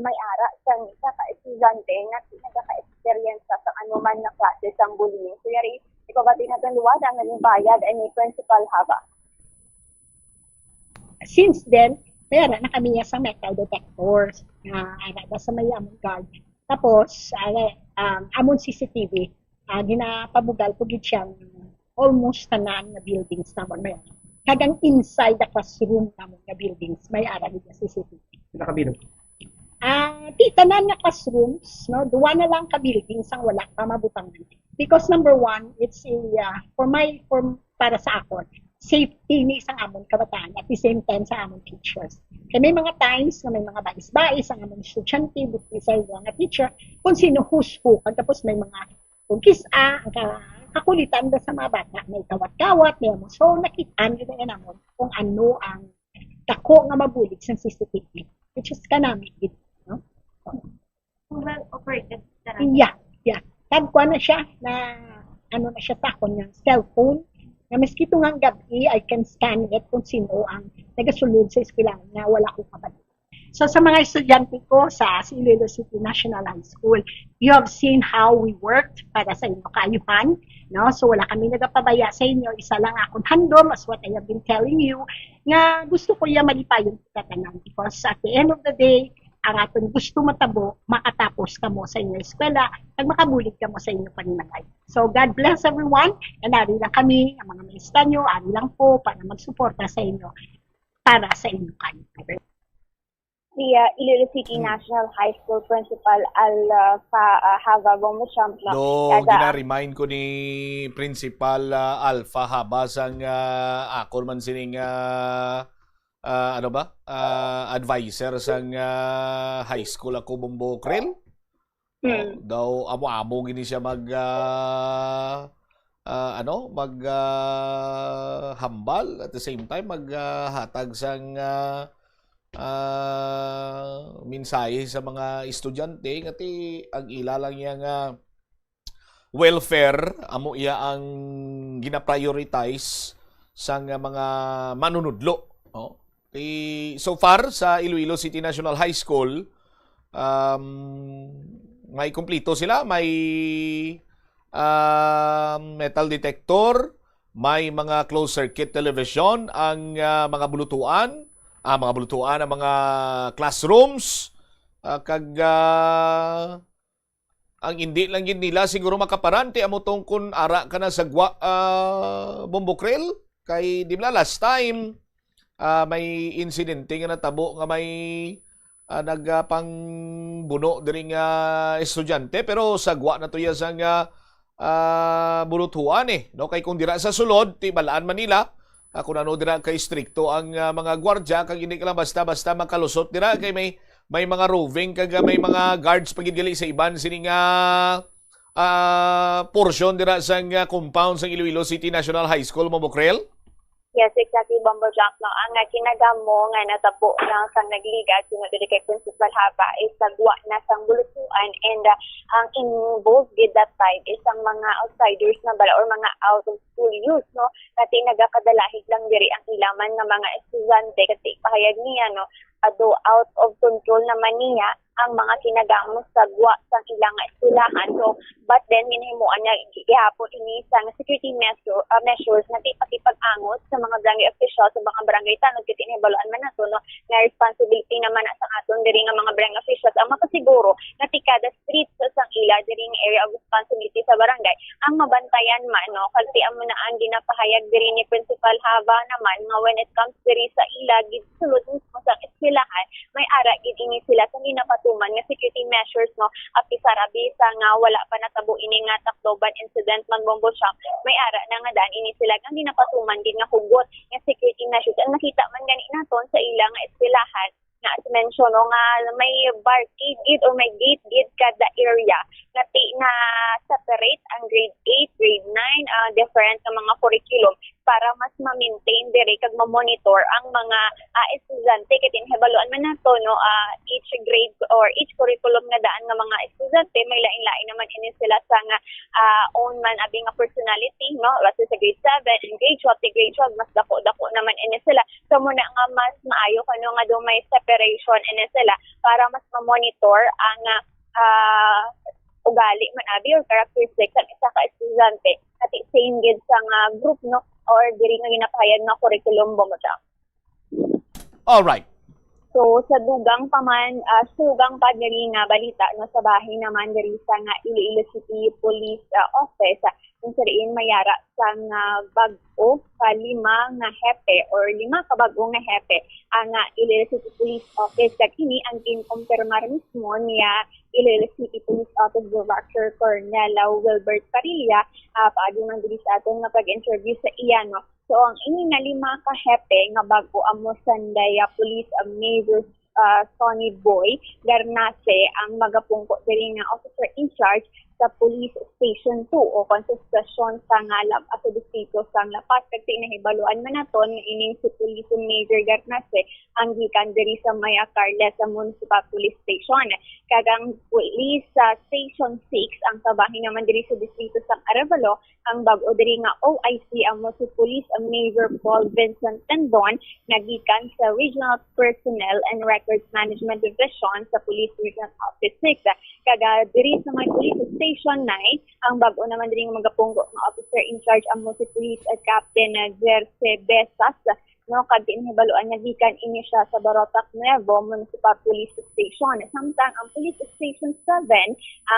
[SPEAKER 12] may ara sang isa ka estudyante nga nagaka-experience sa anuman na klase sang bullying. So yari ipabati natin luwada nga bayad ni Principal Hava.
[SPEAKER 13] Since then, mayroon na kami sa metal detectors na sa may amon guard. Tapos, amon CCTV, ginapabugal po gid siyang almost tanan na buildings namon may kagang inside the classroom namon na buildings may ara gid CCTV.
[SPEAKER 14] Nakabilog.
[SPEAKER 13] Tanan nga classrooms, no, duwa na lang ka buildings ang wala pa mabutangan. Because number one, it's para sa ako, safety ni isang amon kabataan at the same time sa amon teachers. Kaya may mga times na may mga bais-bais ang amon estudyante, buti sa mga teacher, kung sino huspo, tapos may mga kisa, kakulitan ba sa mga bata, may kawat-kawat, may amon. So nakitaan nyo na amon kung ano ang dako nga mabulig sa CCTV, which is kanami. No?
[SPEAKER 12] Well operated.
[SPEAKER 13] Yeah. Tagkuha na siya na ano na siya takon yung cellphone Na maski tungang gabi, I can scan it kung sino ang nagasulod sa eskwelahan na wala ko kapatid. So sa mga estudyante ko sa Iloilo City National High School, you have seen how we worked para sa inyo kaayuhan. No? So wala kami nagapabaya sa inyo. Isa lang akong handom as what I have been telling you nga gusto ko yung malipayon katanan. Because at the end of the day, ang atong gusto matabo, makatapos ka mo sa inyong eskwela at makabulig ka mo sa inyong paninagay. So God bless everyone. And ari lang kami, ang mga maestra nyo, ari lang po para magsuporta sa inyo para sa inyong kaayuhan.
[SPEAKER 12] Si Iloilo City National High School Principal Alfa Bombo Champla.
[SPEAKER 11] Gina-remind ko ni Principal Alpha Haba sang akol man sining advisor sang high school ako Bombo Krel. Daw amo-amo gini siya hambal at the same time maghatag sang mensahe sa mga estudyante ngati ang ilalang niya nga welfare amo iya ang gina-prioritize sa mga manunudlo. So far sa Iloilo City National High School may kumplito sila, may metal detector, may mga closed circuit television ang mga bulutuan, ang mga classrooms, ang hindi lang yun nila siguro makaparante amo tong kun ara ka na sa Bombokrel kay di ba last time may insidente nga natabo nga may nagpangbuno diri nga estudyante pero sagwa na to ya sang bulutuan no kay kung dira sa sulod ti balaan Manila kung ano dira kay stricto ang mga gwardiya kag hindi ka lang basta-basta makalusot dira kay may mga roving kag may mga guards pagigali sa iban sining portion dira sa compound sa Iloilo City National High School Momokrel.
[SPEAKER 12] Yes, exactly, Bombo Jump. No? Ang kinagam mo nga natabo lang sang nagliga sunod diri kay Principal Haba is sagwa na sang bulutuan and ang involved with that side is ang mga outsiders na bala or mga out of school youth no kati nagakadalahig lang diri ang ilaman nga mga estudyante kati pahayag niya no ado out of control naman niya ang mga kinagamos sagwa sang ilang eskwelahan. So but then ginhimuan niya gihapon ini sang security measures na tipag-angot sa mga barangay officials sa mga barangay tanod kiti hibaluan man nato no nga responsibility naman sa aton diri nga mga barangay officials ang makasiguro nga kada street sa sang ila diri nga area of responsibility sa barangay ang mabantayan man no kalti amo na ang ginapahayag diri ni Principal Haba naman nga when it comes diri sa ila gid sulod mismo sa eskwelahan may ara gid ini sila sa ginapatuman nga security measures no api sarabi sa nga wala pa natabo ini nga Tacloban incident man Bombo Shop may ara na nga daan ini sila nga ginapatuman din nga hugot nga security measures ang nakita man gani naton sa ila nga eskwelahan nga as mention no nga may barricade gid or may gate gid kada area nga na separate ang grade 8, grade 9 different nga mga curriculum para mas ma-maintain diri kag ma-monitor ang mga estudyante kay tinhibaluan man nato no each grade or each curriculum nga daan nga mga estudyante may lain-lain naman ini sila sa nga own man abi nga personality no kasi sa grade 7 and grade 12 mas dako naman ini sila so muna nga mas maayo kano nga do may separation ini sila para mas ma-monitor ang ugali man abi or characteristics ang isa ka estudyante at same gid sa nga group no or diri nga ginapahayag nga curriculum Bombo Jump.
[SPEAKER 11] All right.
[SPEAKER 12] So sa dugang pa man sugang pa diri nga balita no sa bahin naman diri sa nga Iloilo City Police Office kung sariin mayara sa nga bag-o sa 5 nga hepe or 5 ka bag-o nga hepe ang Iloilo City Police Office kag ini ang kinkumpirmar mismo niya Iloilo City Police Office Director Colonel Wilbert Parilla paagi man diri sa aton nga pag-interview sa iya no. So ang ini nga 5 ka hepe nga bag-o amo sanday Police Major Sonny Boy Garnase ang magapungko diri nga officer in charge sa Police Station 2 o konsestasyon sa Ngalab at sa distrito sa Lapas. Kasi nahibaluan man naton nga ining si Police Major Garnase ang gikan diri sa Maya Carles sa Municipal Police Station. Kagang Police Station 6 ang kabahin naman diri sa distrito sa Arevalo, ang bag-o diri nga OIC ang mo si Police Major Paul Vincent Tendon nagikan sa Regional Personnel and Records Management Division sa Police Regional Office 6. Kaga diri sa may Police Station 9, ang bag-o naman diri nga magapunggo nga officer in charge ang mo si Police Captain Jerce Besas, no, kad inhibaluan nga gikan ini siya sa Barotac Nuevo Municipal Police Station. Samtang ang Police Station 7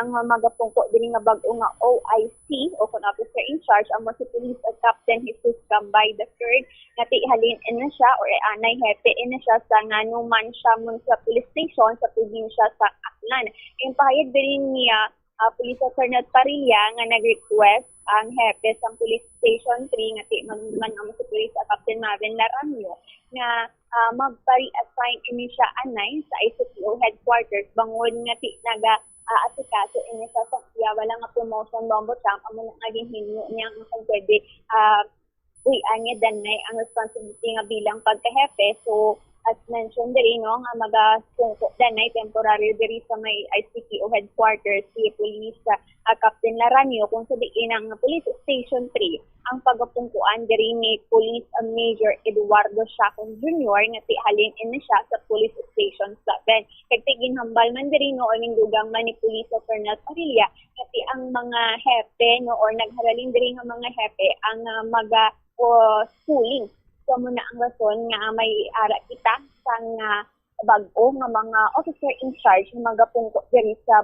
[SPEAKER 12] ang magapungko diri nga bag-o nga OIC o kon officer in charge ang mo si Police Captain Jesus Cambay III nga tihalin ini siya or anay hepe ini siya sa Nganuman siya Municipal Police Station sa probinsya sa Aklan. Yung pahayag diri niya Police Colonel Parilla nga nag-request ang hepe sa Police Station 3 nga ti man ang si Police Captain Marvin Laranyo nga magpari-assign ini siya anay sa ICPO headquarters bangod nga ti naga asikaso ini siya sa iya wala nga promotion bombo champ amo nga naging hinyo niya ang pwede anya danay ang responsibility nga bilang pagkahepe. So as mentioned diri no nga magasungko danay temporary diri sa may ICPO headquarters si Police Captain Laranyo kung sa diin ang Police Station 3 ang pagapungkuan diri ni Police Major Eduardo Chacon Jr. nga tihalin ini siya sa Police Station 7. Kagtigin hambal man diri no or dugang man ni Police Colonel Parilla kasi ang mga hepe no or nagharalin diri nga mga hepe ang schooling. So muna ang rason nga may ara kita sang bag-o nga mga officer in charge nga magapungko diri sa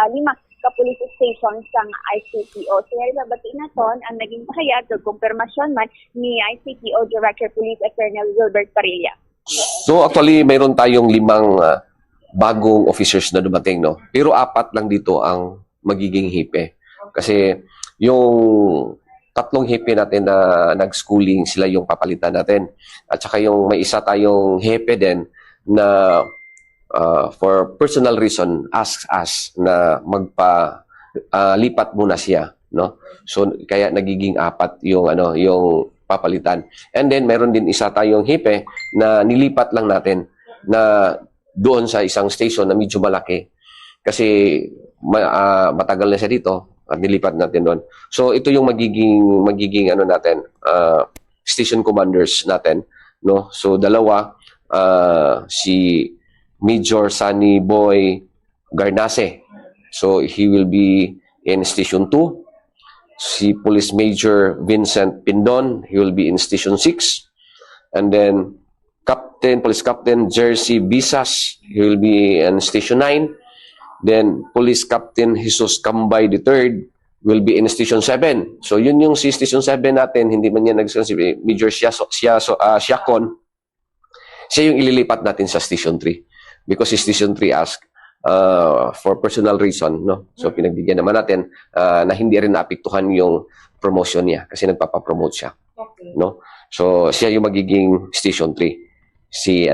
[SPEAKER 12] lima ka police station sa ICPO. So babati naton ang naging pahayag ug kumpirmasyon man ni ICPO Director Police Colonel Wilbert Parilla.
[SPEAKER 15] So actually mayroon tayong 5 bagong officers na dumating, no? Pero 4 lang dito ang magiging hipe. Kasi yung 3 hepe natin na nag-schooling, sila yung papalitan natin. At saka yung may isa tayong hepe din na for personal reason asks us na lipat muna siya, no? So kaya nagiging 4 yung yung papalitan. And then meron din isa tayong hepe na nilipat lang natin na doon sa isang station na medyo malaki kasi matagal na siya dito. At nilipat natin doon. So ito yung magiging natin, station commanders natin, no? So dalawa, si Major Sunny Boy Garnase. So he will be in Station 2. Si Police Major Vincent Pindon, he will be in Station 6. And then Police Captain Jersey Bisas, he will be in Station 9. Then, Police Captain Jesus Cambay III will be in Station 7. So, yun yung si Station 7 natin, hindi man yan nag-responsible. Major Siakon, siya yung ililipat natin sa Station 3. Because si Station 3 asked for personal reason, no? So, pinagbigyan naman natin na hindi rin naapektuhan yung promotion niya kasi nagpapapromote siya. Okay. No? So, siya yung magiging Station 3. Si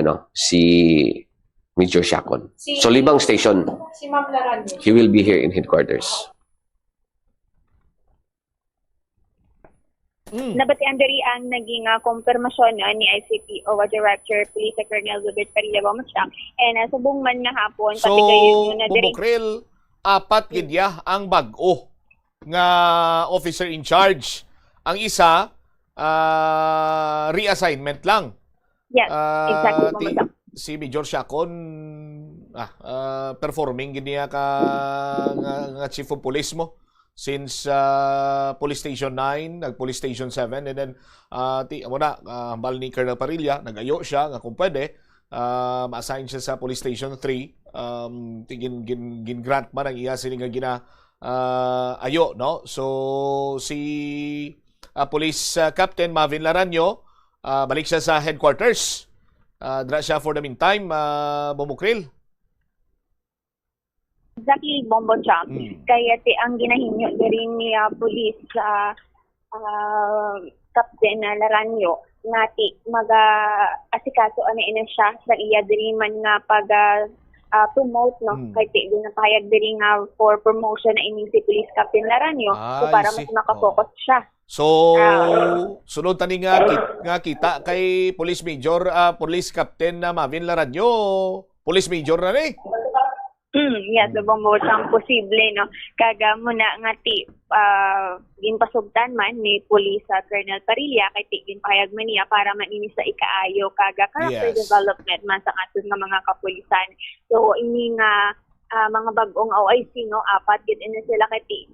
[SPEAKER 15] Major Siakon. So, 5 station.
[SPEAKER 9] Si Ma'am Laranyo.
[SPEAKER 15] He will be here in headquarters.
[SPEAKER 12] Nabatian diri ang naging kumpirmasyon ni ICPO Director Police Colonel Wilbert Parilla Bamasyang. And subong man nga hapon,
[SPEAKER 11] So,
[SPEAKER 12] patigayon na diri.
[SPEAKER 11] Bubukril, 4 gidya ang bag-o nga officer in charge. Ang isa, reassignment lang.
[SPEAKER 12] Yes, exactly.
[SPEAKER 11] Si Major Siakon performing giniya nga chief of police mo since Police Station 9 nag Police Station 7 and then hambal ni Colonel Parilla nagayo siya nga kung pwede ma-assign siya sa Police Station 3 gin grant man ang iya sila nga ayo, no? So si Police Captain Marvin Laranyo balik siya sa headquarters. Dra siya for the meantime, Bumukril.
[SPEAKER 12] Exactly, Bombo Champ. Kaya ang ginahinyo diri ni Police Captain Laranyo ngati maga asikaso ana ina siya sa iya diri man nga promote no kay tigil na payag diri nga for promotion na ining si Police Captain Laranyo so para mas makafocus siya.
[SPEAKER 11] So, sunod tani nga kita kay Police Major, Police Captain na Mavin Laranyo, Police Major na ni.
[SPEAKER 12] Yes, Bombo, ang posible, no? Kaga mo na nga ti, ginpasugtan man ni Police Colonel Parilla kay tigin payag man niya para maninis sa ikaayo kaga character development man sa aton nga mga kapulisan. So, ini nga mga bagong OIC, no? 4 gid na sila kay ti,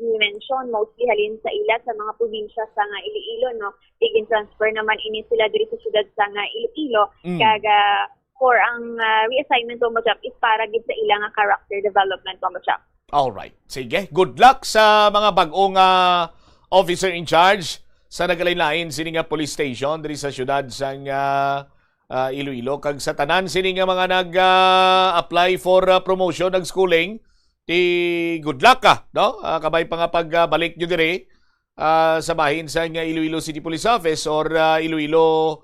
[SPEAKER 12] we mention, mostly halin sa ila sa mga probinsya sa nga Iloilo, no? Tigin transfer naman ini sila diri sa syudad sa nga Iloilo. Kaga for ang reassignment mo job is para gid sa ilang character development mo job.
[SPEAKER 11] All right. Sige. Good luck sa mga bagong officer in charge sa nagalain-lain sini nga police station diri sa syudad sang Iloilo kag sa tanan sini nga mga nag-apply for promotion nag schooling ti good luck ka no kabay pa nga pagbalik nyo diri sa bahin sa Iloilo City Police Office or Iloilo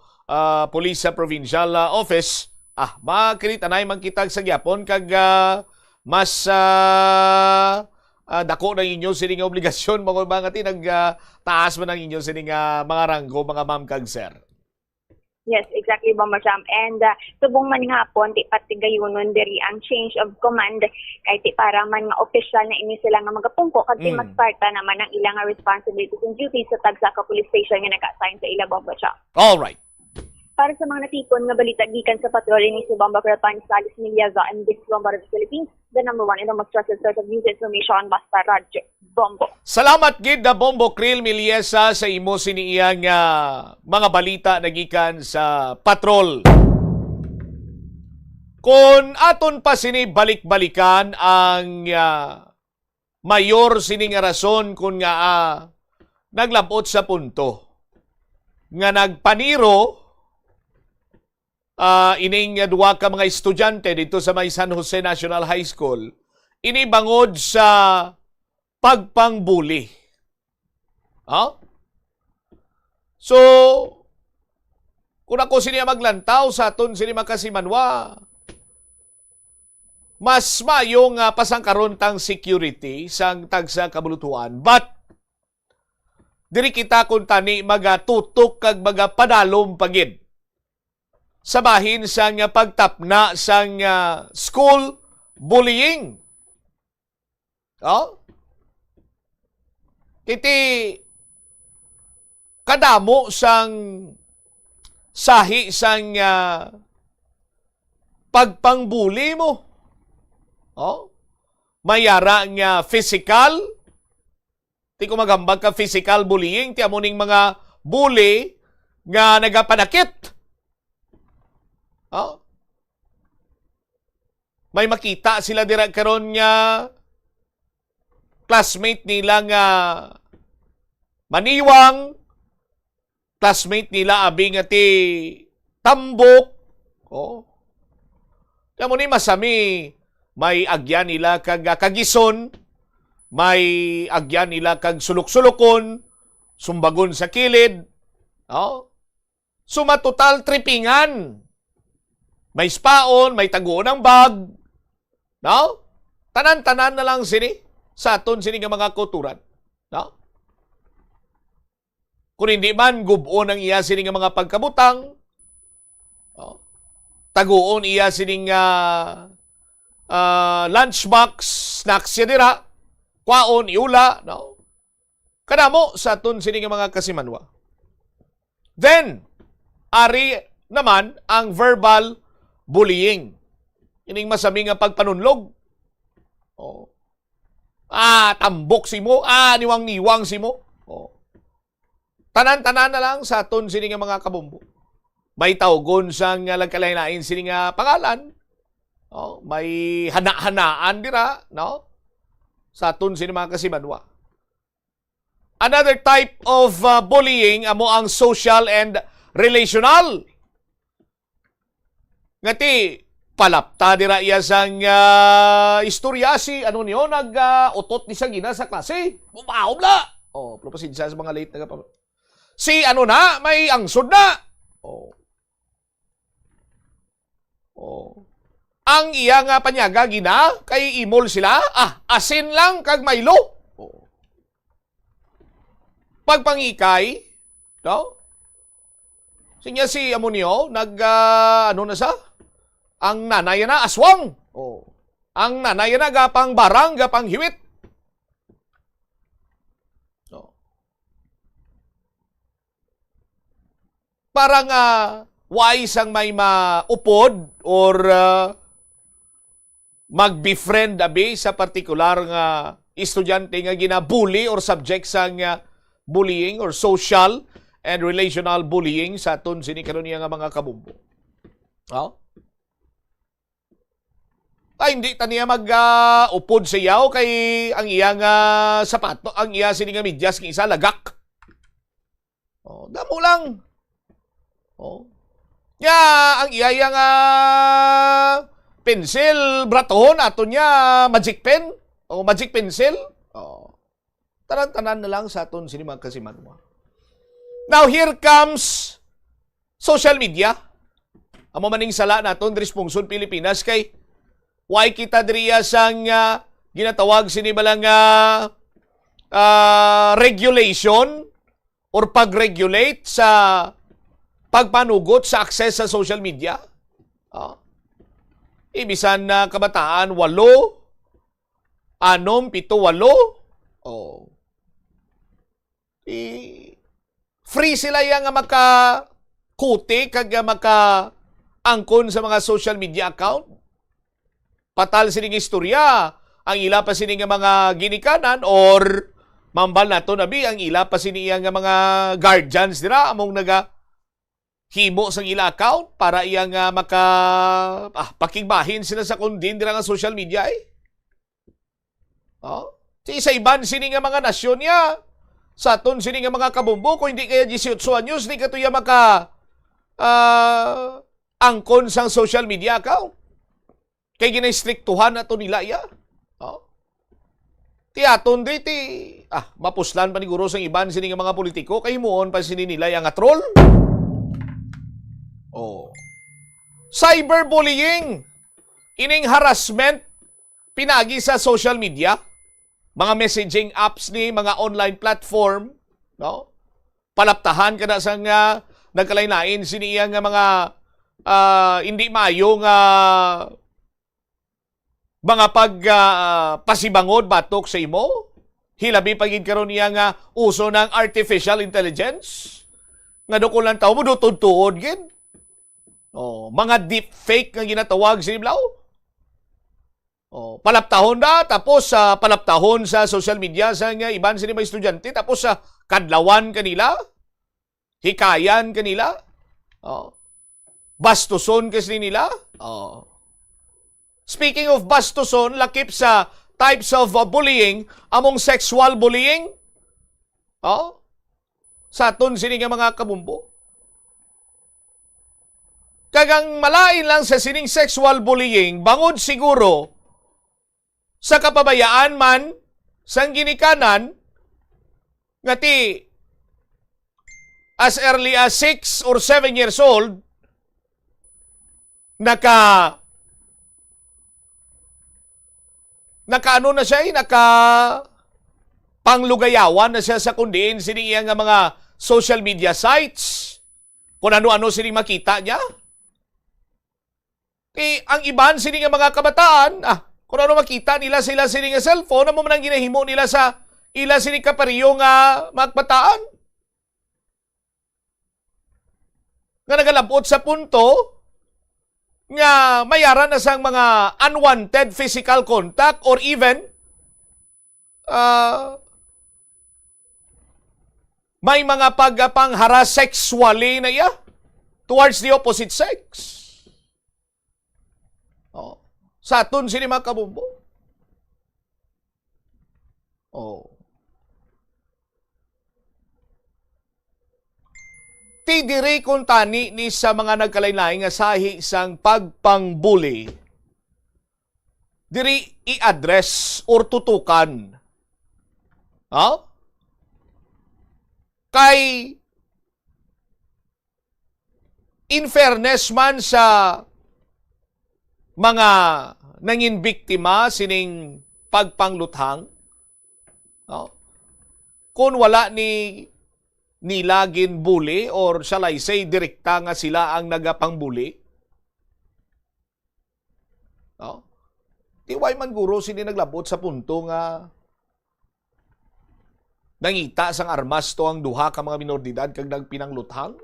[SPEAKER 11] Police Provincial Office. Makita na yung magkitag sa gyapon kag mas dako na inyo sining obligasyon mga ti taas man ang inyo sining mga ranggo mga ma'am kag sir.
[SPEAKER 12] Yes, exactly, Bomber Jam. And subong man nga po, di pati gayunon diri ang change of command kay ti para man nga official na ini sila nga magapungko kag ti mag-starta naman ang ilang responsibilities and duties sa tagsa ka police station nga naka-assign sa ila, Bomber Jam.
[SPEAKER 11] All right.
[SPEAKER 12] Para sa mga natipon nga balita gikan sa patrol ni si Bomba Crepan Salis Miliaga and this Bomba of the Philippines, the number one in the most trusted source of news information, basta Radyo Bombo.
[SPEAKER 11] Salamat gid na Bombo Krill Miliesa sa imo siniiyang mga balita na gikan sa patrol. Kung aton pa sini balik-balikan ang mayor sini nga rason kung nga naglabot sa punto nga nagpaniro ining duwa ka mga estudyante dito sa may San Jose National High School, inibangod sa pagpangbuli. So, kung ako siniya maglantaw sa aton sini makasimanwa, mas mayong pasangkarontang security sang tagsa kabulutuan. But, diri kita kung tani magatutok kag magapadalom pagid sa bahin sang pagtapna sang school bullying. Iti kadamo sang sahi sang pagpangbuli mo. Mayara nga physical. Ti ko magambag ka physical bullying. Ti amuning mga bully nga nagapanakit. May makita sila dira karon nga classmate nila nga maniwang, classmate nila abi nga ti tambok. Kamo ni masami may agyan nila kag kagison, may agyan nila kag sulok-sulokon, sumbagon sa kilid. Sumatotal trippingan. May spaon, may taguon ng bag. Tanan-tanan na lang sini sa aton sini nga mga kulturan. Kung hindi man gubuon ang iya sini nga mga pagkabutang, taguon iya sini nga lunchbox, snacks siya dira, kwaon, iula, kadamo sa aton sini nga mga kasimanwa. Then, ari naman ang verbal bullying. Ining masami nga pagpanunlog. Tambok si mo. Niwang-niwang si mo. Tanan-tanan na lang sa aton sini nga mga kabumbo. May tawgon sang lagkalain-lain sini nga pangalan. May hana-hanaan dira. Sa aton sini mga kasimanwa. Another type of bullying amo ang social and relational. Ngati, palapta dira iya sang istorya si niyo nag-utot ni sa gina sa klase. Bumaom na! Propasid siya sa mga late na si may angsod na! Ang iya nga panyaga gina kay imol sila, asin lang kag Milo. Pagpangikay, no? Sinya si Amonio ano na sa? Ang nanay na aswang. Ang nanay na gapang barang, gapang hiwit. Parang wise ang may maupod or mag-befriend abi sa partikular nga estudyante nga ginabully or subject sa bullying or social and relational bullying sa aton sini karon niya nga mga kabumbo. Ay hindi taniya mag-upod sa yaw kay ang iyang sapato, ang iya sini nga medyas ng isa lagak. Damo lang. Ang iya nga pencil, bratohon, ato niya magic pen o magic pencil. Tanan-tanan na lang sa aton sini mga kasiman mo. Now here comes social media. Amo maning sala naton diri sa Pungsod Pilipinas kay why kita diriya sang ginatawag sini balang regulation or pag-regulate sa pagpanugot sa access sa social media. Ibisan na kabataan, 8, 6, 8. Free sila yang maka-kuti kag maka-angkon sa mga social media account. Patal sining istorya, ang ila pa sining mga ginikanan or mambal nato nabi ang ila pa sining mga guardians dira among himo sang ila account para iyang pakigbahin sila sa kundin dira nga social media sa iban sini nga mga nasyon niya sa aton sini nga mga kabumbo kung hindi kaya 18 anyos di katuya maka angkon sang social media account kay ginaistriktuhan nato nila iya. Ti aton di mapuslan pa ni guro sang iban sini nga mga politiko kay himuon pa sini nila yang troll. Cyberbullying, ining harassment, pinagi sa social media, mga messaging apps ni, mga online platform, no? Palaptahan ka na sa nga nagkalain-lain siniya nga mga hindi maayo nga mga pasibangod batok sa imo. Hilabi pagid karon niya nga uso ng artificial intelligence. Nga do ko lang tao mo do tuod gid. Mga deepfake nga ginatawag siniblaw. Palaptahon na tapos palaptahon sa social media sa nga iban sini mga estudyante tapos kadlawan kanila. Hikayan kanila. Bastuson kasi nila. Speaking of bastuson, lakip sa types of bullying among sexual bullying. Sa aton sini nga mga kabumbo. Kagang malain lang sa sining sexual bullying, bangod siguro sa kapabayaan man sang ginikanan nga ti as early as 6 or 7 years old naka panglugayawan na siya sa kundiin sining iya nga mga social media sites. Kung ano-ano sining makita niya. Ang iban sining nga mga kabataan, kung ano makita nila sila sining nga cellphone, amo man ang ginahimo nila sa ila sining kapariyo nga magbataan. Nga nagalabot sa punto nga mayaran na sang mga unwanted physical contact or even may mga pagpangharas sexually na iya towards the opposite sex. Sa aton sini mga kabumbo. Ti diri kung tani ni sa mga nagkalain-lain nga sahi sang pagpangbuli. Diri i-address or tutukan. Kay in fairness man sa mga nangin biktima sining pagpangluthang, no? Kung wala nila ginbuli or shall I say direkta nga sila ang nagapangbuli, no? Tiway man guro sini naglabot sa punto nga nangita sang armas to ang duha ka mga minor de edad kag nagpinangluthang.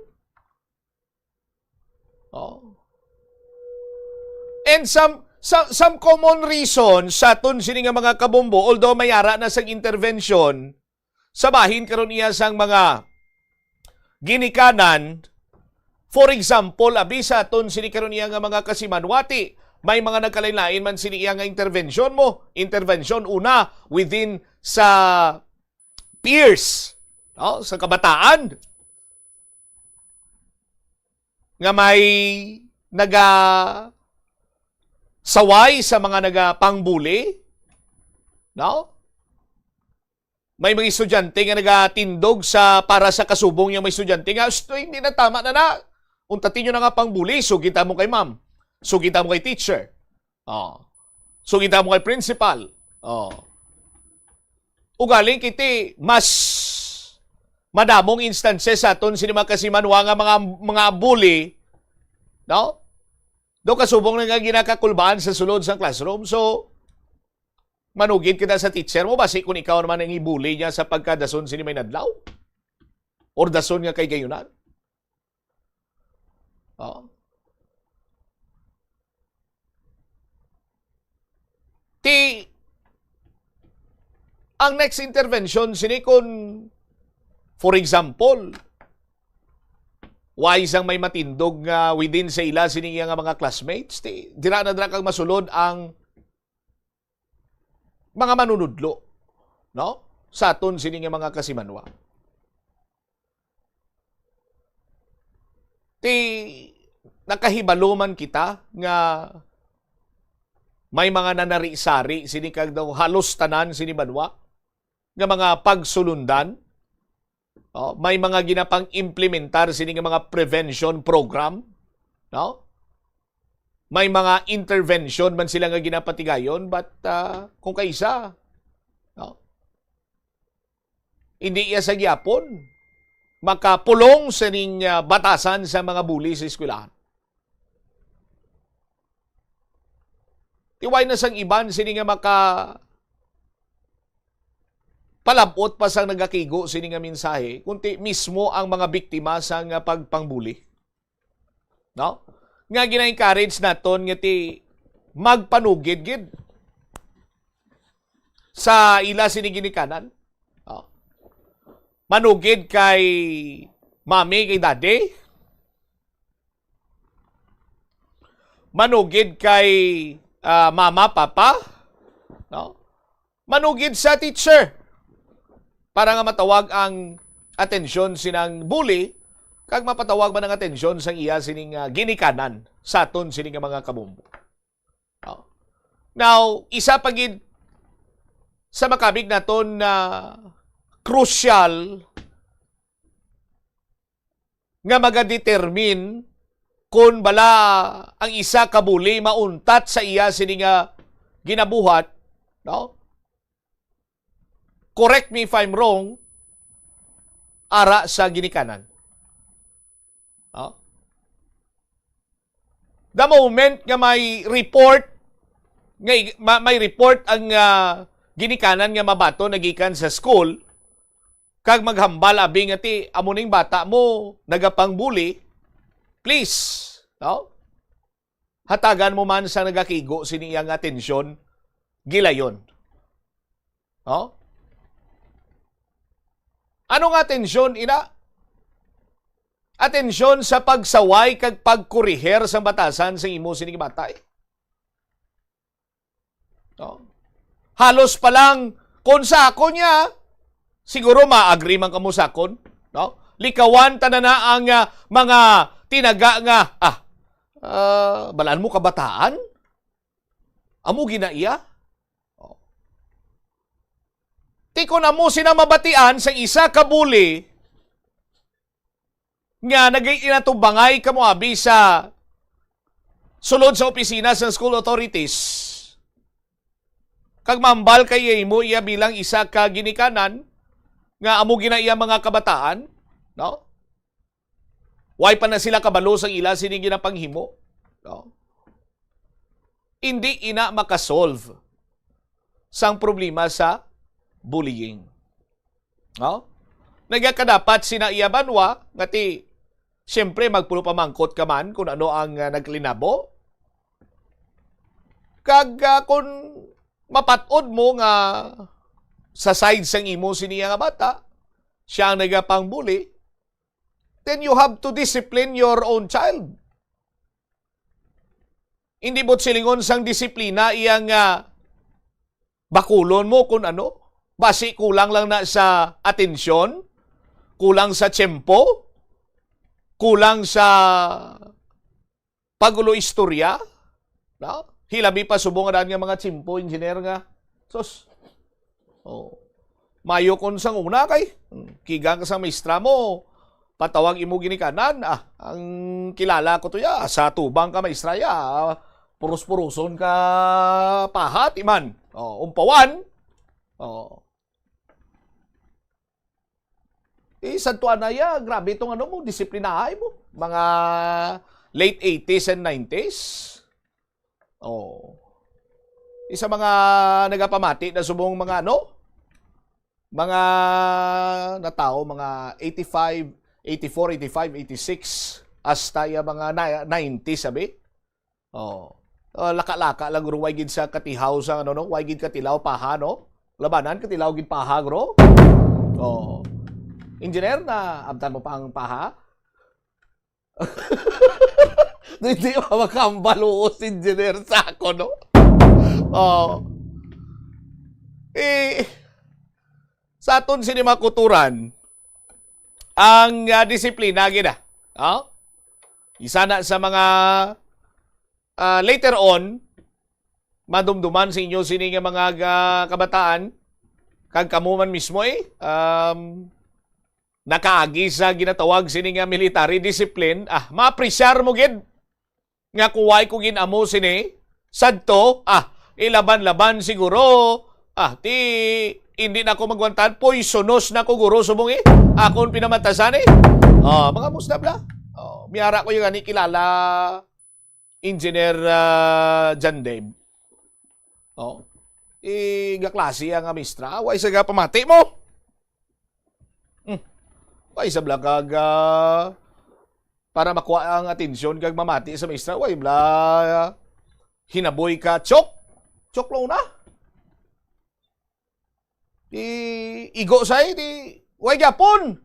[SPEAKER 11] Oh. And some common reason sa ton sini nga mga kabombo, although mayara na sang intervention, sa bahin karon iya sang mga ginikanan. For example, abi sa ton sini karon iya nga mga kasimanwati, may mga nagkalain-lain man sini iya nga intervention mo. Intervention una within sa peers, no? Sa kabataan. Nga may saway sa mga nagapangbuli, no? May mga estudyante nga nagatindog para sa kasubong yung mga estudyante nga, hindi na tama na. Untatin nyo na nga pangbuli, sugita mo kay ma'am, sugita mo kay teacher, sugita mo kay principal. Ugaling kiti mas madamong instances sa aton sini mga kasimanwa nga mga bully, no? Do kasubong na nga ginakakulbaan sa sulod sa classroom. So manugid kita sa teacher mo basi kung ikaw naman ang ibuli niya sa pagkadason sini may nadlaw or dason nga kay gayunan. Ang next intervention sini kun for example wise ang may matindog nga within sa ila sini nga mga classmates, dira na kang masulod ang mga manunudlo, no? Sa aton sini nga mga kasimanwa. Nakahibalo man kita nga may mga nanari-sari sini kag daw halos tanan sini banwa nga mga pagsulundan. May mga ginapang implementar sini nga mga prevention program, no? May mga intervention man sila nga ginapatigayon, but kung kaisa, no? Hindi iya sa gyapon makapulong sa ning batasan sa mga bully sa eskwelahan. Tiway na sang iban sini nga palabot pa sang nagakigo sini nga mensahe kunti mismo ang mga biktima sa nga pagpangbuli, no? Nga gina-encourage naton nga ti magpanugid gid sa ila sini ginikanan, no? Manugid kay mami, kay daddy, manugid kay mama, papa, no? Manugid sa teacher para nga matawag ang atensyon sinang bully kag mapatawag man ang atensyon sang iya sining ginikanan sa aton sining mga kabombo. Now, isa pagid sa makabig naton na crucial nga magadetermine kung bala ang isa ka bully mauntat sa iya sining ginabuhat, no? Correct me if I'm wrong, ara sa ginikanan. The moment nga may report ang ginikanan nga mabato nagikan sa school, kag maghambal abi nga ti amo ning bata mo nagapangbuli, please, no? Hatagan mo man sa nagakigo siniyang atensyon, gilayon. No? Anong atensyon, ina? Atensyon sa pagsaway kag pagkuriher sa batasan sa imo sining bata. No? Halos pa lang kung sakon niya, siguro ma-agree man kamo sakon, no? Likawan tanana ang mga tinaga nga balaan mo kabataan? Amo ginaiya? Tiko na mo sinamabatian sa isa ka bully nga nagay inatubangay kamo abi sa sulod sa opisina sa school authorities. Kag mambal kay mo iya bilang isa ka ginikanan nga amo gina iya mga kabataan, no? Way pa na sila kabalo sa ila sining ginapanghimo, no? Hindi ina makasolve sang problema sa bullying. No? Nagkadapat sina iya banwa ngati siyempre magpulo pamangkot ka man kung ano ang naglinabo. Kag kung mapatod mo nga sa side sang imo siniya nga bata, siya ang nagapang-bully, then you have to discipline your own child. Hindi mo't silingon sang disiplina iyang bakulon mo kung ano. Basi kulang lang na sa atensyon, kulang sa tiyempo, kulang sa pagulo istorya, no? Hilabi pa subong nga mga tsimpo, engineer nga. Sos, mayo kon sang una kay, kigang ka sa maestra mo, patawag imo ginikanan, ang kilala ko to ya, sa tubang ka maestra ya, puros-puruson ka pahat, iman, umpawan, santuan na ya, grabe itong ano mo, disiplinahay mo, mga late 80s and 90s, isa mga nagapamati na subong mga mga natao, mga 85, 84, 85, 86, hasta ya mga 90s, sabi. Laka-laka lang guro, way gid sa katihaw sa way gid katilaw paha, no? Labanan, katilaw gid paha, guro. Engineer, na abtan mo pa ang paha? Hindi makambalo si engineer sa ako, no? Sa aton sinimakuturan, ang disiplina, gina. Isa na sa mga later on, madumduman sa inyo sining mga kabataan, kag kamuman mismo nakaagi sa ginatawag sining military discipline, maapresyar mo gid nga kuway ko ginamo sini sadto, ilaban-laban siguro, ti hindi na ako magwantan, poisonos na ko guro subong akon pinamatasan mga musnabla. Miyara ko yung kilala engineer John Dave. Gaklase ang amistra, way sa pamati mo. Way sa blakag para makuha ang atensyon kag mamati sa maestra, way bla hinaboy ka, chok lang na. Igo say, way gyapon.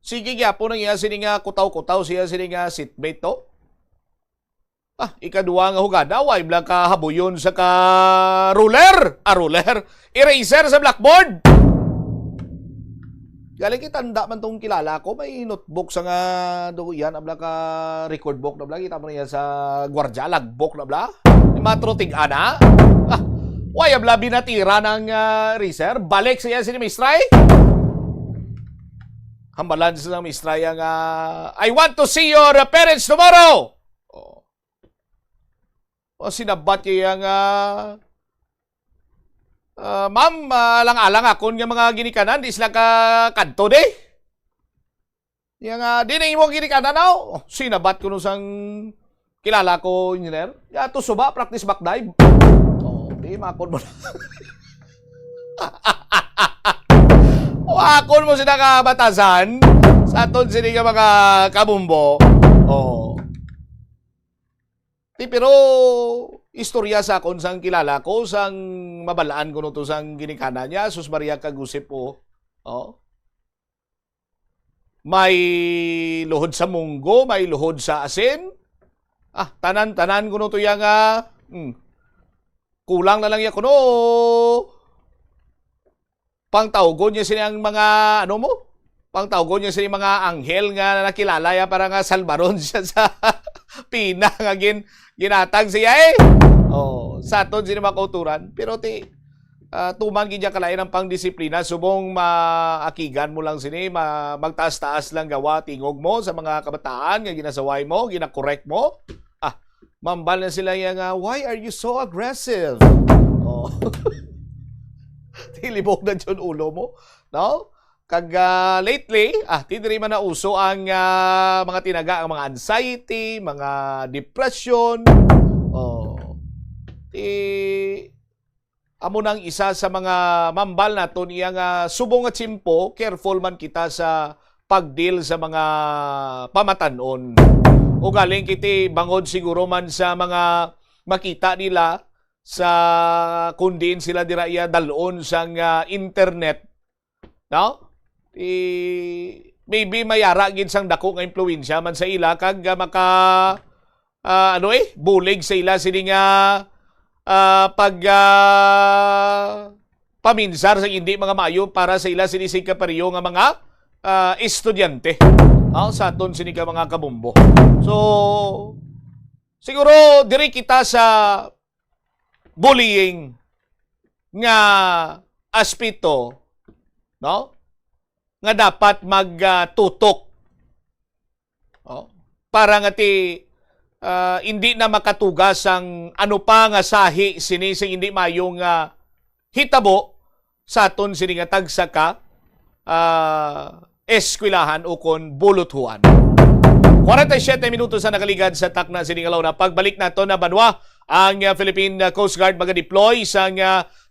[SPEAKER 11] Sige gyapon ang iya sining kutaw-kutaw siya sining seatmate to. Ikaduwa nga hugada, way bla ka habuyon sa ka ruler. Eraser sa blackboard. Galing kitanda man tong kilala ko, may notebook sa nga yan, abla ka record book na bla, kita mo niya sa gwardya, logbook na bla. Matrotig ana. Way abla binatira ng eraser, balik siya si Mistray. Hambalan sa Mistray ang I want to see your parents tomorrow. Sinabat niya nga ma'am, alang-alang akon nga mga ginikanan, di sila ka kanto de. Yang di na imo ginikanan now. Sinabat ko nung sang kilala ko, engineer. Ya, to suba, practice back dive. Di, makon mo na. Makon mo sila ka batasan. Sa aton sila ka mga kabumbo. Pero istorya sa akon sang kilala ko, sang mabalaan ko to sang ginikana niya, Sus Maria Kagusip po. May luhod sa munggo, may luhod sa asin. Tanan-tanan ko to yang kulang na lang ya kuno. Pangtawgon niya silang mga pangtawgon niya silang mga anghel nga nakilala ya para nga salbaron siya sa pina nga ginatag siya sa aton sila makuturan. Pero tuman gidya kalain ang pangdisiplina, subong maakigan mo lang sini, magtaas-taas lang gawa tingog mo sa mga kabataan nga ginasaway mo, ginakorek mo. Mambal na sila yung, why are you so aggressive? Oh. Tilibog na dyan ulo mo. No? Kag lately, tiniri man na uso ang mga tinaga, ang mga anxiety, mga depression. Amo nang isa sa mga mambal naton iyang subong at simpo, careful man kita sa pagdeal sa mga pamatanon. O galing kiti bangod siguro man sa mga makita nila sa kundin sila diraya dalon sang internet. No? Maybe mayara gid sang dako nga impluwensya man sa ila kag bulig sa ila sini nga paminsar sa hindi mga maayo para sa ila sinisig kapariyo nga mga estudyante. Sa aton sini ka mga kabumbo. So siguro diri kita sa bullying nga aspeto, no? Nga dapat magtutok. Para nga hindi na makatugas ang ano pa nga sahi sinising hindi mayong hitabo sa aton sini nga tagsaka eskwelahan o kon buluthuan. 47 minutos sa nakaligad sa takna sining alaw na pagbalik nato na banwa ang Philippine Coast Guard mag-deploy sang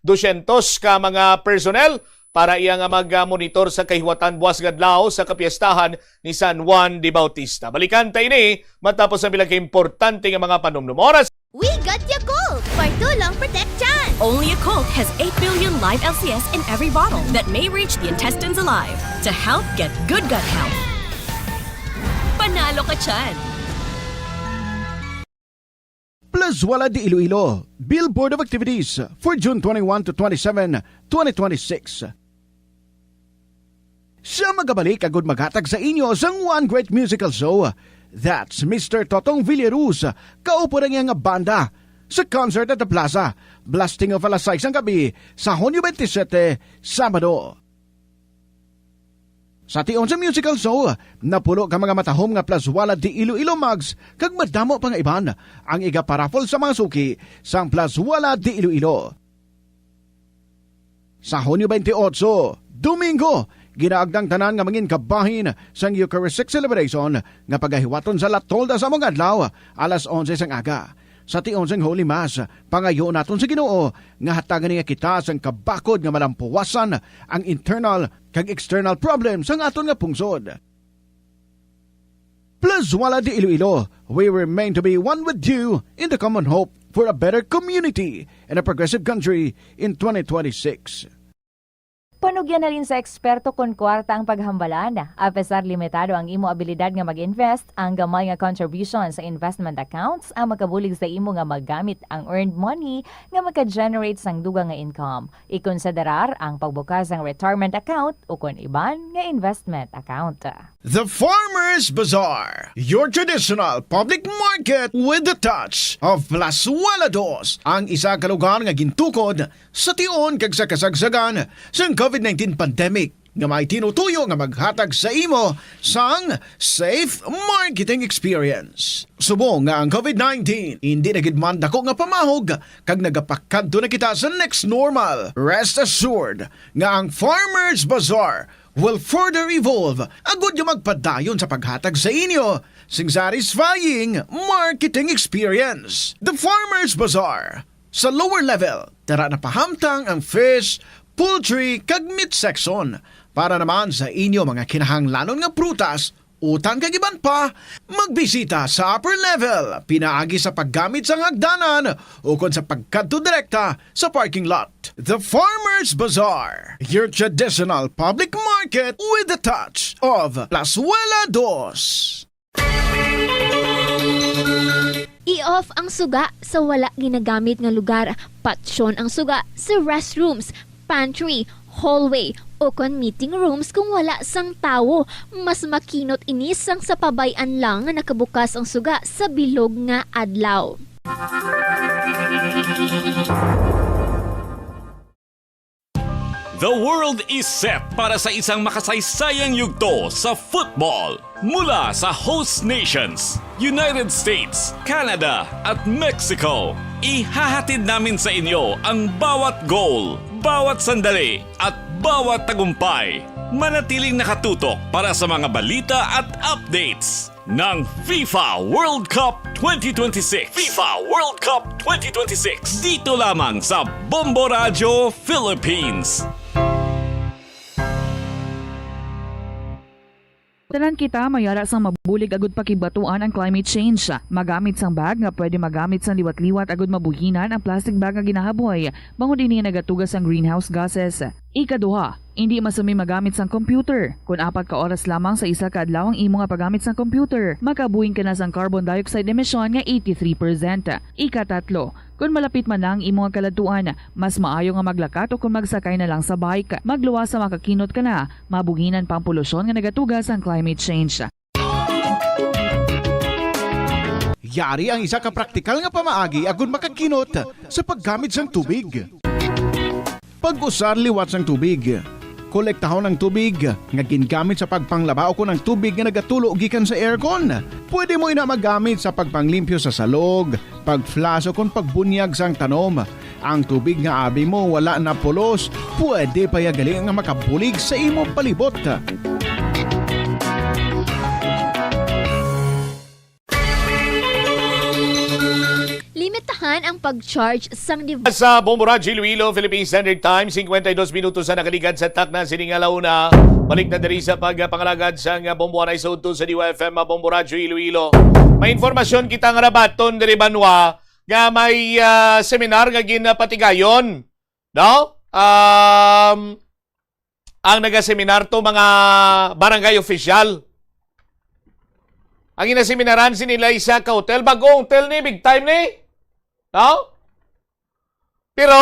[SPEAKER 11] 200 ka mga personnel para iya nga mag-monitor sa kahiwatan buwas gadlaw sa kapiestahan ni San Juan de Bautista. Balikan tayo ini matapos ang bilang importante nga mga panumdum. Oras!
[SPEAKER 17] We got Yakult for tulong protection. Only Yakult has 8 billion live LCS in every bottle that may reach the intestines alive to help get good gut health. Panalo ka tiyan!
[SPEAKER 18] Plus Wala di Iloilo, Billboard of Activities for June 21 to 27, 2026. Sa magabalik agad maghatag sa inyo sang one great musical show. That's Mr. Totong Villaruz, kaupo na nga banda sa concert at the Plaza, blasting of alas 6 ang gabi sa Hunyo 27, Sabado. Sa tion sa musical show, napulo ka mga matahom nga Plus Wala di Iloilo Mags kag madamo pang iban ang iga-paraffle sa mga suki sang Plus Wala di Iloilo. Sa Hunyo 28, Domingo, ginaagdang tanan nga mangin kabahin sang Eucharistic celebration nga pagahiwaton sa Latolda sa mga adlaw alas 11 sang aga. Sa tion sang Holy Mass, pangayo naton sa Ginoo nga hatagan niya kita sang kabakod nga malampuwasan ang internal kag external problems sang aton nga pungsod. Plus Wala di Iloilo, we remain to be one with you in the common hope for a better community and a progressive country in 2026.
[SPEAKER 19] Panugyan na rin sa eksperto kon kwarta ang paghambalan. Apesar limitado ang imo abilidad nga mag-invest, ang gamay nga contribution sa investment accounts ang makabulig sa imo nga maggamit ang earned money nga maka-generate sang dugang nga income. Ikonsiderar ang pagbukas ng retirement account o kon iban nga investment account.
[SPEAKER 18] The Farmers Bazaar, your traditional public market with the touch of Plus Wala dos, ang isa ka lugar nga gintukod sa tion kag sa kasagsagan sa COVID-19 pandemic nga may tinutuyo nga maghatag sa imo sang safe marketing experience. Subong nga ang COVID-19 hindi nagidman dako nga pamahog kag nagapakadto na kita sa next normal. Rest assured nga ang Farmers Bazaar will further evolve agud yung magpadayon sa paghatag sa inyo sing satisfying marketing experience. The Farmers Bazaar. Sa lower level, tara na pahamtang ang fish, poultry, kag meat section. Para naman sa inyo mga kinahanglanon nga prutas, utang kag iban pa, magbisita sa upper level, pinaagi sa paggamit sa hagdanan o kon sa pagkadto direkta sa parking lot. The Farmers Bazaar, your traditional public market with the touch of Plus Wala dos.
[SPEAKER 17] I-off ang suga sa wala ginagamit nga lugar. Patsyon ang suga sa restrooms, pantry, hallway, o kon meeting rooms kung wala sang tawo. Mas makinot inis sang sa pabayan lang nga nakabukas ang suga sa bilog nga adlaw.
[SPEAKER 1] The world is set para sa isang makasaysayang yugto sa football. Mula sa host nations, United States, Canada at Mexico. Ihahatid namin sa inyo ang bawat goal, bawat sandali at bawat tagumpay. Manatiling nakatutok para sa mga balita at updates ng FIFA World Cup 2026. FIFA World Cup 2026. Dito lamang sa Bombo Radio Philippines.
[SPEAKER 20] Tanan kita mayara sang mabulig agud pakibatuan ang climate change. Magamit sang bag nga pwede magamit sang liwat-liwat agud mabuhinan ang plastic bag nga ginahaboy. Bangod dinhi nagatugas ang greenhouse gases. Ikaduha, hindi masumi magamit sang computer. Kung 4 ka oras lamang sa isa ka adlaw ang imo nga paggamit sang computer, makabuhing ka na sang carbon dioxide emission nga 83%. Ikatatlo, kung malapit man ang imo nga kaladuan, mas maayo nga maglakat o kung magsakay na lang sa bike. Magluwas sa makakinot ka na, mabuhinan pang polusyon nga nagatugas ang climate change.
[SPEAKER 18] Yari ang isa ka praktikal nga pamaagi agud makakinot sa paggamit sang tubig. Pag-usar liwat sang tubig. Kolektahon ng tubig nga gingamit sa pagpanglaba o kung ang tubig nga nagatulo gikan sa aircon. Pwede mo ina magamit sa pagpanglimpyo sa salog, pagflash o kung pagbunyag sang tanom. Ang tubig nga abi mo wala na pulos, pwede pa yagali nga makabulig sa imo palibot.
[SPEAKER 17] Limitahan ang pag-charge sang device.
[SPEAKER 11] Sa Bombo Radio Iloilo, Philippine Standard Time, 52 minutos sa nakaligad sa takna sining alauna. Balik na diri sa pagpangalagad sa Bombo Anay sa sa DWFM Bombo Radio Iloilo. May informasyon kita nga rabaton diri Banwa nga may seminar nga ginapatigayon. No? Ang nagaseminar to mga barangay official. Ang inaseminaran si nila isa ka hotel, bagong hotel ni, big time ni. No? Pero,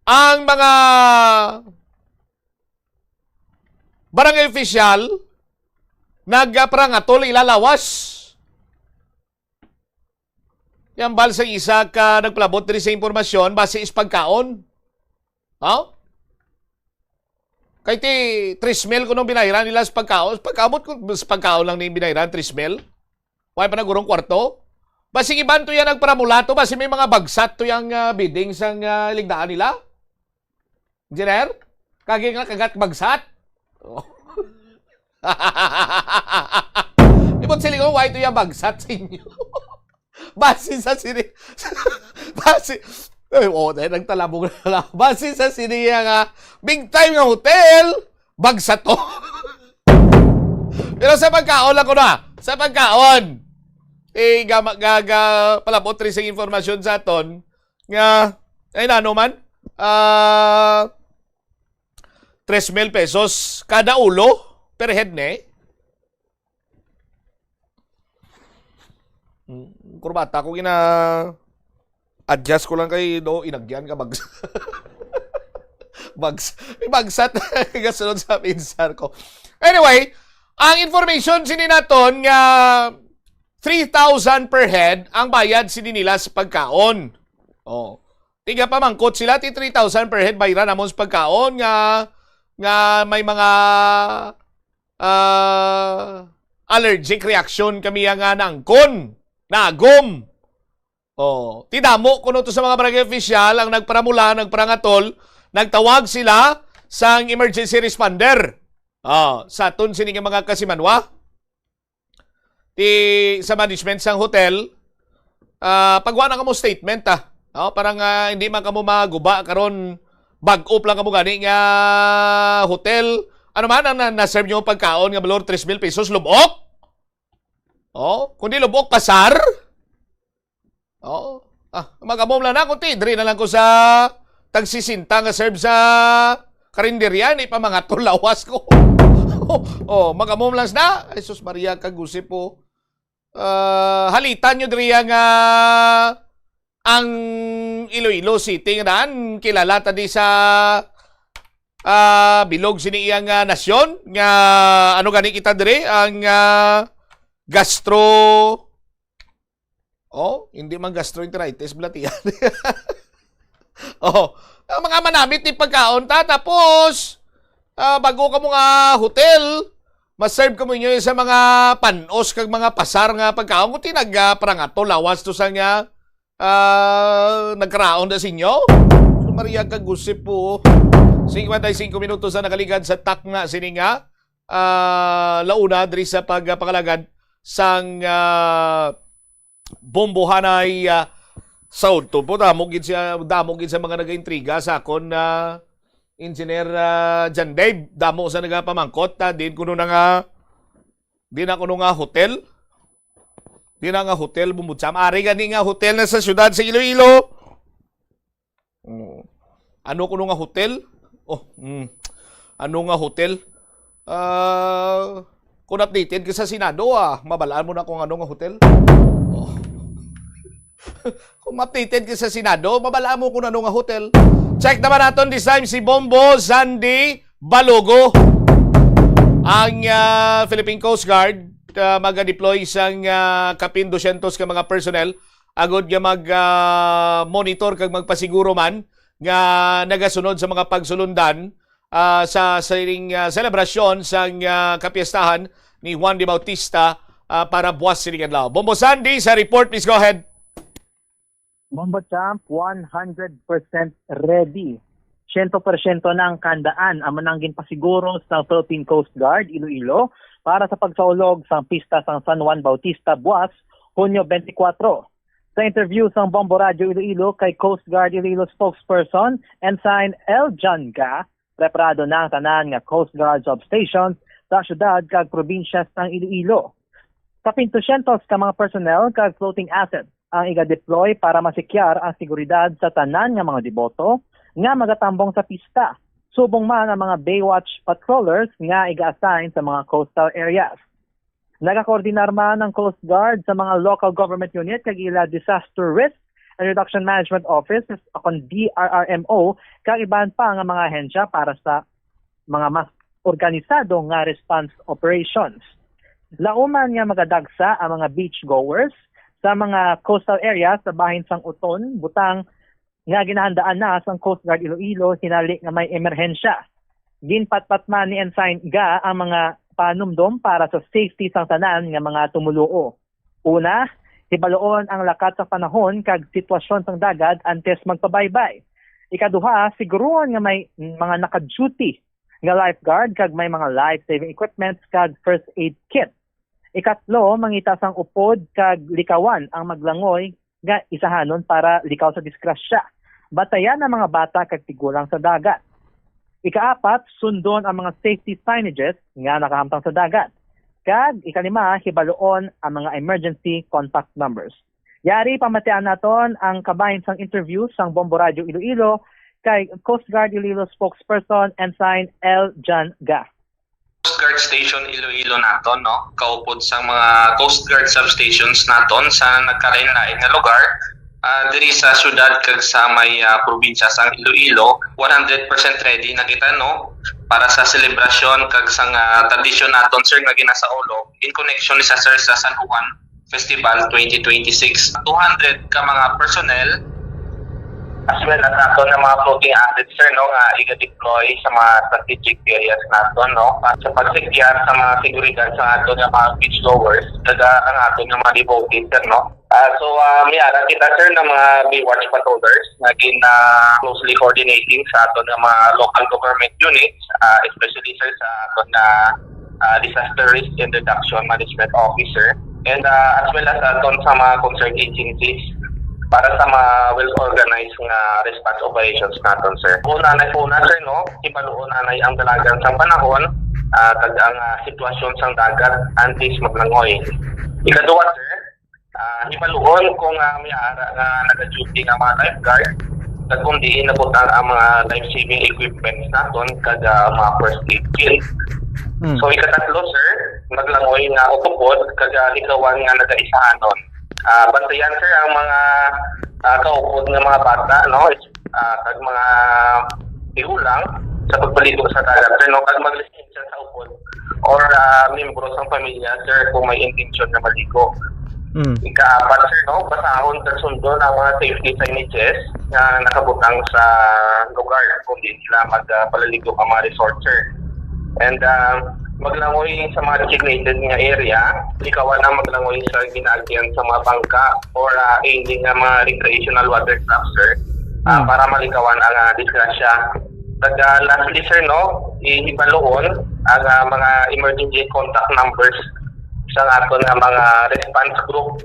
[SPEAKER 11] ang mga barangay official, nagprangatol ilalawas. Yan bal sa isa ka nagpalabot din sa impormasyon, base is pagkaon. No? Kaya ti 3,000 ko nung binayran nila sa pagkaon. Pagkamot ko sa pagkaon lang ni binayran, 3,000. Huwag pa nagurong kwarto. Basi iban to yan nagparamulato. Basi may mga bagsat to yung bidding sang ligdaan nila. Engineer? Kagi nga kagat bagsat. Oh. Ibon sila ko, why to yung bagsat sa inyo? Basi sa sini... Basi... dahil nagtalabog na lang. Basi sa siniya nga, big time nga hotel, bagsat to. Pero sa pagkaon lang ko na. Sa pagkaon. Palabot rin sa informasyon sa aton nga, ay nano man, 3,000 pesos kada ulo per head ne. Kurbata ko adjust ko lang kay inagyan ka bags. Bagsat kasunod sa pinsan ko. Anyway, ang information sini naton nga 3,000 per head ang bayad sini nila sa pagkaon. Oh. Tiga pa mangkot sila ti 3,000 per head bayran namon sa pagkaon nga may mga allergic reaction kami nga nangkon, nagom. Oh, tidamo kuno to sa mga barangay official ang nagparamula, nagparangatol, nagtawag sila sang emergency responder. Sa aton sini nga mga kasimanwa. Sa management sang hotel, pagwa na kamo statement parang hindi man kamo maguba karon bag-up lang kamo gani nga hotel. Ano man ang na-serve nyo pagkaon nga balor 3,000 pesos lubok? Kundi lubok pasar? Magamom lang na kunti. Diri na lang ko sa tagsisinta nga serve sa karinderya ni pamangatol lawas ko. Magamom lang na. Ay sus Maria kagusip po. Halitan nyo diri nga ang Iloilo City nga kilala tadi sa bilog sini iyang nasyon nga ano gani kita diri ang gastro hindi man gastroenteritis blatian. Oh, mga manamit ni pagkaon ta tapos bago ka mo nga hotel, maserve ka mo nyo sa mga panos kag mga pasar nga pagkaon kung tinagprangato lawas to sa nga nagkaraon na sinyo. So, Maria kagusip po. 55 minutos na nakaligad sa tak nga sini nga launa diri sa pagpakalagad sang bombohanay Saud to po damog gid sa mga nagaintriga sa akon na Engineer John Dave, damo sa nagapamangkot din kuno na nga hotel. Di na nga hotel bumutsam. Ari gani nga hotel na sa syudad sa Iloilo. Ano kuno nga hotel? Ano nga hotel? Kung updated ka sa Senado mabalaan mo na kung ano nga hotel. Kung updated ka sa Senado, mabalaan mo kung ano nga hotel. Check naman natin this time si Bombo Sandy Balogo. Ang Philippine Coast Guard mag-deploy sang kapin 200 ka mga personnel agod nga mag-monitor kag magpasiguro man nga nagasunod sa mga pagsulundan sa siring selebrasyon sang kapiestahan ni Juan de Bautista para buwas sining adlaw. Bombo Sandy sa report, please go ahead.
[SPEAKER 3] Bombo Champ, 100% ready. 100% na ang kandaan ang mananggin pasiguro sa Philippine Coast Guard Iloilo para sa pagsaulog sa pista sa San Juan Bautista buwas Hunyo 24. Sa interview sa Bombo Radio Iloilo kay Coast Guard Iloilo spokesperson Ensign L. Janga, preparado na ang tanan nga Coast Guard substations sa syudad kag probinsya sa Iloilo. Kapin 200 ka mga personnel kag floating assets ang iga-deploy para masikyar ang seguridad sa tanan nga mga deboto nga magatambong sa pista. Subong man ang mga Baywatch patrollers nga iga-assign sa mga coastal areas. Nagakoordinar man ang Coast Guard sa mga local government unit kag ila Disaster Risk and Reduction Management Office akon DRRMO kag iban pa nga mga ahensya para sa mga mas organisado nga response operations. Lauman nga magadagsa ang mga beach goers sa mga coastal areas sa bahin sang Uton, butang nga ginahandaan na sa Coast Guard Iloilo hinali nga may emerhensya. Ginpatpat man ni Ensign Ga ang mga panumdom para sa safety sang tanan nga mga tumuluo. Una, hibaloon ang lakat sa panahon kag sitwasyon sang dagat antes magpabaybay. Ikaduha, siguruhan nga may mga naka-duty nga lifeguard kag may mga life-saving equipment kag first aid kit. Ikatlo, mangita sang upod kag likawan ang maglangoy nga isahanon para likaw sa disgrasya. Batayan ang mga bata kag tigulang sa dagat. Ikaapat, sundon ang mga safety signages nga nakahamtang sa dagat. Kag ikalima, hibaloon ang mga emergency contact numbers. Yari pamatian naton ang kabahin sang interview sang Bombo Radio Iloilo kay Coast Guard Iloilo spokesperson Ensign L. John Ga.
[SPEAKER 4] Coast Guard Station Iloilo naton, no? Kaupod sa mga Coast Guard substations naton sa nagkalain-lain na lugar. Diri sa syudad kag sa may probinsya sang Iloilo, 100% ready na kita, no? Para sa selebrasyon kag sa tradisyon naton, sir, nga ginasaulog in connection ni sa sir sa San Juan Festival 2026. 200 ka mga personnel as well as nato na mga floating assets, sir, no, nga i-deploy sa mga strategic areas nato, no, sa pagsikyar sa mga seguridad sa ato nga mga beach goers, ang ato nga mga devoted, sir, no. Miyara kita, sir, ng mga Baywatch patrollers na closely coordinating sa ato nga mga local government units, especially, sir, sa ato na Disaster Risk and Reduction Management Officer, and as well as ato sa mga concerned agencies para sa mga well-organized nga response operations natin, sir. Una, sir, no, ibaluon anay ang dalagan sang panahon, kag ang sitwasyon sang dagat antes maglangoy. Ikaduwa, sir, ibaluon kung may ara nga nag-duty nga mga lifeguard, kag kung diin nabot ang mga life-saving equipment natin, kag mga first aid kit. So, ikatatlo, sir, maglangoy nga utupod, kag likawan nga nag-aisahanon. Bantayan, sir, ang mga kaupod ng mga bata, no, kag mga tigulang sa pagbaligo sa dagat, sir, no, kag mag-lisensya sa upod or membro sa pamilya, sir, kung may intention na maligo. Ika-apat, sir, no, basahon sa sundo ng mga safety signages na nakabutang sa lugar kung di sila magpalaligo ang mga resort, sir. And maglangoy sa mga designated nga area, ikaw na maglangoy sa ginagyan sa mga bangka or aiming nga mga recreational watercraft, sir, para malikawan ang disgrasya. Lastly, sir, no, ihibaloon ang mga emergency contact numbers sa aton nga mga response group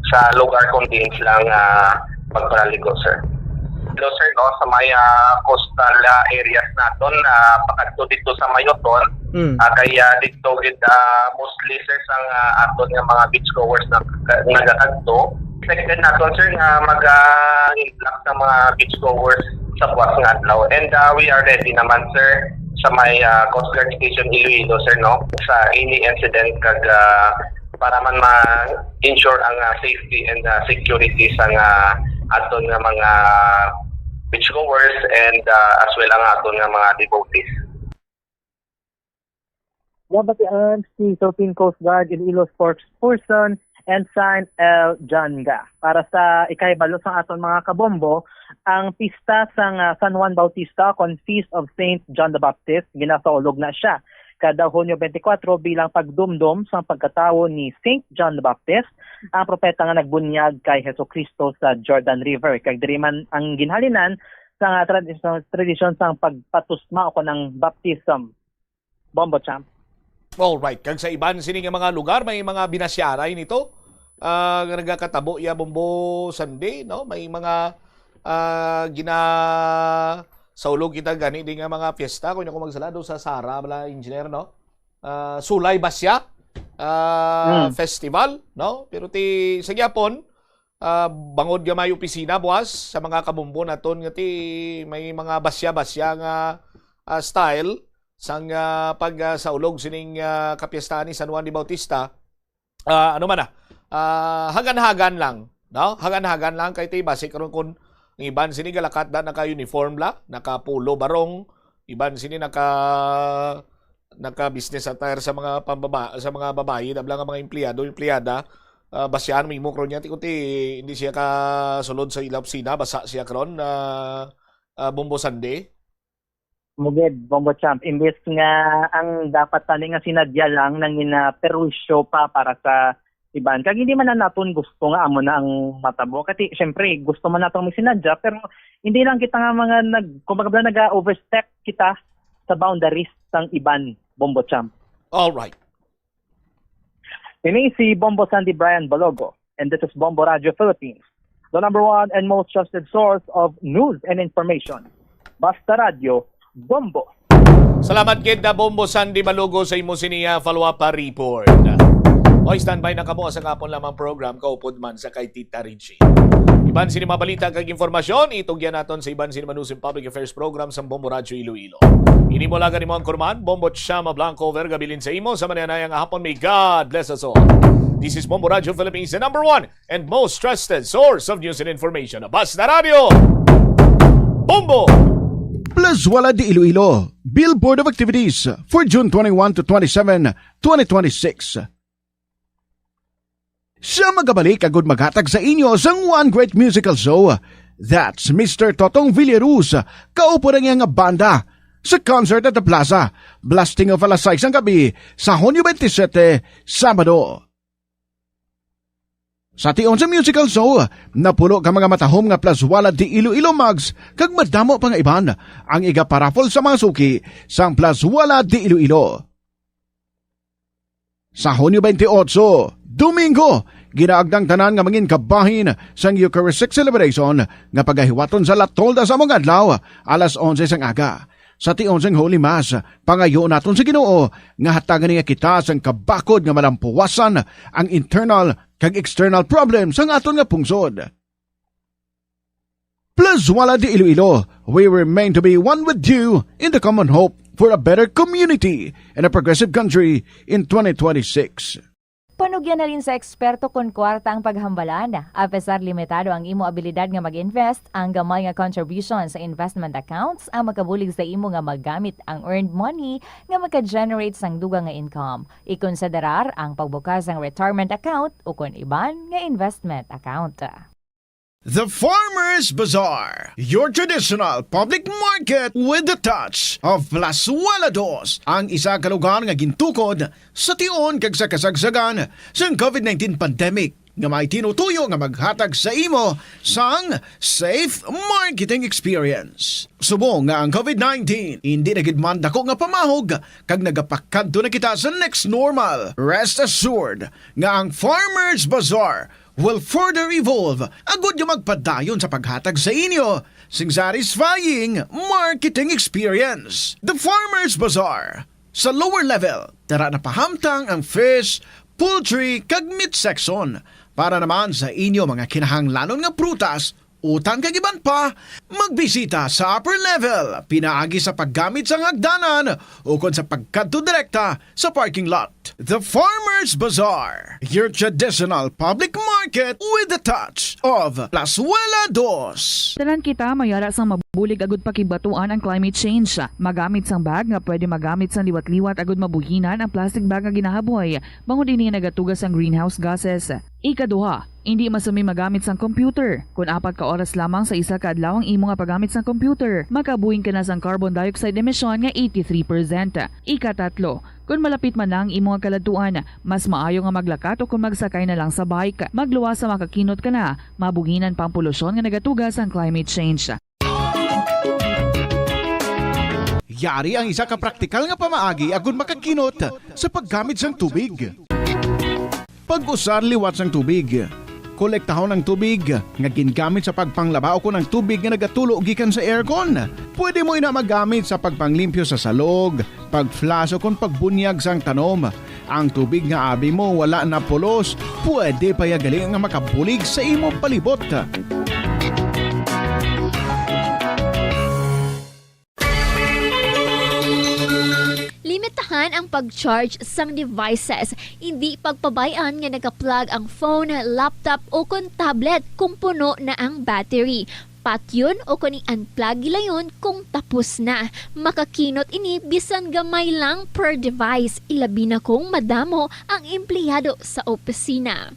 [SPEAKER 4] sa lugar kung din silang magpalaligo, sir. Hello, sir, no, sa may coastal areas naton, pakadto dito sa Mayoton, kaya dito gid mostly, sir, sang aton nga mga beachgoers na nagakadto. Expected naton, sir, nga mag-impact sa mga beachgoers sa buwas nga adlaw. And we are ready naman, sir, sa may Coast Guard Station Iloilo, sir, no, sa any incident kag para man ma-ensure ang safety and security sa aton nga mga beachgoers and as well ang aton nga mga devotees.
[SPEAKER 3] Nabatian si Philippine Coast Guard Iloilo spokesperson Ensign L. Janga. Para sa ikaibalo sa aton mga kabombo, ang pista sang San Juan Bautista kon Feast of Saint John the Baptist, ginasaulog na siya kada Hunyo 24 bilang pagdumdum sa pagkatawo ni Saint John the Baptist, ang propeta nga nagbunyag kay Jesucristo sa Jordan River. Kag diri man ang ginhalinan sa tradisyon sang pagpatusma o ng baptism. Bombo Champ.
[SPEAKER 11] Alright, kag sa iban sini nga mga lugar may mga binasyaray nito. Nagakatabo ya Bombo Sunday, no? May mga saulog kita gani di nga mga fiesta kung ako magsalado sa Sara bala engineer, no? Sulay Basya festival, no? Pero ti sa gyapon bangod gamay opisina buwas sa mga kabombo naton nga ti may mga basya-basya nga style sang pagsaulog sining kapiestahan ni San Juan de Bautista. Hagan-hagan lang, no? Hagan-hagan lang kay ti base karon kun iban sini galakat da naka-uniform la, naka-polo barong, iban sini naka-business attire sa mga sa mga babae, dabla nga mga empleyada, basyan mimo kron niya ti kunti hindi siya kasulod sa ilapsina, basa siya kron Bombo Sunday.
[SPEAKER 3] Muged, Bombo Champ. Imbes nga ang dapat tali nga sinadya lang nang perusyo pa para sa iban. Kag hindi man na naton gusto nga amo na ang matabo. Kasi syempre gusto man natong may sinadya pero hindi lang kita nga mga kumbaga nag-overstep kita sa boundaries ng iban, Bombo Champ.
[SPEAKER 11] All right.
[SPEAKER 3] Ini si Bombo Sandy Brian Balogo and this is Bombo Radio Philippines, the #1 and most trusted source of news and information. Basta Radio Bombo.
[SPEAKER 11] Salamat kid na Bombo Sandy Balogo sa imo siniya follow-up report. Oy, standby na kamo sa kapon lamang program kaupod man sa kay Tita Richie. Iban sini mabalita kag informasyon itugyan naton sa iban sini manusin public affairs program sa Bombo Radio Iloilo. Ini mo laga ni Mon Corman, Bombo Chama Blanco vergabilin sa imo sa mananayang hapon. May God bless us all. This is Bombo Radio Philippines, the #1 and most trusted source of news and information. Basta Radio Bombo.
[SPEAKER 18] Plus Wala di Iloilo, Billboard of Activities for June 21 to 27, 2026. Sa magabalik agud maghatag sa inyo sang one great musical show. That's Mr. Totong Villaruz, kaupo na nga banda sa concert at the Plaza, blasting of alas 6 ang gabi sa Hunyo 27, Sabado. Sa tion sa musical show, napulo ka mga matahom nga Plus Wala di Iloilo mugs kag madamo pang iban ang iga-paraffle sa mga suki sang Plus Wala di Iloilo. Sa Hunyo 28, Domingo, ginaagdang tanan nga mangin kabahin sang Eucharistic celebration nga pagahiwaton sa Latolda sa mga adlaw alas 11 sang aga. Sa tion sang Holy Mass, pangayo naton sa Ginoo nga hatagan niya kita sang kabakod nga malampuwasan ang internal kag external problems ang aton nga pungsod. Plus Wala di Iloilo, we remain to be one with you in the common hope for a better community and a progressive country in 2026.
[SPEAKER 19] Panugyan na rin sa eksperto kon kwarta ang paghambalan. Apesar limitado ang imo abilidad nga mag-invest, ang gamay nga contribution sa investment accounts ang makabulig sa imo nga maggamit ang earned money nga maka-generate sang dugang nga income. Ikonsiderar ang pagbukas ng retirement account o kon iban nga investment account.
[SPEAKER 18] The Farmers Bazaar, your traditional public market with the touch of Plasualados, ang isa ka lugar nga gintukod sa tion kag sa kasagsagan sa COVID-19 pandemic nga may tinutuyo nga maghatag sa imo sang safe marketing experience. Subong nga ang COVID-19 hindi nagidman dako nga pamahog kag nagapakadto na kita sa next normal. Rest assured nga ang Farmers Bazaar will further evolve agud yung magpadayon sa paghatag sa inyo sing satisfying marketing experience. The Farmers Bazaar. Sa lower level, tara na pahamtang ang fish, poultry, kag meat section para naman sa inyo mga kinahanglanon nga prutas, utang kag iban pa, magbisita sa upper level, pinaagi sa paggamit sa hagdanan o kon sa pagkadto direkta sa parking lot. The Farmers Bazaar, your traditional public market with the touch of Plasualados.
[SPEAKER 20] Tanan kita mayara sang mabulig agud pakibatuan ang climate change. Magamit sang bag nga pwede magamit sang liwat-liwat agud mabuhinan ang plastic bag nga ginahaboy. Bangod ini nagatugas ang greenhouse gases. Ikaduha, hindi masumi magamit sang computer. Kung 4 ka oras lamang sa isa ka adlaw ang imo nga paggamit sang computer, makabuhing ka na sang carbon dioxide emission nga 83%. Ikatatlo, kung malapit man lang imo nga kaladuan, mas maayo nga maglakat o kung magsakay na lang sa bike. Magluwas sa makakinot ka na, mabuhinan pang polusyon nga nagatugas ang climate change.
[SPEAKER 18] Yari ang isa ka praktikal nga pamaagi agud makakinot sa paggamit sang tubig. Pag-usar liwat sang tubig. Kolektahon ng tubig nga gingamit sa pagpanglaba o kung ang tubig nga nagatulo gikan sa aircon. Pwede mo ina magamit sa pagpanglimpyo sa salog, pagflash o kung pagbunyag sang tanom. Ang tubig nga abi mo wala na pulos, pwede payagali nga makabulig sa imo palibot.
[SPEAKER 17] Limitahan ang pag-charge sang devices. Hindi pagpabayaan nga naka-plug ang phone, laptop o kon tablet kung puno na ang battery. Patyon o kung i-unplug gilayon kung tapos na. Makakinot ini bisan gamay lang per device. Ilabi na kung madamo ang empleyado sa opisina.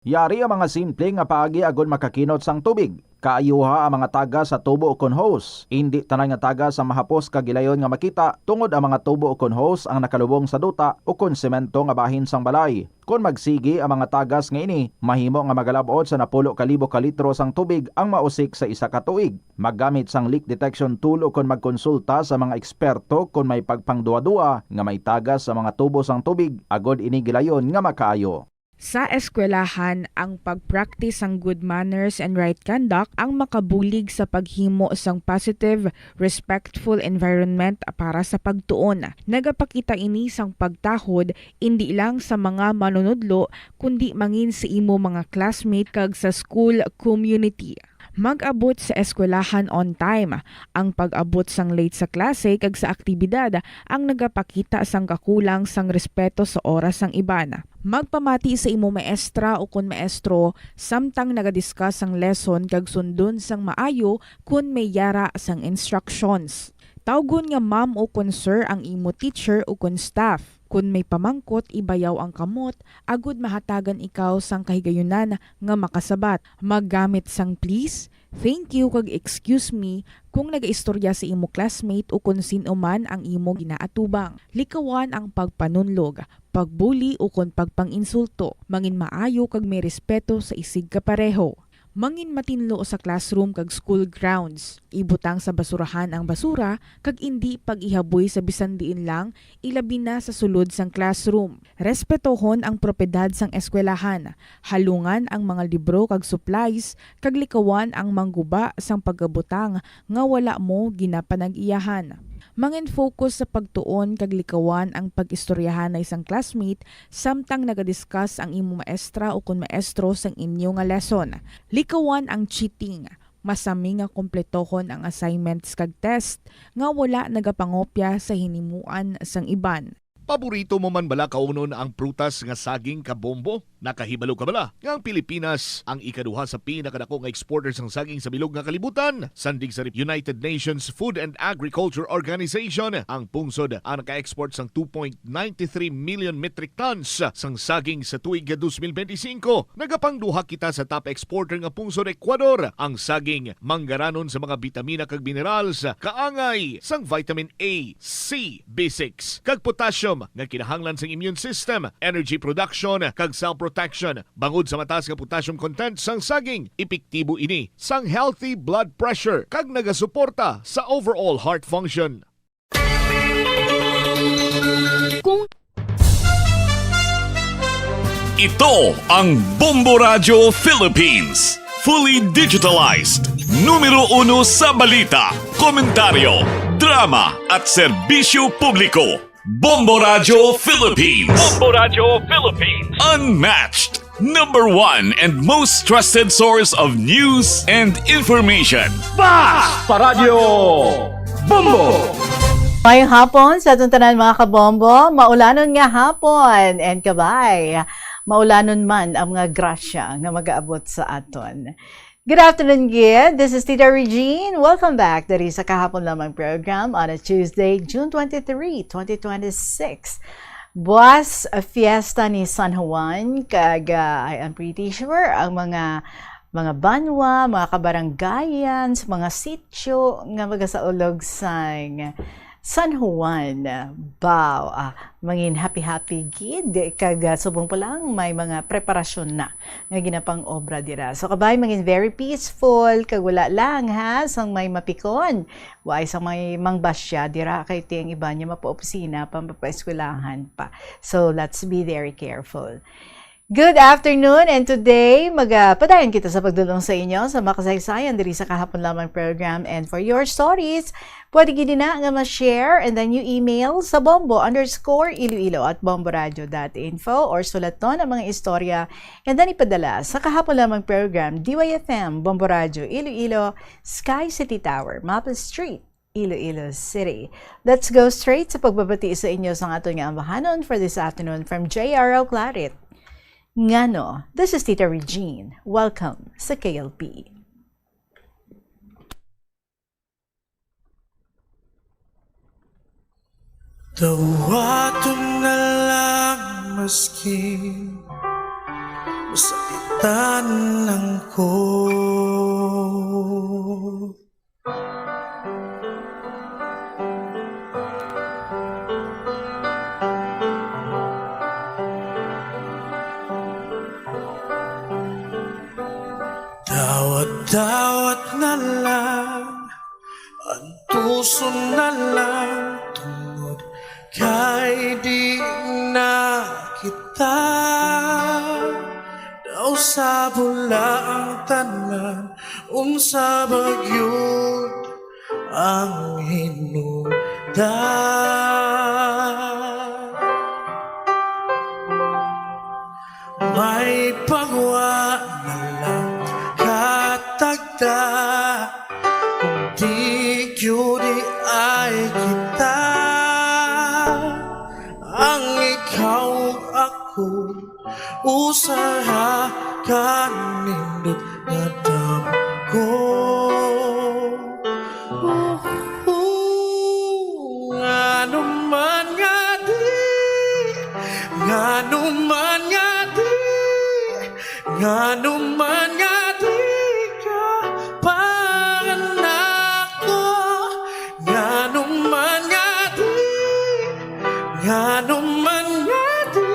[SPEAKER 2] Yari ang mga simple nga paagi agud makakinot sang tubig. Kaayuha ang mga taga sa tubo o kon hose. Hindi tanan nga taga sa mahapos kagilayon nga makita tungod ang mga tubo o kon hose ang nakalubong sa duta o kon semento nga bahin sang balay. Kung magsigi ang mga tagas nga ini, mahimo nga magalabot sa 10,000 ka litro sang tubig ang mausik sa isa ka tuig. Maggamit sang leak detection tool o kon magkonsulta sa mga eksperto kung may pagpangduwa-duwa nga may tagas sa mga tubo sang tubig agod ini gilayon nga makaayo.
[SPEAKER 21] Sa eskwelahan, ang pag-practice ng good manners and right conduct ang makabulig sa paghimo sang positive, respectful environment para sa pagtuon. Nagapakita ini sang pagtahod hindi lang sa mga manunudlo kundi mangin sa imo mga classmate kag sa school community. Mag-abot sa eskwelahan on time. Ang pag-abot sang late sa klase kag sa aktibidad ang nagapakita sang kakulang sang respeto sa oras sang iban. Magpamati sa imo maestra o kun maestro samtang nagadiscuss sang lesson kag sundon sang maayo kun may yara sang instructions. Tawgon nga ma'am o kun sir ang imo teacher o kun staff. Kung may pamangkot, ibayaw ang kamot, agud mahatagan ikaw sang kahigayunan nga makasabat. Maggamit sang please, thank you kag excuse me kung nagaistorya sa imo classmate o kung sino man ang imo ginaatubang. Likawan ang pagpanunlog, pagbuli o kung pagpanginsulto. Mangin maayo kag may respeto sa isig kapareho. Mangin matinlo sa classroom kag school grounds. Ibutang sa basurahan ang basura kag indi pag-ihaboy sa bisan diin lang ilabi na sa sulod sang classroom. Respetohon ang propiedad sang eskwelahan. Halungan ang mga libro kag supplies kag likawan ang mangguba sang pagabutang nga wala mo ginapanag-iyahan. Mangin focus sa pagtuon kag likawan ang pag-istoryahan na isang classmate samtang nagadiscuss ang imo maestra o kun maestro sang inyo nga lesson. Likawan ang cheating. masami nga kompletohon ang assignments kag test nga wala nagapangopya sa hinimuan sang iban.
[SPEAKER 11] Paborito mo man bala kaunon ang prutas nga saging kabombo? Nakahibalo ka bala? Nga ang Pilipinas ang ikaduha sa pinakadako nga exporters ng saging sa bilog nga kalibutan. Sandig sa United Nations Food and Agriculture Organization, ang pungsod ang naka-export sang 2.93 million metric tons sang saging sa tuig 2025. Nagapangduha kita sa top exporter nga pungsod Ecuador. Ang saging manggaranon sa mga bitamina kag minerals, kaangay sang vitamin A, C, B6 kag potassium nga kinahanglan sa immune system, energy production kag cell protection. Bangod sa mataas nga potassium content sang saging, epektibo ini sang healthy blood pressure kag nagasuporta sa overall heart function.
[SPEAKER 1] Ito ang Bombo Radio Philippines. Fully digitalized. Numero 1 sa balita, komentaryo, drama at serbisyo publiko. Bombo Radio Philippines. Bombo Radio Philippines. Unmatched. Number 1 and most trusted source of news and information.
[SPEAKER 6] Basta Radio Bombo!
[SPEAKER 22] Ngayong hapon sa tuntanan mga kabombo, maulanon nga hapon and kabay. Maulanon man ang mga grasya nga mag-aabot sa aton. Good afternoon, Gid. This is Tita Regine. Welcome back. Dari sa kahapon lamang program on a Tuesday, June 23, 2026. Buwas fiesta ni San Juan, kag I am pretty sure ang mga banwa, mga kabaranggayan, mga sityo nga magasaulog sang San Juan. Mangin happy gid kag subong pa lang may mga preparasyon na nga ginapang obra dira. So kabay mangin very peaceful kag wala lang ha sang may mapikon. Why sang may mangbasya dira kay tiyang iba niya mapaopisina pa mapaeskwelahan pa. So let's be very careful. Good afternoon, and today magpadayon kita sa pagdulong sa inyo sa makasaysayan diri sa kahapon lamang program. And for your stories, pwede gini na nga ma-share and then you email sa bombo_iloilo@bomboradio.info or sulaton ang mga istorya and then ipadala sa kahapon lamang program, DYFM, Bombo Radio, Iloilo, Sky City Tower, Maple Street, Iloilo City. Let's go straight sa pagbabati sa inyo sa aton nga ambahanon for this afternoon from JRL Claret. Ngano, this is Tita Regine. Welcome sa KLP.
[SPEAKER 23] Tawaton na lang maski masakitan lang ko. Dawat na lang, antuso na lang, tungod kay di na kita. Daw sa bula ang tanan, unsa bagyod ang hinungdan. May pagwa na lang katagda, kung di yun ay kita. Ang ikaw ako, usaha kanindot na damgo. Ngano man nga di, ngano man nga di, ngano man nga di ka panganak ko. Ngano man nga di, ngano man nga di,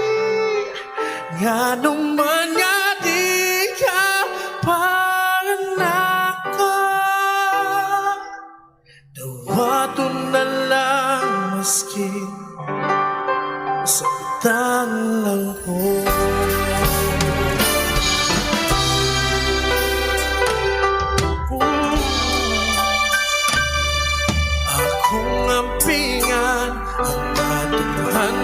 [SPEAKER 23] ngano man nga di ka panganak ko. Dawaton na lang maski sakitan lang ko. Akong ampingan ang matuhan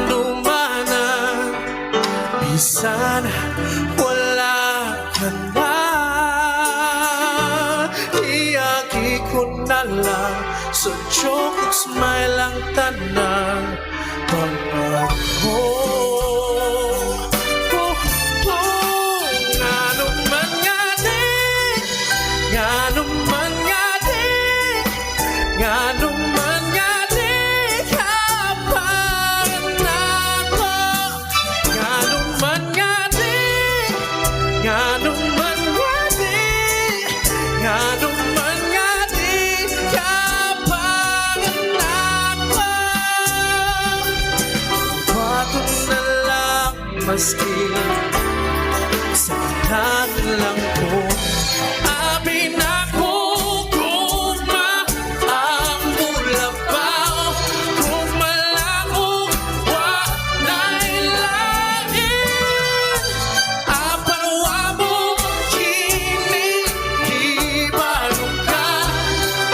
[SPEAKER 23] lang sa joke ug smile ang tanang panahon. Nganong man nga di, nganong man nga di, nganong man nga di kapan ako, nganong man nga di, nganong man nga di, nganong man nga di kapan ako. Patong na lang maski sa lahat lang ko, abi na ko guma ang mulabaw, gumalango wa nailain, apawa mo kini ibalong ka,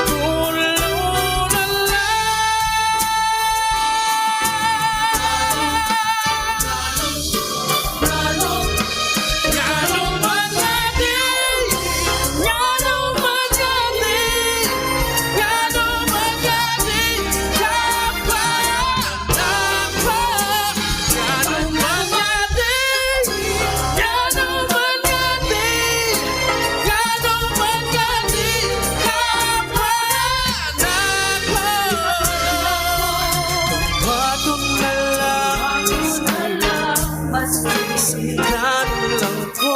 [SPEAKER 23] tulo na lang. Nganong man nga di, nganong man nga di, nganong man nga di kapan ako, nganong man nga di, nganong man nga di, nganong man nga di kapan ako. Patong na lang Sinan lang ko.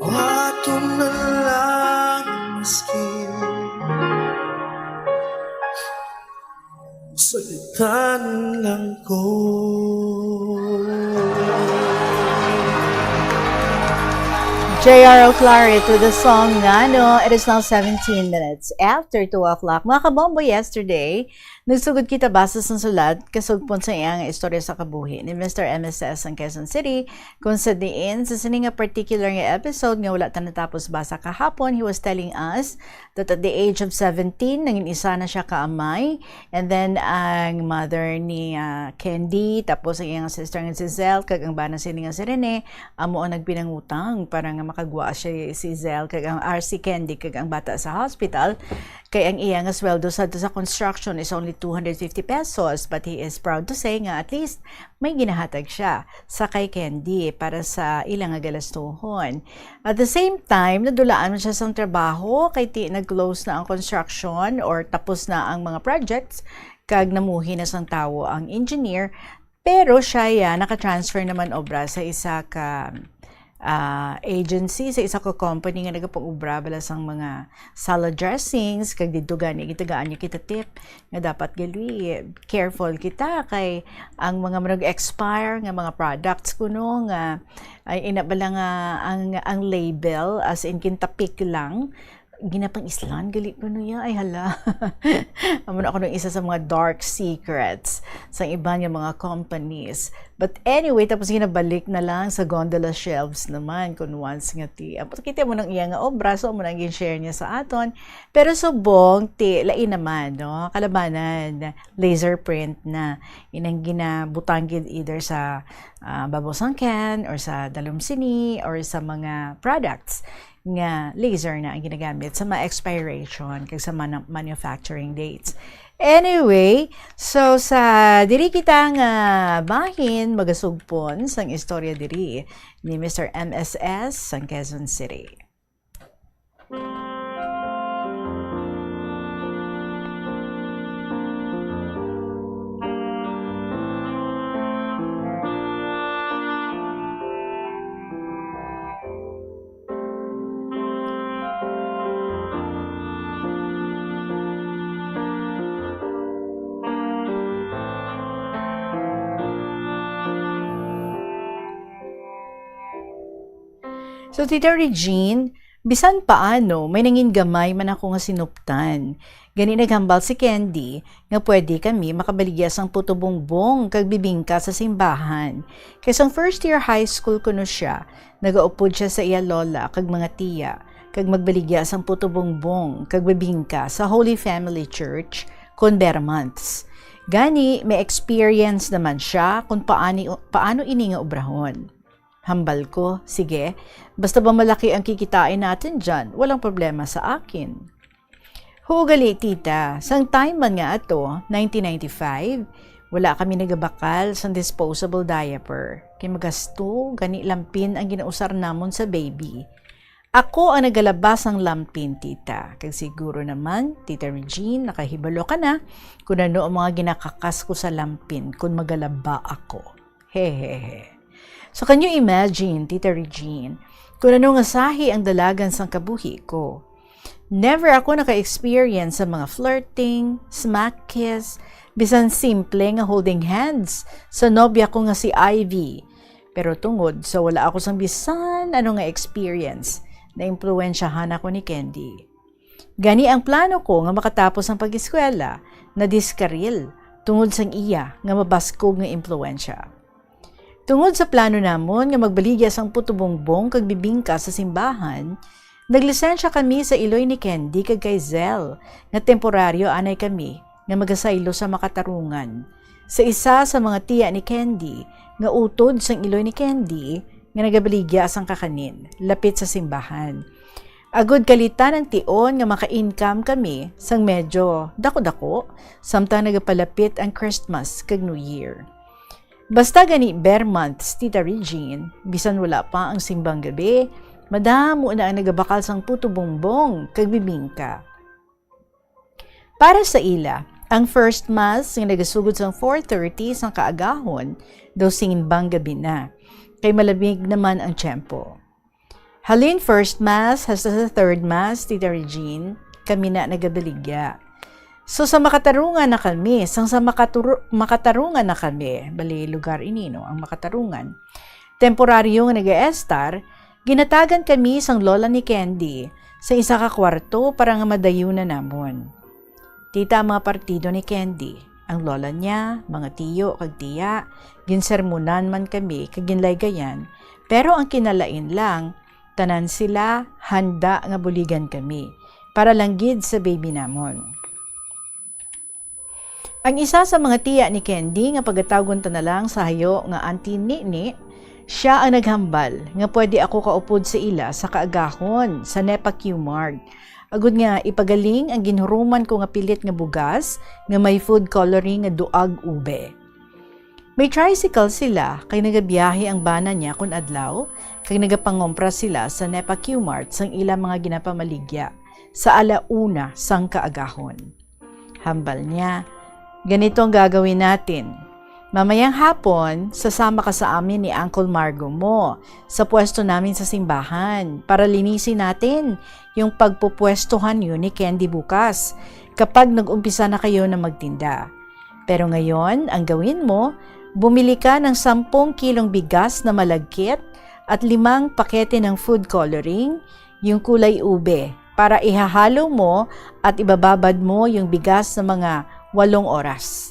[SPEAKER 23] Wato na lang maski salitan lang ko.
[SPEAKER 22] J.R. O'Clarit with the song Ngano. It is now 17 minutes after 2 o'clock. Mga kabombo, yesterday, nagsugod kita basa sa sulat kasugpon sa iyang istorya sa kabuhi ni Mr. MSS ang Quezon City. Kung sa diin, sa sining nga particular nga episode nga wala ta natapos basa kahapon, he was telling us that at the age of 17, naging isa na siya kaamay. And then, ang mother ni Candy, tapos ang iyang sister nga si Zel, kag ang bana sining nga si Rene, amo ang nagpinangutang para nga makagwa siya si Zel, kag ang RC Candy, kag ang bata sa hospital. Kay ang iyang sweldo sa construction is only 250 pesos, but he is proud to say nga at least may ginahatag siya sa kay Candy para sa ilang galastuhon. At the same time, nadulaan mo siya sa trabaho kay nag-close na ang construction or tapos na ang mga projects, kag namuhi na sang tao ang engineer, pero siya naka-transfer naman obra sa isa ka agency, sa isa ko company nga nagapang-ubra bala sang mga salad dressings, kag dito gani gitagaan niya kita tip nga dapat gali careful kita kay ang mga mag-expire nga mga products kuno nga ay inabala nga ang label as in kintapik lang ginapang islan gali kuno ya ay hala. Amo ako nung isa sa mga dark secrets sa iba nga mga companies. But anyway, tapos ginabalik na lang sa gondola shelves naman kung once nga ti. Apo kita mo nang iya nga obra, so mo nang share niya sa aton. Pero subong ti lain naman, no? Kalabanan laser print na inang ginabutang gid either sa babosang can or sa dalumsini or sa mga products nga laser na ang ginagamit sa mga expiration kag sa manufacturing dates. Anyway, so sa diri kita nga bahin magasugpon sang istorya diri ni Mr. MSS sang Quezon City. So, Tita Regine, bisan paano, may nangin gamay man ako nga sinuptan. Gani naghambal si Candy, nga pwede kami makabaligya sang puto bongbong kag bibingka sa simbahan. Kaysang first year high school kuno siya, nagaupod siya sa iya lola kag mga tiya, kag magbaligya sang puto bongbong kag bibingka sa Holy Family Church, Convermonts. Gani, may experience naman siya kung paano ini nga obrahon. Hambal ko, sige, basta ba malaki ang kikitain natin dyan, walang problema sa akin. Hugali tita, sang time man nga ato, 1995, wala kami nagabakal sa disposable diaper. Kay magasto, gani lampin ang ginausar namon sa baby. Ako ang nagalabas ng lampin, tita. Kag siguro naman, Tita Regine, nakahibalo ka na kung ano ang mga ginakakas ko sa lampin kung magalaba ako. Hehehe. So can you imagine, Tita Regine, kung ano nga sahi ang dalagan sang kabuhi ko? Never ako naka-experience sa mga flirting, smack kiss, bisan simple nga holding hands sa nobya ko nga si Ivy. Pero tungod sa wala ako sang bisan ano nga experience, na-impluwensyahan ako ni Candy. Gani ang plano ko nga makatapos ang pag-eskwela na diskaril tungod sang iya nga mabaskog nga impluwensya. Tungod sa plano namon nga magbaligya sang putubongbong kag bibingka sa simbahan, naglisensya kami sa iloy ni Candy kag kay Zel nga temporaryo anay kami nga magasaylo sa makatarungan. Sa isa sa mga tiya ni Candy nga utod sang iloy ni Candy nga nagabaligya sang kakanin, lapit sa simbahan. Agod kalitan ng tion nga maka-income kami sang medyo dako-dako samtang nagapalapit ang Christmas kag New Year. Basta gani bare months, Tita Regine, bisan wala pa ang simbang gabi, madamo na ang nagabakal sang puto bongbong kag bibingka. Para sa ila, ang first mass nga nagasugod sang 4:30 sang kaagahon, daw simbang gabi na. Kay malamig naman ang tiyempo. Halin first mass hasta sa third mass, Tita Regine, kami na nagabaligya. So sa makatarungan na kami, sa makatarungan na kami, bali lugar inino ang makatarungan, temporaryo nga nag-estar, ginatagan kami sang lola ni Candy sa isa ka kwarto para nga madayunan namon. Tita ang mga partido ni Candy, ang lola niya, mga tiyo kag tiya, ginsermonan man kami kag ginlaygayan, pero ang kinalain lang, tanan sila handa nga buligan kami para lang gid sa baby namon. Ang isa sa mga tiya ni Candy nga pagatawgon ta na lang sa hayo nga Auntie Nini, siya ang naghambal nga pwede ako kaupod sa ila sa kaagahon sa Nepa Q-Mart. Agud nga ipagaling ang ginhuruman ko nga pilit nga bugas nga may food coloring nga duag ube. May tricycle sila kay nagabiyahe ang bana niya kun adlaw kay nagapangompra sila sa Nepa Q-Mart sang ilang mga ginapamaligya sa alauna sang kaagahon. Hambal niya, ganito ang gagawin natin. Mamayang hapon, sasama ka sa amin ni Uncle Margo mo sa pwesto namin sa simbahan para linisin natin yung pagpupwestohan yun ni Candy bukas kapag nag-umpisa na kayo na magtinda. Pero ngayon, ang gawin mo, bumili ka ng 10 kilong bigas na malagkit at 5 pakete ng food coloring, yung kulay ube, para ihahalo mo at ibababad mo yung bigas na mga 8 oras.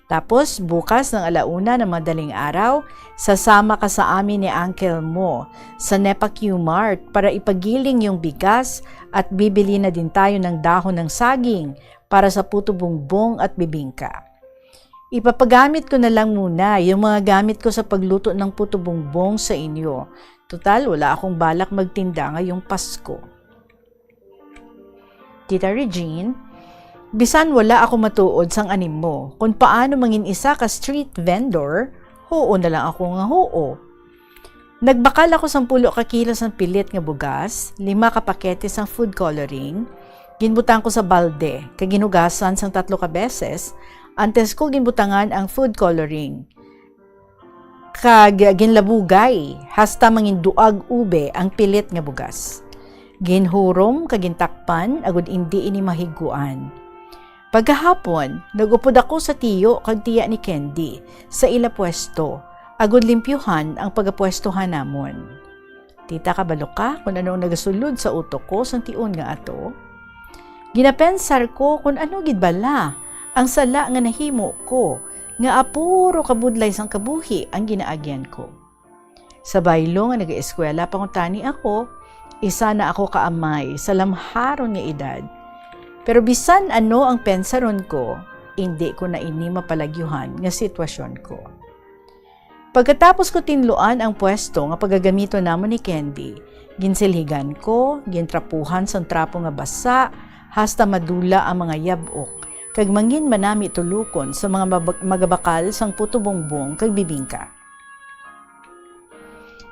[SPEAKER 22] Tapos bukas ng alauna ng madaling araw, sasama ka sa amin ni Uncle mo sa Nepa Q-Mart para ipagiling yung bigas at bibili na din tayo ng dahon ng saging para sa puto bongbong at bibingka. Ipapagamit ko na lang muna yung mga gamit ko sa pagluto ng puto bongbong sa inyo. Total, wala akong balak magtinda ngayong Pasko. Tita Regine, bisan wala ako matuod sang anim mo, kung paano mangin isa ka street vendor, oo na lang ako nga oo. Nagbakal ako 10 ka kilos ng pilit nga bugas, 5 ka pakete sang food coloring, ginbutang ko sa balde, kag ginugasan sang 3 ka beses, antes ko ginbutangan ang food coloring. Kag ginlabugay, hasta mangin duag ube ang pilit nga bugas. Ginhurom kag gintakpan, agud indi ini mahiguan. Pagkahapon, nagupod ako sa tiyo kag tiya ni Candy sa ila pwesto, agud limpyuhan ang pagapwestohan namon. Tita, kabalo ka kung ano nagasulod sa utok ko sang tiun nga ato? Ginapensar ko kung ano gid bala ang sala nga nahimo ko nga apuro kabudlay sang kabuhi ang ginaagyan ko. Sa baylo nga nag-eskwela pangutani ako, isa na ako kaamay sa lamharon nga edad. Pero bisan ano ang pensaron ko, hindi ko na ini mapalagyuhan nga sitwasyon ko. Pagkatapos ko tinluan ang pwesto nga pagagamito namon ni Candy, ginsilhigan ko, gintrapuhan sang trapo nga basa, hasta madula ang mga yabok, kag mangin manami tulukon sa mga magabakal sang puto bongbong kag bibingka.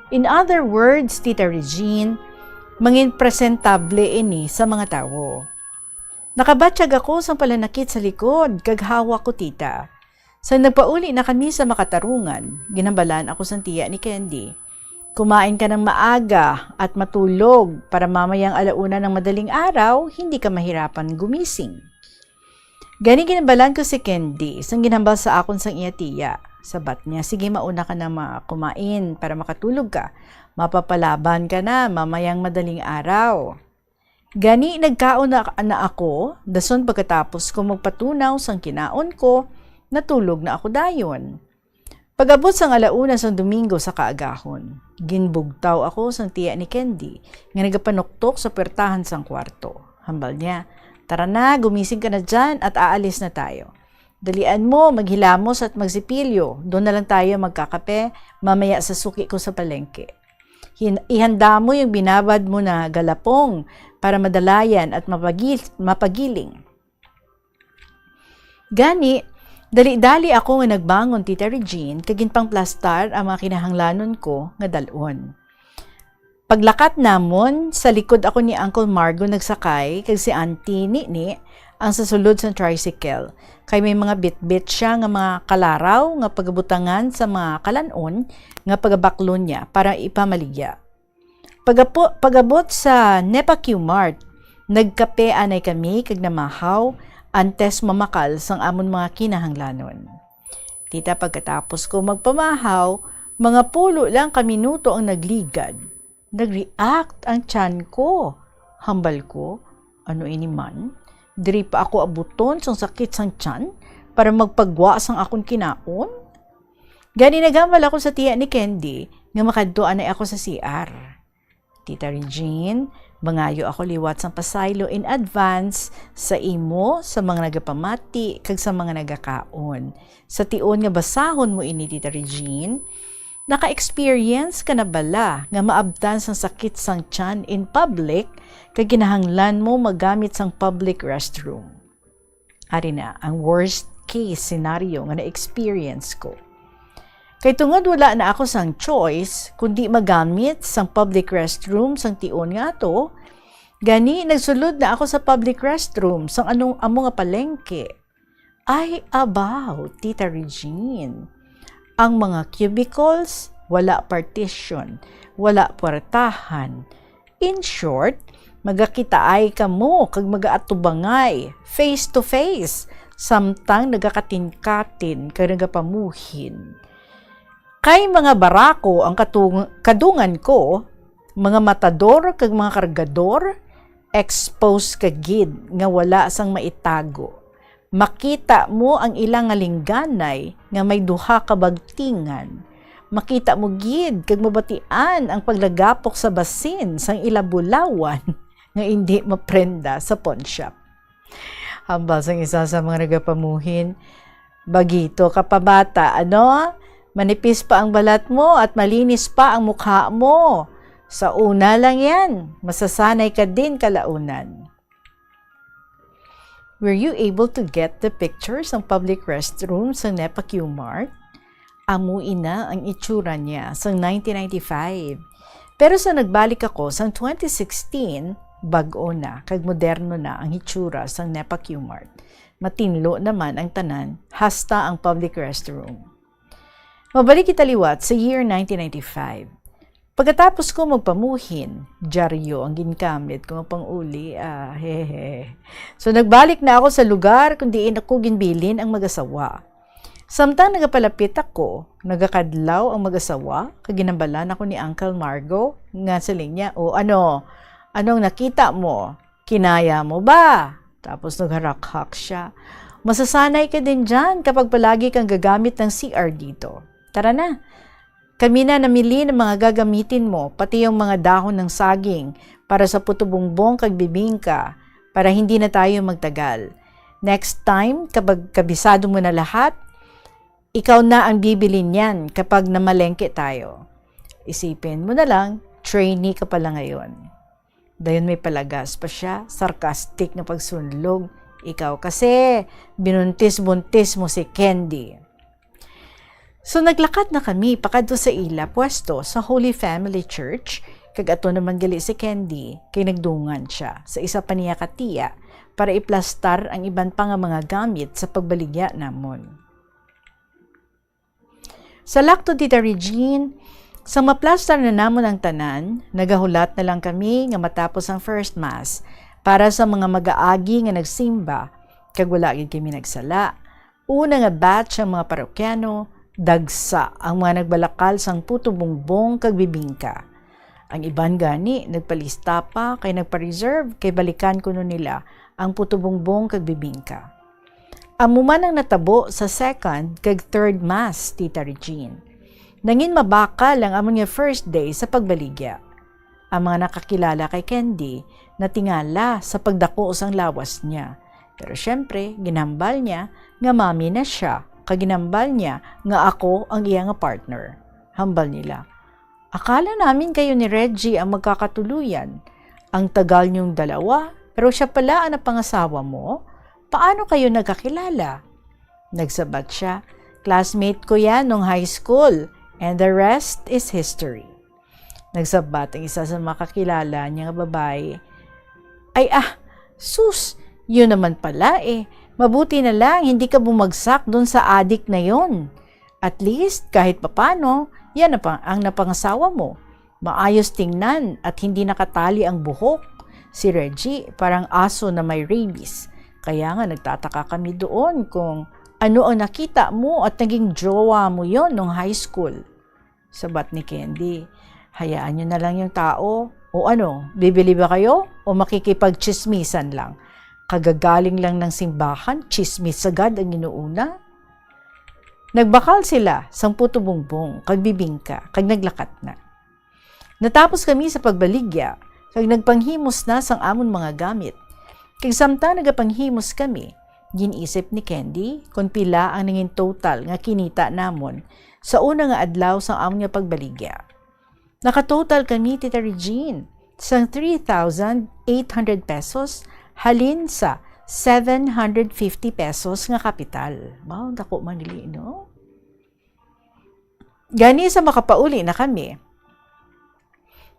[SPEAKER 22] In other words, Tita Regine, mangin presentable ini sa mga tao. Nakabatsyag ako sang palanakit sa likod, kag hawak ko tita. Sa nagpauli na kami sa makatarungan, ginambalan ako sa tiya ni Candy. Kumain ka ng maaga at matulog para mamayang alauna ng madaling araw, hindi ka mahirapan gumising. Gani ginambalan ko si Candy, sang ginambal sa akon sang iya tiya. Sabat niya, sige mauna ka na kumain para makatulog ka. Mapapalaban ka na mamayang madaling araw. Gani nagkaon na ako, dason pagkatapos ko magpatunaw sang kinaon ko, natulog na ako dayon. Pag-abot sang alauna sang Domingo sa kaagahon, ginbugtaw ako sang tiya ni Candy nga nagapanuktok sa pertahan sang kwarto. Hambal niya, tara na, gumising ka na dyan at aalis na tayo. Dalian mo, maghilamos at magsipilyo. Doon na lang tayo magkakape, mamaya sa suki ko sa palengke. Ihanda mo yung binabad mo na galapong para madalayan at mapagiling. Gani, dali-dali ako nga nagbangon, Tita Regine, kagin pang plastar ang mga kinahanglanon ko nga dalon. Paglakat namon, sa likod ako ni Uncle Margo nagsakay, kag si Auntie ni ang sasulod sa tricycle. Kay may mga bit-bit siya nga mga kalaraw nga pagabutangan sa mga kalanon nga pagabaklon niya para ipamaligya. Pagabot sa Nepa-Q Mart, nagkape anay kami kag namahaw antes mamakal sang amon mga kinahanglanon. Tita, pagkatapos ko magpamahaw, mga pulo lang kaminuto ang nagligad. Nag-react ang tiyan ko. Hambal ko, ano ini man? Diri pa ako abuton sang sakit sang tiyan para magpagwa sang akong kinaon? Gani nagambal ako sa tiya ni Candy nga makadtuan ay ako sa CR. Tita Regine, mangayo ako liwat sang pasaylo in advance sa imo, sa mga nagapamati, kag sa mga nagakaon. Sa tion nga basahon mo ini, Tita Regine, naka-experience ka na bala nga maabtan sang sakit sang tiyan in public kag kinahanglan mo magamit sang public restroom? Ari na ang worst case scenario nga na-experience ko. Kay tungod wala na ako sang choice kundi magamit sang public restroom sang tion nga to, gani nagsulod na ako sa public restroom sang amo nga palengke. Ay abaw, Tita Regine. Ang mga cubicles, wala partition, wala puertahan. In short, magakitaay ka mo kag magaatubangay, face to face, samtang nagakatin-katin kag nagapamuhin. Kay mga barako ang kadungan ko, mga matador kag mga kargador, expose ka gid nga wala sang maitago. Makita mo ang ilang lingganay nga may duha ka bagtingan. Makita mo gid kag mabatian ang paglagapok sa basin sang ilabulawan nga hindi maprenda sa pawn shop. Hambal sang isa sa mga nagapamuhin, bagito ka pa bata, ano? Manipis pa ang balat mo at malinis pa ang mukha mo. Sa una lang yan, masasanay ka din kalaunan. Were you able to get the pictures ng public restrooms ng Nepa-Q Mart? Amuin na ang itsura niya sa 1995. Pero sa nagbalik ako sa 2016, bag-o na, kag moderno na ang itsura sa Nepa-Q Mart. Matinlo naman ang tanan, hasta ang public restroom. Mabalik italiwat sa year 1995. Pagkatapos ko magpamuhin, dyaryo ang ginkamit ko pang-uli, So nagbalik na ako sa lugar kung diin ako ginbilin ang mag-asawa. Samtang nagapalapit ako, nagakadlaw ang mag-asawa, kaginambalan ako ni Uncle Margo, nga sa linya, anong nakita mo? Kinaya mo ba? Tapos nagharak-hak siya. Masasanay ka din dyan kapag palagi kang gagamit ng CR dito. Tara na. Kami na namili ng mga gagamitin mo, pati yung mga dahon ng saging para sa putubongbong kag bibingka para hindi na tayo magtagal. Next time, kapag kabisado mo na lahat, Ikaw na ang bibili niyan kapag namalengke tayo. Isipin mo na lang, trainee ka pala ngayon. Dayon may palagas pa siya, sarcastic na pagsunlog. Ikaw kasi, binuntis-buntis mo si Candy. So naglakad na kami pakadto sa ila pwesto sa Holy Family Church, kag ato naman gali si Candy, kay nagdungan siya sa isa pa niya katiya para iplastar ang iban pa nga mga gamit sa pagbaligya namon. Sa lakto Tita Regine, sa maplastar na namon ang tanan, nagahulat na lang kami nga matapos ang first mass para sa mga mag-aagi nga nagsimba, kag wala gid kami nagsala. Una nga batch ang mga parokyano, dagsa ang mga nagbalakal sang puto bongbong kag bibingka. Ang iban gani nagpalista pa kay nagpa-reserve kay balikan kuno nila ang puto bongbong kag bibingka. Amo man ang natabo sa second kag third mass, Tita Regine. Nangin mabakal ang amon nga first day sa pagbaligya. Ang mga nakakilala kay Candy natingala sa pagdako sang lawas niya. Pero syempre, ginambal niya nga mami na siya, kag ginambal niya nga ako ang iya nga partner. Hambal nila. Akala namin kayo ni Reggie ang magkakatuluyan. Ang tagal niyong dalawa, pero siya pala ang napangasawa mo? Paano kayo nagkakilala? Nagsabat siya, classmate ko yan nung high school, and the rest is history. Nagsabat ang isa sa makakilala niya nga babae, ay sus, yun naman pala eh. Mabuti na lang hindi ka bumagsak doon sa adik na yon. At least kahit papano, yan ang napangasawa mo. Maayos tingnan at hindi nakatali ang buhok. Si Reggie parang aso na may rabies. Kaya nga nagtataka kami doon kung ano ang nakita mo at naging jowa mo yon nung high school. Sabat ni Candy, hayaan nyo na lang yung tao. O ano, bibili ba kayo? O makikipag-chismisan lang? Kagagaling lang ng simbahan, chismis agad ang inuuna. Nagbakal sila sang puto bongbong, kag bibingka, kag naglakat na. Natapos kami sa pagbaligya, kag nagpanghimos na sang amon mga gamit. Kag samtang nagapanghimos kami, ginisip ni Candy kung pila ang nanging total nga kinita namon sa una nga adlaw sang amon nga pagbaligya. Nakatotal kami, Tita Regine, sang 3,800 pesos halin sa 750 pesos nga kapital. Wow, dako man dili, no? Gani sa makapauli na kami.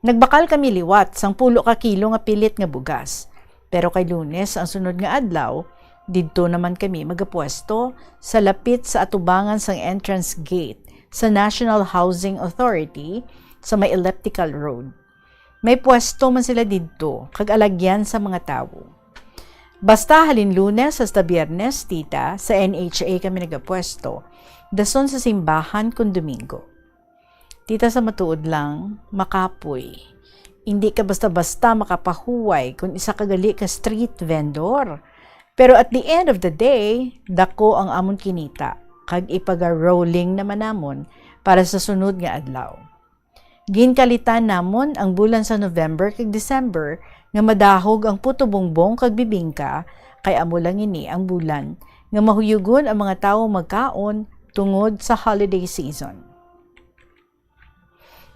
[SPEAKER 22] Nagbakal kami liwat sang 10 ka kilo nga pilit nga bugas. Pero kay Lunes ang sunod nga adlaw, didto naman kami magapwesto sa lapit sa atubangan sang entrance gate sa National Housing Authority sa may elliptical road. May pwesto man sila didto, kag alagyan sa mga tawo. Basta halin Lunes hasta Biyernes, tita, sa NHA kami nagapwesto, dason sa simbahan kung Domingo. Tita, sa matuod lang, makapoy. Hindi ka basta-basta makapahuway kung isa kagali ka street vendor. Pero at the end of the day, dako ang amon kinita, kag ipaga-rolling naman namon para sa sunod nga adlaw. Ginkalitan namon ang bulan sa November kag December nga madahog ang puto bongbong kag bibingka, kay amo lang ini ang bulan nga mahuyugon ang mga tawo magkaon tungod sa holiday season.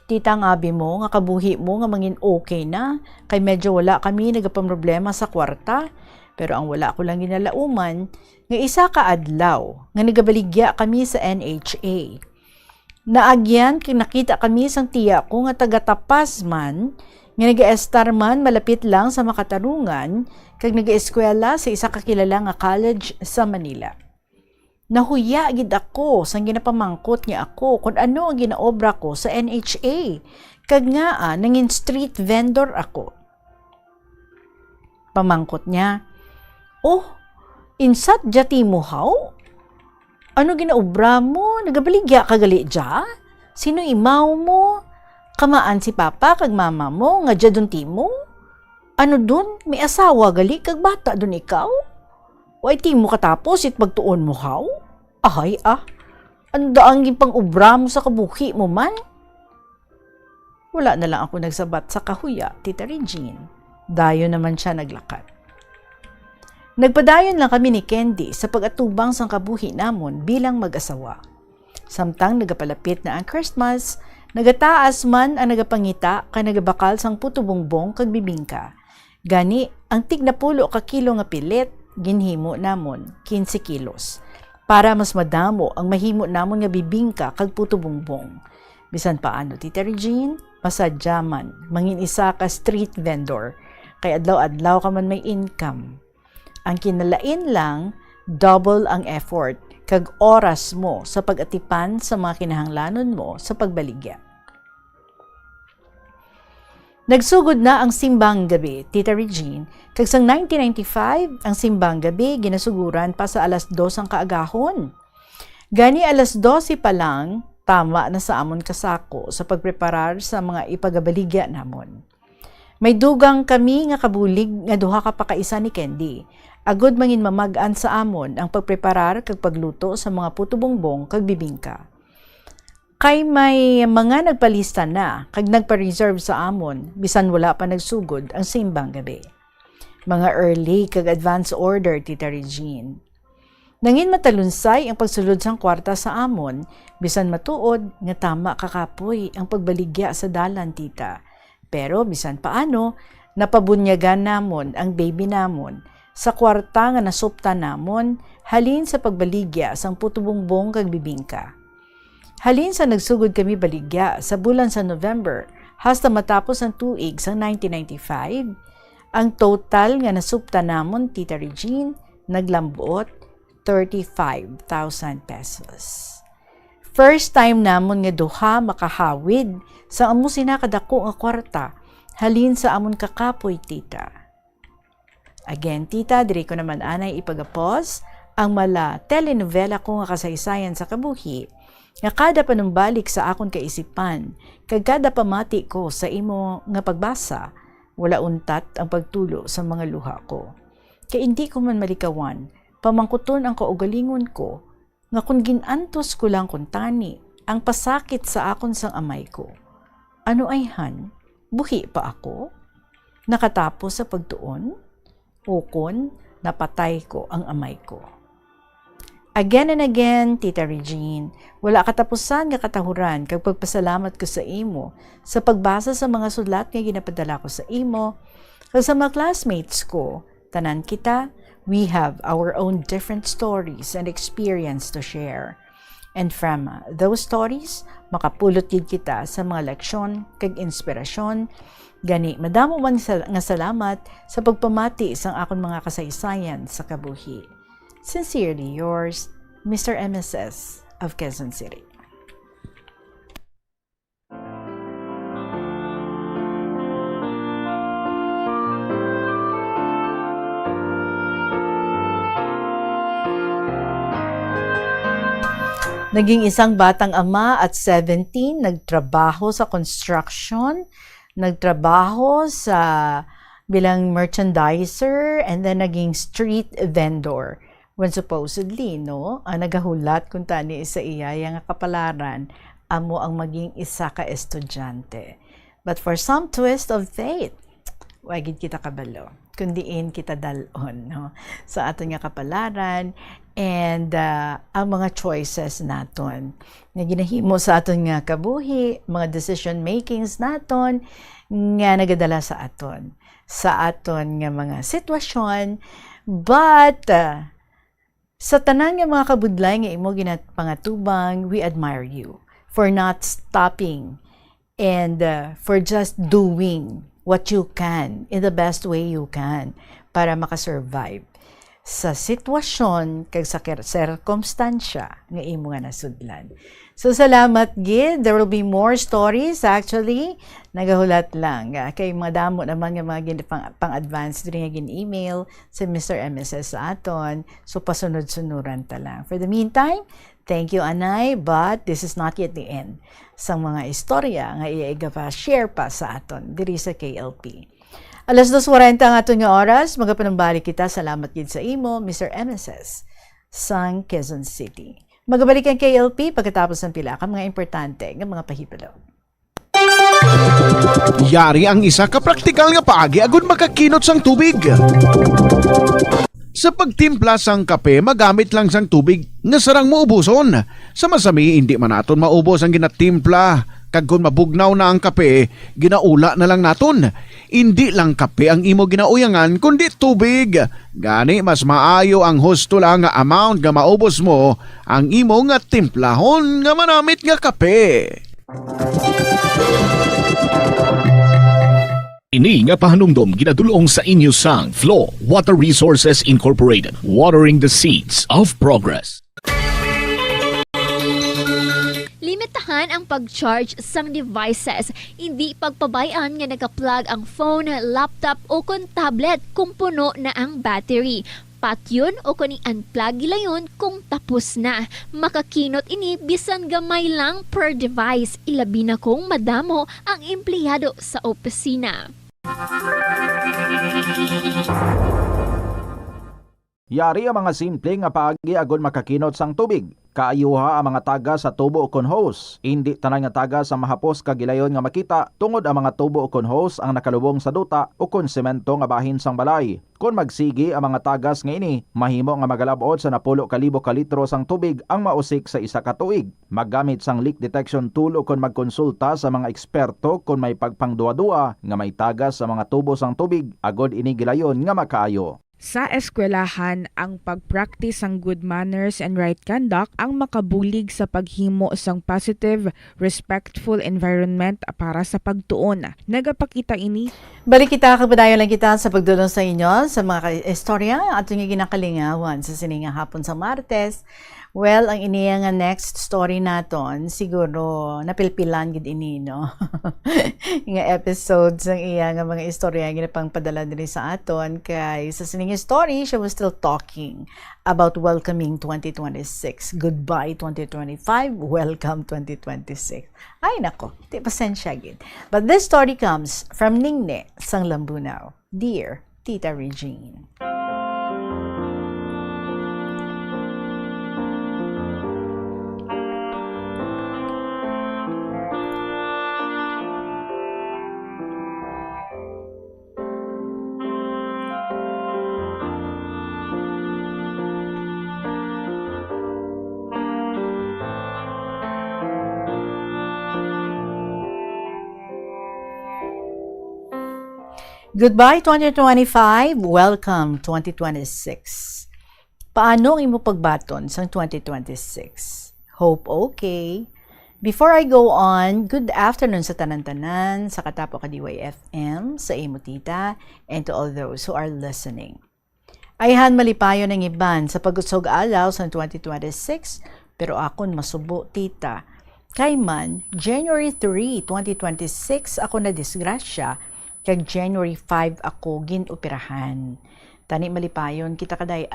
[SPEAKER 22] Tita, ang abi mo nga kabuhi mo nga mangin okay na, kay medyo wala kami nagapamroblema sa kwarta, pero ang wala ko lang ginalauman nga isa ka adlaw nga nagabaligya kami sa NHA. Naagyan kay nakita kami sang tiya ko nga taga-Tapas man, nga nag-estar man malapit lang sa Makatarungan, kag nag-eskwela sa isa kakilala nga college sa Manila. Nahuya gid ako sang ginapamangkot niya ako kung ano ang ginaobra ko sa NHA, kag nga nangin street vendor ako. Pamangkot niya, "Oh, insat jati mo haw? Ano ginaobra mo? Nagabaligya ka gali dya? Sino imaw mo? Kamaan si papa kag mama mo nga dya dun timo? Ano dun? May asawa gali kag bata dun ikaw? Way timo katapos it pagtuon mo haw? Ay ang daang pang obra mo sa kabuhi mo man?" Wala na lang ako nagsabat sa kahuya, Tita Regine. Dayo naman siya naglakad. Nagpadayon lang kami ni Candy sa pag-atubang sang kabuhi namon bilang mag-asawa. Samtang nagapalapit na ang Christmas, nagataas man ang nagapangita kay nagabakal sang puto bongbong kag bibingka. Gani, ang tig na 10 ka kilo nga pilit, ginhimo namon 15 kilos. Para mas madamo ang mahimo namon nga bibingka kag puto bongbong. Bisan paano, Tita Regine, masadya man, mangin isa ka street vendor, kay adlaw-adlaw ka man may income. Ang kinalain lang, double ang effort kag oras mo sa pag-atipan sa mga kinahanglanon mo sa pagbaligya. Nagsugod na ang simbang gabi, Tita Regine, kag sang 1995, ang simbang gabi ginasuguran pa sa alas 2 ang kaagahon. Gani alas 12 pa lang, tama na sa amon kasako sa pagpreparar sa mga ipagabaligya namon. May dugang kami nga kabulig nga duha ka pakaisa ni Candy. Agod mangin mamag-an sa amon ang pagpreparar kag pagluto sa mga puto bongbong kag bibingka. Kay may mga nagpalista na kag nagpa-reserve sa amon bisan wala pa nagsugod ang simbang gabi. Mga early kag advance order, Tita Regine. Nangin matalunsay ang pagsulod sang kwarta sa amon bisan matuod nga tama kakapoy ang pagbaligya sa dalan, tita. Pero bisan paano, napabunyagan namon ang baby namon sa kwarta nga nasupta namon halin sa pagbaligya sang puto bongbong kag bibingka. Halin sa nagsugod kami baligya sa bulan sa November hasta matapos ang tuig sa 1995, ang total nga nasupta namon, Tita Regine, naglambuot 35,000 pesos. First time namon nga duha makahawid sa amo sinakadako nga kwarta halin sa amon kakapoy, tita. Again, tita, diri ko naman anay ipagapos ang mala telenovela ko nga kasaysayan sa kabuhi nga kada panumbalik sa akon kaisipan kag kada pamati ko sa imo nga pagbasa, wala untat ang pagtulo sa mga luha ko. Kay hindi ko man malikawan, pamangkuton ang kaugalingon ko nga kung ginantos ko lang kuntani ang pasakit sa akon sang amay ko. Ano ay han? Buhi pa ako? Nakatapos sa pagtuon? Ukon, napatay ko ang amay ko. Again and again, Tita Regine, wala katapusan nga katahuran kag pagpasalamat ko sa imo sa pagbasa sa mga sulat nga ginapadala ko sa imo kag sa mga classmates ko. Tanan kita, we have our own different stories and experience to share. And from those stories, makapulot gid kita sa mga leksyon kag inspirasyon. Gani, madamo man nga salamat sa pagpamati sang akon mga kasaysayan sa kabuhi. Sincerely yours, Mr. MSS of Quezon City. Naging isang batang ama at 17, nagtrabaho sa construction, nagtrabaho sa bilang merchandiser, and then naging street vendor. When supposedly, no, ang nagahulat kung tani sa iya nga kapalaran, amo ang maging isa ka estudyante. But for some twist of fate, wagid kita kabalo, kundiin kita dalon, no, sa aton nga kapalaran, and ang mga choices naton nga ginahimo sa aton nga kabuhi, mga decision makings naton nga nagadala sa aton nga mga sitwasyon. But sa tanan nga mga kabudlay nga imo ginapangatubang, we admire you for not stopping and for just doing what you can in the best way you can para makasurvive sa sitwasyon kag sa circumstansya nga imo nga nasudlan. So salamat gid. There will be more stories actually. Nagahulat lang kay mga damo naman nga mga pang-advance diri nga gin-email sa Mr. MSS sa aton. So pasunod-sunuran ta lang. For the meantime, thank you Anay, but this is not yet the end sa mga istorya nga iaiga pa share pa sa aton diri sa KLP. Alas 2:40 ang aton nga oras, magapanumbalik kita. Salamat gid sa imo, Mr. MSS, sang Quezon City. Magabalik ang KLP pagkatapos ng pila ka mga importante nga mga pahibalo.
[SPEAKER 18] Yari ang isa ka praktikal nga paagi agud makakinot sang tubig. Sa pagtimpla sang kape, magamit lang sang tubig nga sarang maubuson. Sa masami, hindi man naton maubos ang ginatimpla. Kag kung mabugnaw na ang kape, ginaula na lang naton. Hindi lang kape ang imo ginauyangan, kundi tubig. Gani, mas maayo ang husto lang nga amount nga maubos mo ang imo nga timplahon nga manamit nga kape.
[SPEAKER 6] Ini nga pahanumdom ginadulong sa inyo sang Flow Water Resources Incorporated, watering the seeds of progress.
[SPEAKER 17] Limitahan ang pag-charge sang devices. Hindi pagpabayaan nga naka-plug ang phone, laptop o kon tablet kung puno na ang battery. Patyon o kung unplug gilayon kung tapos na. Makakinot ini bisan gamay lang per device. Ilabi na kung madamo ang empleyado sa opisina.
[SPEAKER 2] Yari ang mga simple nga paagi agon makakinot sang tubig. Kaayuha ang mga taga sa tubo kon hose. Hindi tanan nga taga sa mahapos kagilayon nga makita tungod ang mga tubo kon hose ang nakalubong sa duta o kon semento nga bahin sang balay. Kung magsigi ang mga tagas nga ini, mahimo nga magalabot sa 10,000 ka litro sang tubig ang mausik sa isa ka tuig. Maggamit sang leak detection tool o kung magkonsulta sa mga eksperto kung may pagpangduwa-duwa nga may tagas sa mga tubo sang tubig agod ini gilayon nga makaayo.
[SPEAKER 21] Sa eskwelahan, ang pag-practice ang good manners and right conduct ang makabulig sa paghimo sang positive, respectful environment para sa pagtuon. Nagapakita ini.
[SPEAKER 22] Balik kita, kapadayon lang kita sa pagdulong sa inyo sa mga istorya at yung ginakalingawan sa siningang hapon sa Martes. Well, ang iniya nga next story naton, siguro napilpilan gid ini, no? Nga episodes ng iya nga mga istorya nga ginapangpadala diri sa aton kay sa sining story, she was still talking about welcoming 2026. Goodbye 2025, welcome 2026. Ay nako, di pasensya gid. But this story comes from Ningne sang Lambunaw. Dear Tita Regine. Goodbye 2025, welcome 2026. Paano ang imo pagbaton sa 2026? Hope okay. Before I go on, good afternoon sa tanan-tanan, sa Katapo ka DYFM, sa imo tita, and to all those who are listening. Ayhan malipayo ng iban sa pag-usog alaw sa 2026, pero akon masubo tita. Kay man, January 3, 2026, ako na disgrasya, kag January 5 ako ginoperahan. Tani malipayon kita kaday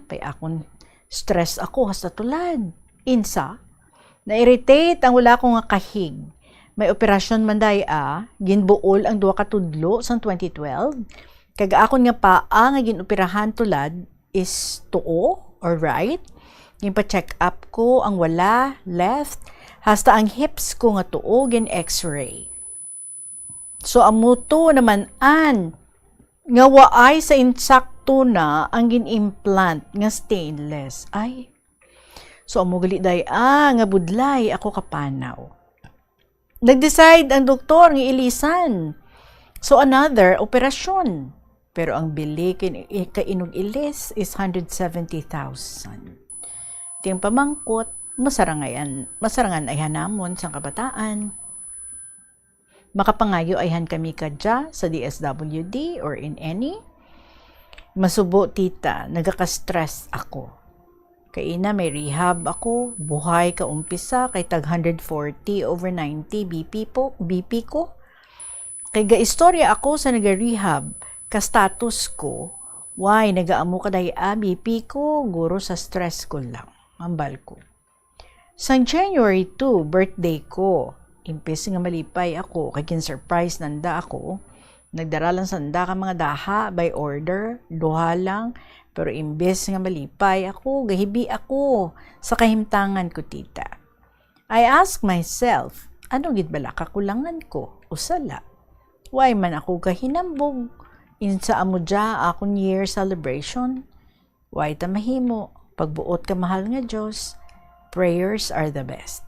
[SPEAKER 22] pay akon stress ako hasta tulad. Insa, na-irritate ang wala ko nga kahig. May operasyon man day ginbuol ang 2 ka tudlo sang 2012. Kag akon nga paa nga ginoperahan tulad is tuo or right. Ginpa-check up ko ang wala left hasta ang hips ko nga tuo gin x-ray. So, amuto naman nga waay sa insakto na ang gin-implant nga stainless. Ay. So, amugali day nga budlay ako kapanaw. Nag-decide ang doktor nga ilisan. So, another operasyon. Pero ang bili kainog ilis is 170,000. Tiyang pamangkot, masarangan ay hanamon sa kabataan. Makapangayo ayhan kami kadya sa DSWD or in any. Masubo tita, nagaka-stress ako. Kay ina may rehab ako, buhay ka umpisa kay tag 140/90 BP ko. Kay gaistorya ako sa naga-rehab, ka status ko, why nagaamo kaday BP ko, guro sa stress ko lang, ambal ko. Sang January 2, birthday ko, impis nga malipay ako, kay kin-surprise nanda ako. Nagdara lang sanda ka mga daha by order, duha lang, pero imbes nga malipay ako, gahibi ako sa kahimtangan ko tita. I ask myself, ano gid bala kakulangan ko? Usala. Why man ako kahinambog? Insa amo dya akong year celebration? Way ta mahimo, pagbuot ka mahal nga Diyos, prayers are the best.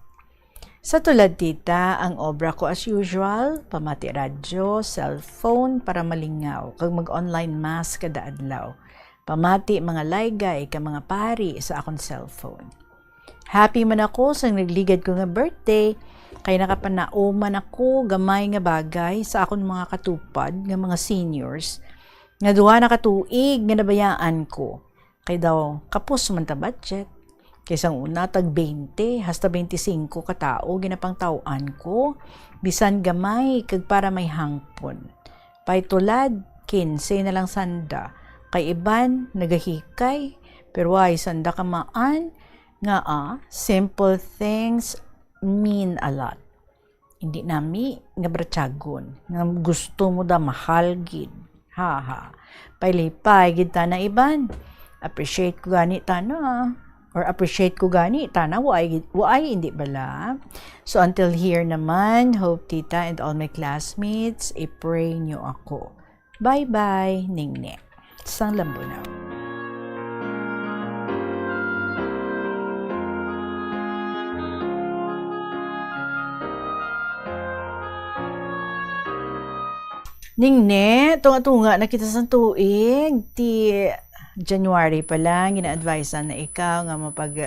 [SPEAKER 22] Sa tulad tita, ang obra ko as usual, pamati radyo, cellphone para malingaw, kag mag-online mass kada adlaw. Pamati mga laygay ka mga pari sa akong cellphone. Happy man ako sa nagligad ko nga birthday, kay nakapanauman ako gamay nga bagay sa akong mga katupad nga mga seniors, nga duha na katuig nga nabayaan ko. Kay daw, kapos man ta budget. Kaysang una, tag 20, hasta 25 katao, ginapang tauan ko. Bisan gamay, kag para may hangpon. Paitulad, 15 na lang sanda. Kay iban, nagahikay. Pero ay sanda kamaan, nga simple things mean a lot. Hindi nami, nga bratsagon. Nga gusto mo da mahal gid. Ha. Pailipay, gid ta na iban. Appreciate ko gani tana. Or appreciate ko gani, tana, why hindi bala? So until here naman, hope tita and all my classmates, i-pray nyo ako. Bye-bye, Ningning. Sang Lambunaw. Ningne, tunga-tunga na kita sa tuig. January pa lang, gina-advisean na ikaw nga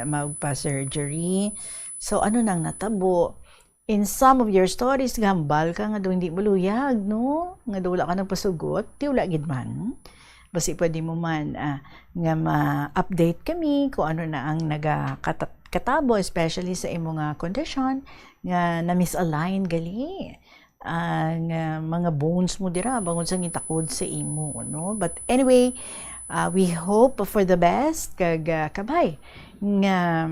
[SPEAKER 22] magpa-surgery. So, ano nang natabo? In some of your stories, gambal ka nga daw hindi maluyag, no? Nga daw wala ka nagpasugot, di wala gid man. Basi pwede mo man nga ma-update kami kung ano na ang nagakatabo, especially sa imong condition nga na-misalign gali. Ang mga bones mo dira, bangon sa gitakod sa imo, no? But anyway, we hope for the best kag kabay nga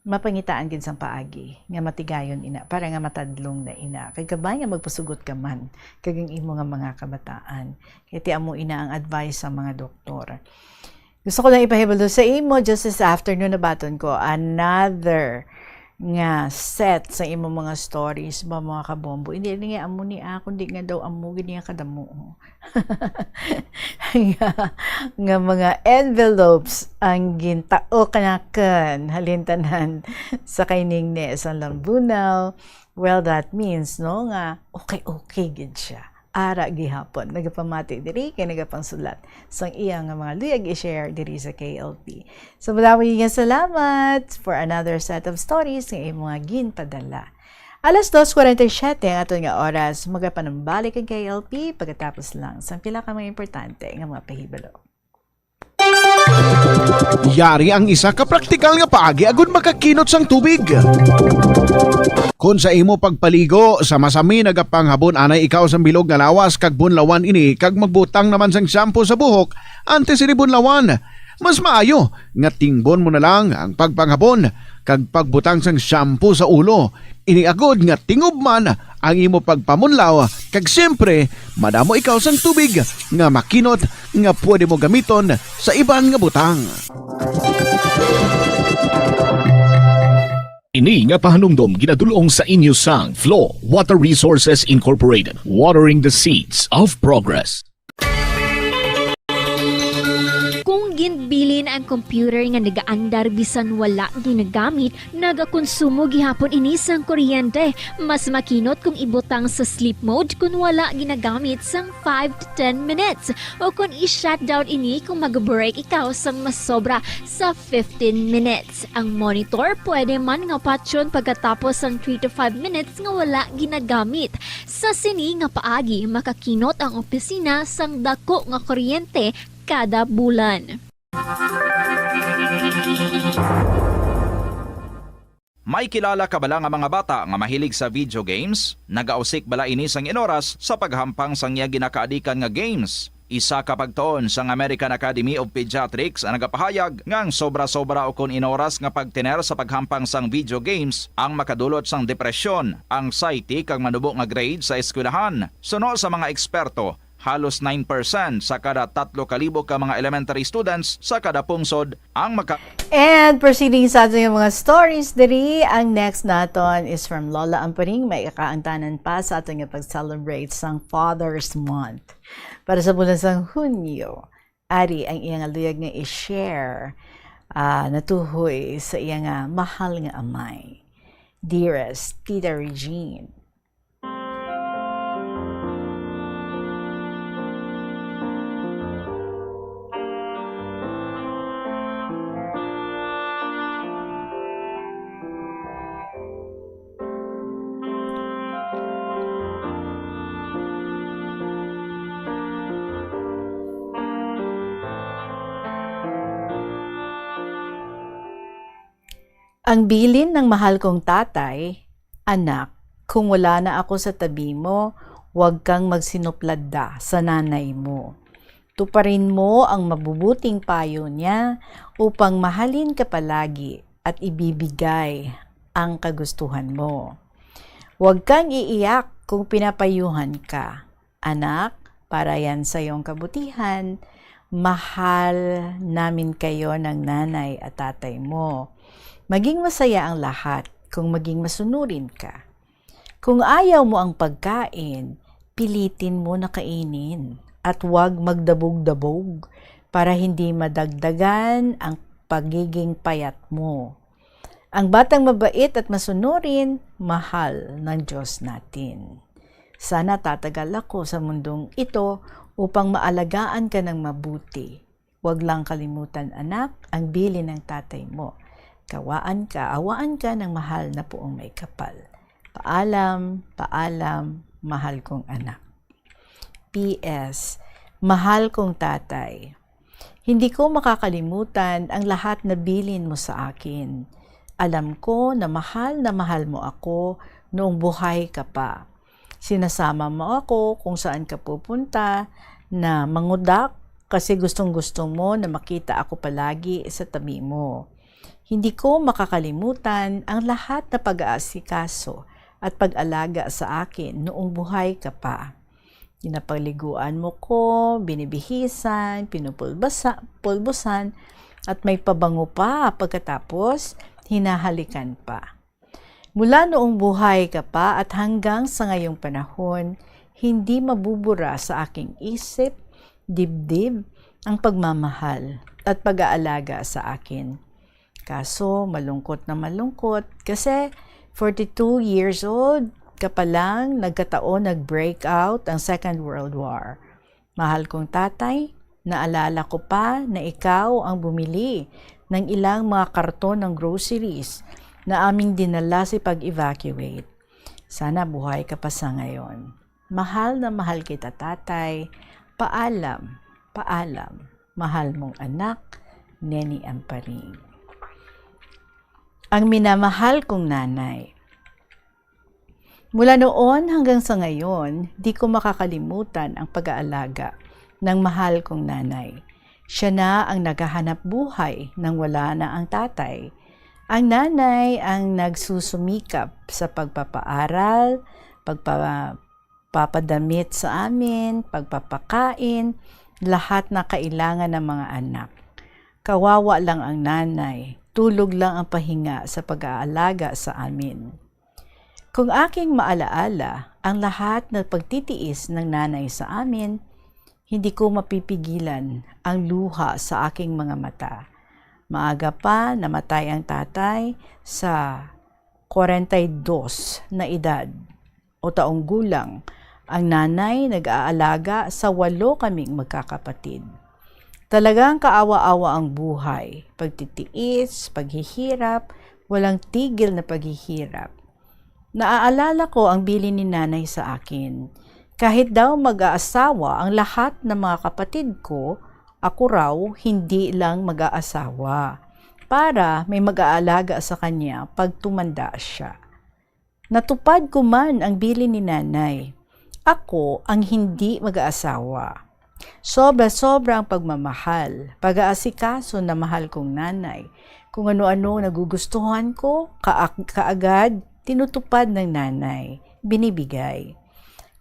[SPEAKER 22] mapangitaan gid sang paagi nga matigayon ina para nga matadlong na ina kay kabay nga magpasugot ka man kag ang imo nga mga kabataan kay ti amo ina ang advice sa mga doktor. Gusto ko lang ipahibalo sa imo just this afternoon na baton ko another nga set sa imo mga stories ba mga kabombo. Hindi nga amo ni kundi nga daw amo gid nga kadamo. nga mga envelopes ang gintao kanakan halintanan sa kaining ni sa Lambunaw. Well, that means no nga okay gid siya. Ara gihapon nagapamati diri kay nagapangsulat sang iya nga mga luyag i-share diri sa KLP. So madami nga salamat for another set of stories nga imong ginpadala. Alas 2:47 ang aton nga oras magapanambalik ang KLP pagkatapos lang sang pila ka mga importante nga mga pahibalo.
[SPEAKER 18] Yari ang isa ka praktikal nga paagi agud makakinot sang tubig. Kung sa imo pagpaligo sa masami nagapanghabon anay ikaw sa bilog nga lawas kag bunlawan ini kag magbutang naman sang shampoo sa buhok antes ini bunlawan. Mas maayo nga tingbon mo na lang ang pagpanghabon kag pagbutang sang shampoo sa ulo. Ini agud nga tingob man ang imo pagpamunlaw kag siyempre madamo ikaw sang tubig nga makinot nga pwede mo gamiton sa iban nga butang.
[SPEAKER 6] Ini nga pahanumdom ginadulong sa inyo sang Flow Water Resources Incorporated, watering the seeds of progress.
[SPEAKER 17] Kung ginbilin ang computer nga nagaandar bisan wala ginagamit, nagakonsumo gihapon ini sang kuryente. Mas makinot kung ibutang sa sleep mode kung wala ginagamit sang 5 to 10 minutes o kung i-shutdown ini kung mag-break ikaw sang mas sobra sa 15 minutes. Ang monitor pwede man nga patyon pagkatapos sang 3 to 5 minutes nga wala ginagamit. Sa sini nga paagi makakinot ang opisina sang dako nga kuryente kada bulan.
[SPEAKER 2] May kilala ka bala nga mga bata nga mahilig sa video games? Nagausik bala ini sang inoras sa paghampang sang iya ginakaadikan nga games. Isa ka pagtuon sang American Academy of Pediatrics ang nagapahayag ngang sobra-sobra o kun inoras nga pagtiner sa paghampang sang video games ang makadulot sang depresyon, anxiety kag manubo nga grade sa eskwelahan. Suno sa mga eksperto, halos 9% sa kada 3,000 ka mga elementary students sa kada pungsod ang
[SPEAKER 22] And proceeding sa ating mga stories diri, ang next naton is from Lola Amparing. May ikaantanan pa sa ating pag-celebrate sang Father's Month para sa bulan sang Hunyo. ari ang iyang luyag nga i-share natuhoy sa iyang mahal nga amay. Dearest Tita Regine. Ang bilin ng mahal kong tatay, anak, kung wala na ako sa tabi mo, huwag kang magsinupladda sa nanay mo. Tuparin mo ang mabubuting payo niya upang mahalin ka palagi at ibibigay ang kagustuhan mo. Huwag kang iiyak kung pinapayuhan ka. Anak, para yan sa iyong kabutihan, mahal namin kayo ng nanay at tatay mo. Maging masaya ang lahat kung maging masunurin ka. Kung ayaw mo ang pagkain, pilitin mo na kainin at huwag magdabog-dabog para hindi madagdagan ang pagiging payat mo. Ang batang mabait at masunurin, mahal ng Diyos natin. Sana tatagal ako sa mundong ito upang maalagaan ka ng mabuti. Huwag lang kalimutan, anak, ang bilin ng tatay mo. Awaan ka ng mahal na puong may kapal. Paalam, paalam, mahal kong anak. P.S. Mahal kong tatay, hindi ko makakalimutan ang lahat na bilin mo sa akin. Alam ko na mahal mo ako noong buhay ka pa. Sinasama mo ako kung saan ka pupunta na mangudak kasi gustong-gusto mo na makita ako palagi sa tabi mo. Hindi ko makakalimutan ang lahat na pag-aasikaso at pag-alaga sa akin noong buhay ka pa. Pinapaliguan mo ko, binibihisan, pinupulbusan, at may pabango pa pagkatapos hinahalikan pa. Mula noong buhay ka pa at hanggang sa ngayong panahon, hindi mabubura sa aking isip, dibdib, ang pagmamahal at pag-aalaga sa akin. Kaso malungkot kasi 42 years old ka pa lang nagkataon nag-break out ang Second World War. Mahal kong tatay, naalala ko pa na ikaw ang bumili ng ilang mga karton ng groceries na aming dinala si pag-evacuate. Sana buhay ka pa sa ngayon. Mahal na mahal kita, tatay. Paalam, paalam. Mahal mong anak, Neni Amparing. Ang minamahal kong nanay. Mula noon hanggang sa ngayon, di ko makakalimutan ang pag-aalaga ng mahal kong nanay. Siya na ang naghahanap buhay nang wala na ang tatay. Ang nanay ang nagsusumikap sa pagpapaaral, pagpapadamit sa amin, pagpapakain, lahat na kailangan ng mga anak. Kawawa lang ang nanay. Tulog lang ang pahinga sa pag-aalaga sa amin. Kung aking maalaala ang lahat ng pagtitiis ng nanay sa amin, hindi ko mapipigilan ang luha sa aking mga mata. Maaga pa namatay ang tatay sa 42 na edad o taong gulang. Ang nanay nag-aalaga sa 8 kaming magkakapatid. Talagang kaawa-awa ang buhay, pagtitiis, paghihirap, walang tigil na paghihirap. Naaalala ko ang bilin ni nanay sa akin. Kahit daw mag-aasawa ang lahat ng mga kapatid ko, ako raw hindi lang mag-aasawa para may mag-aalaga sa kanya pag tumanda siya. Natupad ko man ang bilin ni nanay. Ako ang hindi mag-aasawa. Sobra-sobra ang pagmamahal, pag-aasikaso na mahal kong nanay. Kung ano-ano nagugustuhan ko, kaagad tinutupad ng nanay, binibigay.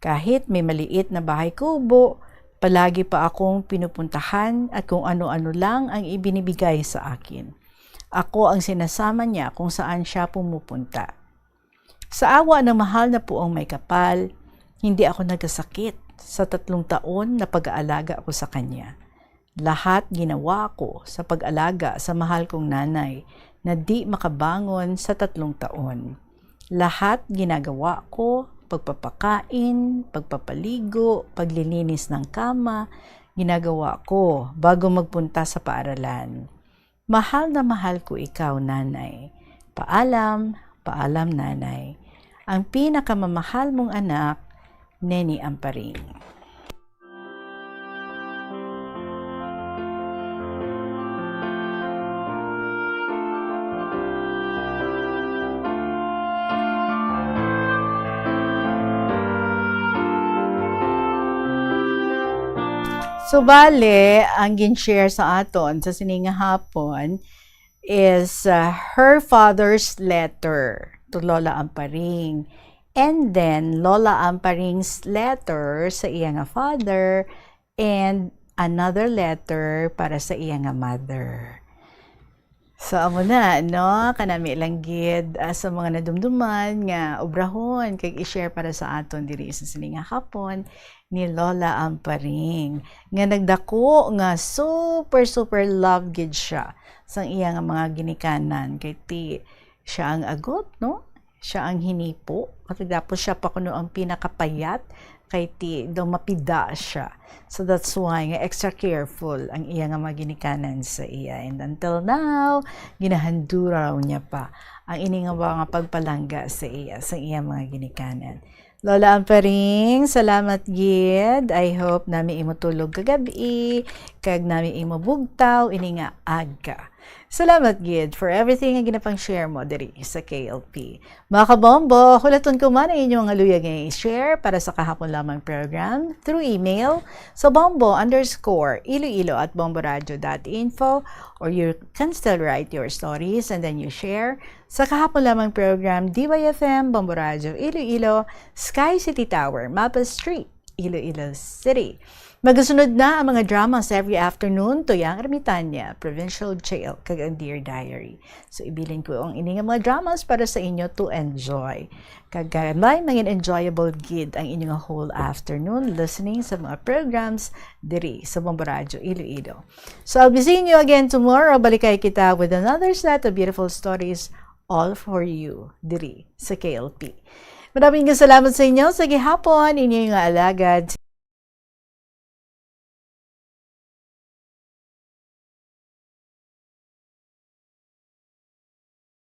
[SPEAKER 22] Kahit may maliit na bahay kubo, palagi pa akong pinupuntahan at kung ano-ano lang ang ibinibigay sa akin. Ako ang sinasama niya kung saan siya pumupunta. Sa awa ng mahal na puong may kapal, hindi ako nagkasakit sa 3 taon na pag-aalaga ko sa kanya. Lahat ginawa ko sa pag-alaga sa mahal kong nanay na di makabangon sa 3 taon. Lahat ginagawa ko, pagpapakain, pagpapaligo, paglilinis ng kama, ginagawa ko bago magpunta sa paaralan. Mahal na mahal ko ikaw, nanay. Paalam, paalam, nanay. Ang pinakamamahal mong anak, Neni Amparing. So, bale, ang gin-share sa aton sa sininga hapon is her father's letter to Lola Amparing. And then, Lola Amparing's letter sa iya nga father and another letter para sa iya nga mother. So, amo na, no? Kanami lang gid sa mga nadumduman nga obrahon kay i-share para sa aton diri sa sininga hapon ni Lola Amparing. Nga nagdako nga super love gid siya sang iya nga mga ginikanan kay ti siya ang agot, no? Siya ang hinipo. At tapos siya pa kuno ang pinakapayat kay ti daw mapida siya. So that's why nga extra careful ang iya nga mga ginikanan sa iya. And until now, ginahanduraw niya pa ang ini nga mga pagpalangga sa iya mga ginikanan. Lola Amparing, salamat gid. I hope nami imo tulog kagabi, kag nami imo bugtaw ini nga aga. Salamat gid for everything nga ginapang share mo diri sa KLP. Mga kabombo, hulaton ko man ang inyong aluyag nga i-share para sa kahapon lamang program through email sa bombo_iloilo@bomboradio.info, or you can still write your stories and then you share sa kahapon lamang program DYFM Bombo Radio Iloilo, Sky City Tower, Mapa Street, Iloilo City. Magasunod na ang mga dramas every afternoon, Tuyang Ermitanya, Provincial Jail, kag ang Dear Diary. So, ibilin ko ang ining mga dramas para sa inyo to enjoy. Kag may mga enjoyable gid ang inyong whole afternoon listening sa mga programs diri sa Bombo Radio Iloilo. So, I'll be seeing you again tomorrow. Balikay kita with another set of beautiful stories all for you diri sa KLP. Maraming salamat sa inyo sa gihapon, inyong alagad.